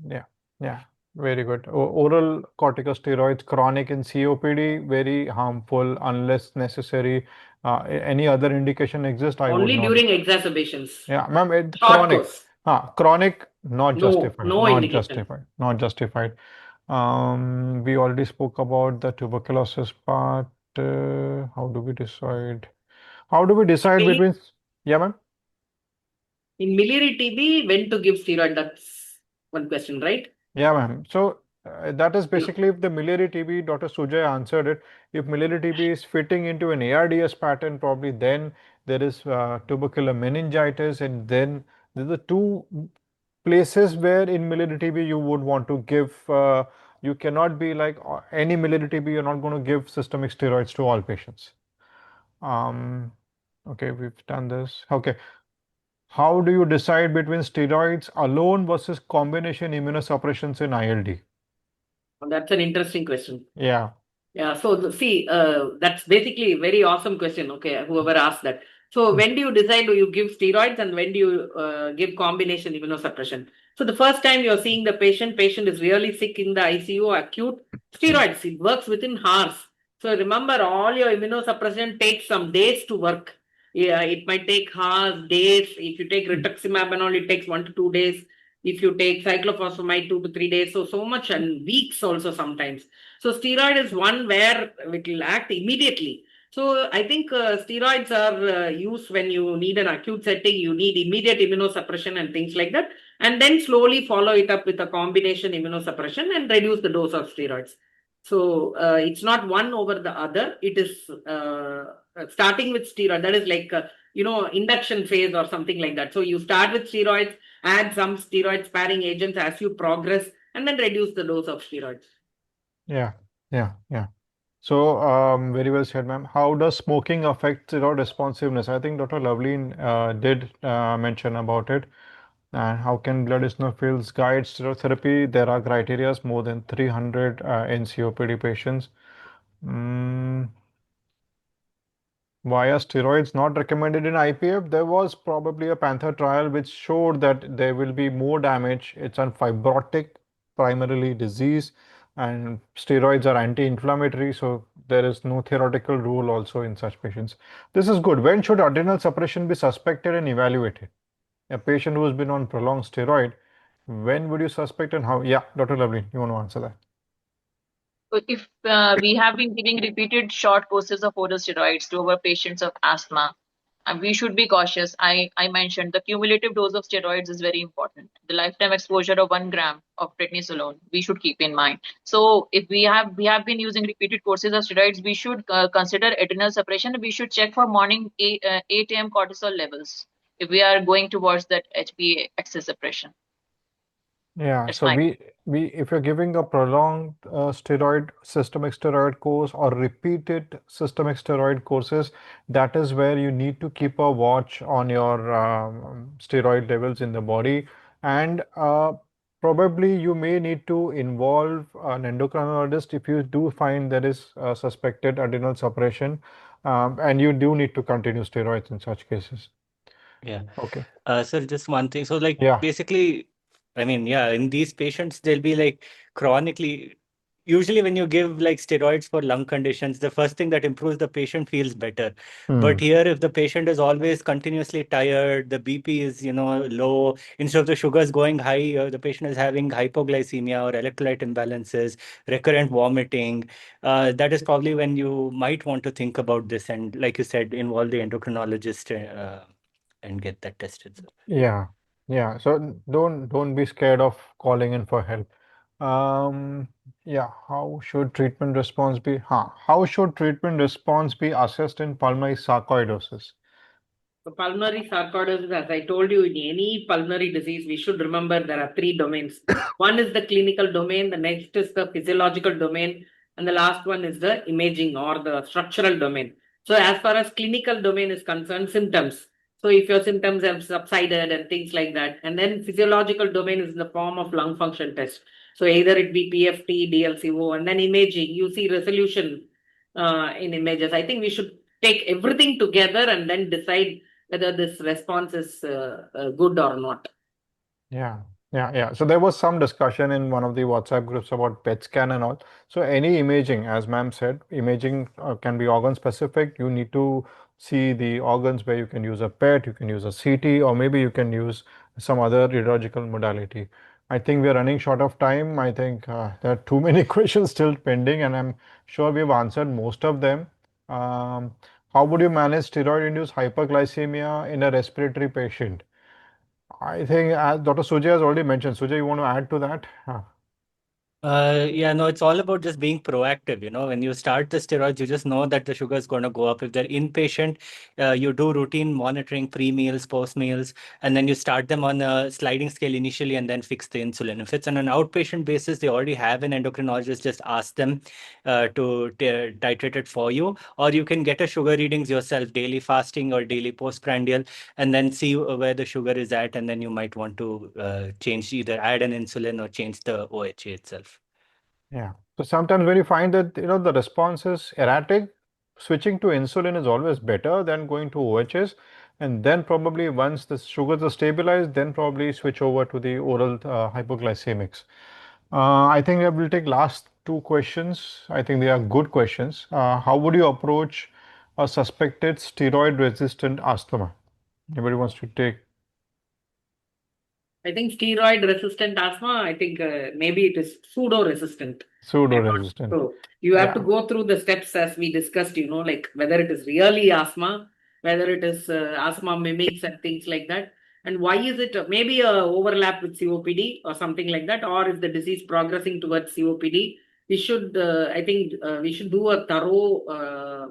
Yeah, yeah, very good. Oral corticosteroids, chronic in COPD, very harmful unless necessary. Any other indication exists? I would Only not. during exacerbations. Yeah, ma'am, Short chronic. course. Chronic, not No, justified, no not indication. justified, not justified. We already spoke about the tuberculosis part. How do we decide? How do we decide See, between? Yeah, ma'am. in miliary TB, when to give steroid? That's one question, right? Yeah, ma'am. So that is Yeah. basically if the miliary TB, Dr. Sujay answered it. If miliary TB is fitting into an ARDS pattern, probably then there is tubercular meningitis, and then there's the two places where in miliary TB you would want to give. You cannot be like any miliary TB. You're not going to give systemic steroids to all patients. Okay, we've done this. Okay. How do you decide between steroids alone versus combination immunosuppressions in ILD? That's an interesting question. Yeah. Yeah, so that's basically a very awesome question. Okay, whoever asked that. So when do you decide, do you give steroids and when do you give combination immunosuppression? So the first time you're seeing the patient is really sick in the ICU, acute, steroids, it works within hours. So remember, all your immunosuppression takes some days to work. Yeah, it might take hours, days. If you take rituximab and all, it takes 1 to 2 days. If you take cyclophosphamide, 2 to 3 days. So much, and weeks also sometimes. So steroid is one where it will act immediately. So I think steroids are used when you need an acute setting, you need immediate immunosuppression and things like that, and then slowly follow it up with a combination immunosuppression and reduce the dose of steroids. So it's not one over the other. It is starting with steroid. That is like induction phase or something like that. So you start with steroids, add some steroid sparing agents as you progress, and then reduce the dose of steroids. Yeah, yeah, yeah. So, very well said, ma'am. How does smoking affect steroid responsiveness? I think Dr. Lovleen did mention about it. And how can blood eosinophils guide steroid therapy? There are criteria, more than 300 in COPD patients. Why are steroids not recommended in IPF? There was probably a Panther trial which showed that there will be more damage. It's on fibrotic, primarily disease, and steroids are anti-inflammatory, so there is no theoretical rule also in such patients. This is good. When should adrenal suppression be suspected and evaluated? A patient who has been on prolonged steroid, when would you suspect and how? Yeah, Dr. Lovely, you want to answer that? So if we have been giving repeated short courses of oral steroids to our patients of asthma, we should be cautious. I mentioned the cumulative dose of steroids is very important. The lifetime exposure of 1 gram of prednisolone we should keep in mind. So if we have been using repeated courses of steroids, we should consider adrenal suppression. We should check for morning 8 a.m. cortisol levels if we are going towards that HPA excess suppression. Yeah, That's so my we if you're giving a prolonged systemic steroid course or repeated systemic steroid courses, that is where you need to keep a watch on your steroid levels in the body, and probably you may need to involve an endocrinologist if you do find there is suspected adrenal suppression, and you do need to continue steroids in such cases. Yeah. Okay. So just one thing. So like Yeah. basically, I mean, yeah, in these patients, they'll be like chronically, usually when you give like steroids for lung conditions, the first thing that improves the patient feels better. But here, if the patient is always continuously tired, the BP is, low, instead of the sugars going high, the patient is having hypoglycemia or electrolyte imbalances, recurrent vomiting, that is probably when you might want to think about this. And like you said, involve the endocrinologist and get that tested. So. Yeah, yeah. So don't be scared of calling in for help. Yeah. How should treatment response be? How should treatment response be assessed in pulmonary sarcoidosis? So pulmonary sarcoidosis, as I told you, in any pulmonary disease, we should remember there are 3 domains. One is the clinical domain, the next is the physiological domain, and the last one is the imaging or the structural domain. So as far as clinical domain is concerned, symptoms. So if your symptoms have subsided and things like that, and then physiological domain is in the form of lung function test. So either it be PFT, DLCO, and then imaging, you see resolution in images. I think we should take everything together and then decide whether this response is good or not. Yeah, yeah. So there was some discussion in one of the WhatsApp groups about PET scan and all. So any imaging, as ma'am said, imaging can be organ specific. You need to see the organs where you can use a PET, you can use a CT, or maybe you can use some other radiological modality. I think we are running short of time. I think there are too many questions still pending, and I'm sure we've answered most of them. Um, how would you manage steroid-induced hyperglycemia in a respiratory patient? I think as Dr. Sujay has already mentioned. Sujay, you want to add to that? Yeah, no, it's all about just being proactive. When you start the steroids, you just know that the sugar is going to go up. If they're inpatient, you do routine monitoring pre meals, post meals, and then you start them on a sliding scale initially and then fix the insulin. If it's on an outpatient basis, they already have an endocrinologist, just ask them to titrate it for you, or you can get a sugar readings yourself, daily fasting or daily postprandial, and then see where the sugar is at, and then you might want to change, either add an insulin or change the OHA itself. Yeah. So sometimes when you find that the response is erratic, switching to insulin is always better than going to OHS. And then probably once the sugars are stabilized, then probably switch over to the oral hypoglycemics. I think I will take last two questions. I think they are good questions. How would you approach a suspected steroid-resistant asthma? Anybody wants to take? I think steroid resistant asthma, I think maybe it is pseudo resistant. Pseudo-resistant. So you have to Yeah. go through the steps as we discussed, like whether it is really asthma, whether it is asthma mimics and things like that. And why is it maybe a overlap with COPD or something like that, or is the disease progressing towards COPD? We should, I think, we should do a thorough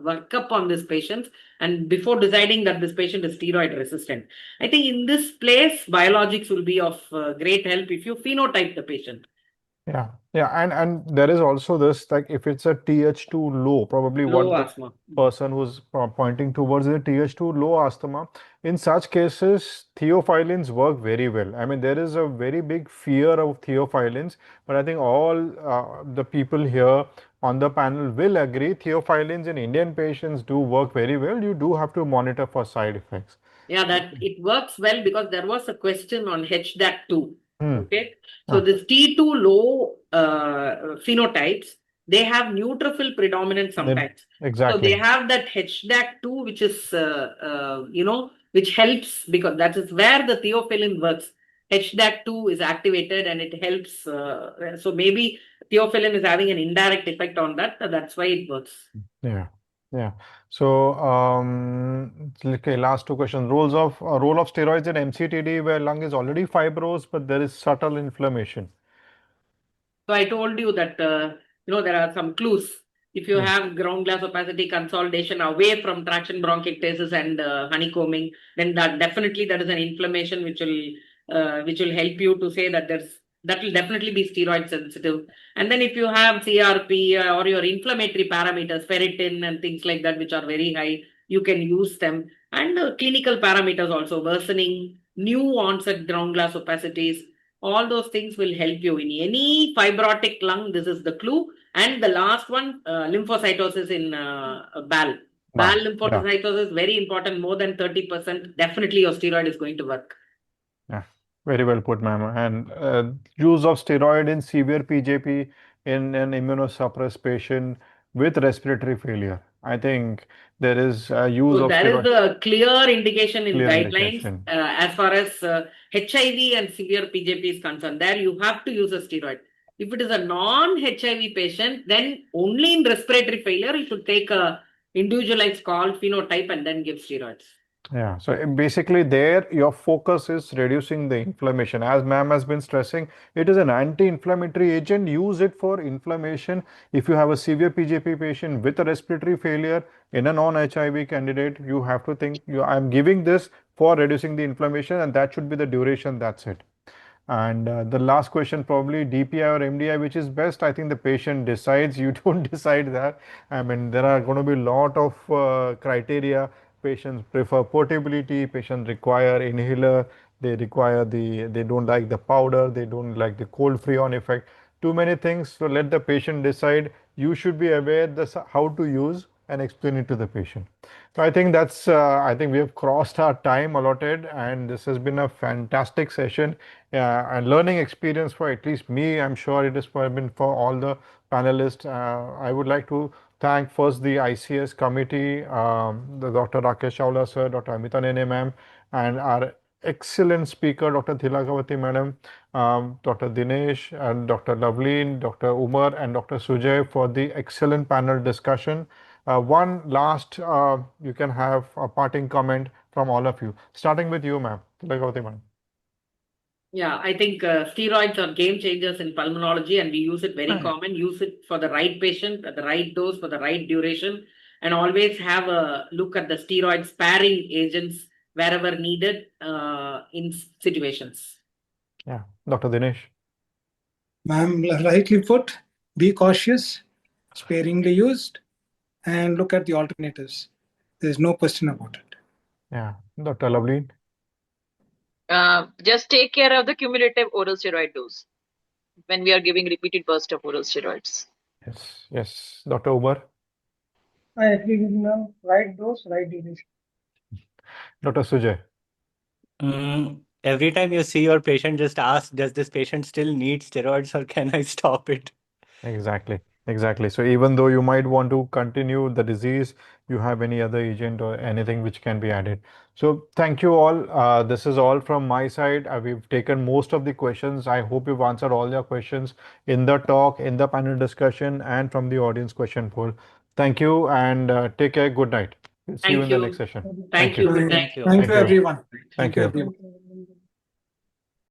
workup on this patient, and before deciding that this patient is steroid resistant. I think in this place, biologics will be of great help if you phenotype the patient. Yeah, and there is also this, like if it's a TH2 low, probably Low what the asthma. person who's pointing towards is a TH2 low asthma. In such cases, theophylline work very well. I mean, there is a very big fear of theophylline, but I think all the people here on the panel will agree theophylline in Indian patients do work very well. You do have to monitor for side effects. Yeah, that it works well because there was a question on HDAC2. Hmm. Okay. So Ah. this T2 low phenotypes, they have neutrophil predominant sometimes. So they Exactly. have that HDAC2, which is, which helps because that is where the theophylline works. HDAC2 is activated and it helps. So maybe theophylline is having an indirect effect on that. That's why it works. Yeah, yeah. So, okay, last two questions. Role of steroids in MCTD where lung is already fibrosed, but there is subtle inflammation. So I told you that, there are some clues. If you Hmm. have ground glass opacity consolidation away from traction bronchiectasis and honeycombing, then that is an inflammation which will help you to say that that will definitely be steroid sensitive. And then if you have CRP or your inflammatory parameters, ferritin and things like that, which are very high, you can use them. And clinical parameters also, worsening, new onset ground glass opacities, all those things will help you in any fibrotic lung. This is the clue. And the last one, lymphocytosis in BAL. BAL Yeah. lymphocytosis, very important, more than 30%. Definitely your steroid is going to work. Yeah, very well put, ma'am. And use of steroid in severe PJP in an immunosuppressed patient with respiratory failure. I think there is use So of there is steroid. a clear indication in Clear guidelines indication. as far as HIV and severe PJP is concerned. There you have to use a steroid. If it is a non-HIV patient, then only in respiratory failure you should take a individualized call phenotype and then give steroids. Yeah, so basically there your focus is reducing the inflammation. As ma'am has been stressing, it is an anti-inflammatory agent. Use it for inflammation. If you have a severe PJP patient with a respiratory failure in a non-HIV candidate, you have to think, I'm giving this for reducing the inflammation, and that should be the duration, that's it. And the last question, probably DPI or MDI, which is best? I think the patient decides. You don't decide that. I mean, there are going to be a lot of criteria. Patients prefer portability. Patients require inhaler. They don't like the powder. They don't like the cold freon effect. Too many things. So let the patient decide. You should be aware how to use. and explain it to the patient. So I think I think we have crossed our time allotted, and this has been a fantastic session and learning experience for at least me. I'm sure it has been for all the panelists. I would like to thank first the ICS committee, the Dr. Rakesh Chawla sir, Dr. Amita Nene ma'am, and our excellent speaker, Dr. Thilagawathy madam, Dr. Dinesh and Dr. Lovleen, Dr. Umar and Dr. Sujay for the excellent panel discussion. One last, you can have a parting comment from all of you, starting with you, ma'am. Thilagawathy madam. Yeah, I think steroids are game changers in pulmonology, and we use it very common. Use it for the right patient, at the right dose, for the right duration, and always have a look at the steroid sparing agents wherever needed in situations. Yeah, Dr. Dinesh. Ma'am, rightly put, be cautious, sparingly used, and look at the alternatives. There's no question about it. Yeah, Dr. Lovleen. Just take care of the cumulative oral steroid dose when we are giving repeated burst of oral steroids. Yes, yes, Dr. Umar. I agree with ma'am. Right dose, right duration. Dr. Sujay. Every time you see your patient, just ask, does this patient still need steroids or can I stop it? Exactly, exactly. So even though you might want to continue the disease, you have any other agent or anything which can be added. So thank you all. This is all from my side. We've taken most of the questions. I hope you've answered all your questions in the talk, in the panel discussion, and from the audience question poll. Thank you and take care. Good night. We'll see you in the next session. Thank you. Good night. Thank you. Thank you, Thank you. everyone. Thank you, you. everyone. Thank you.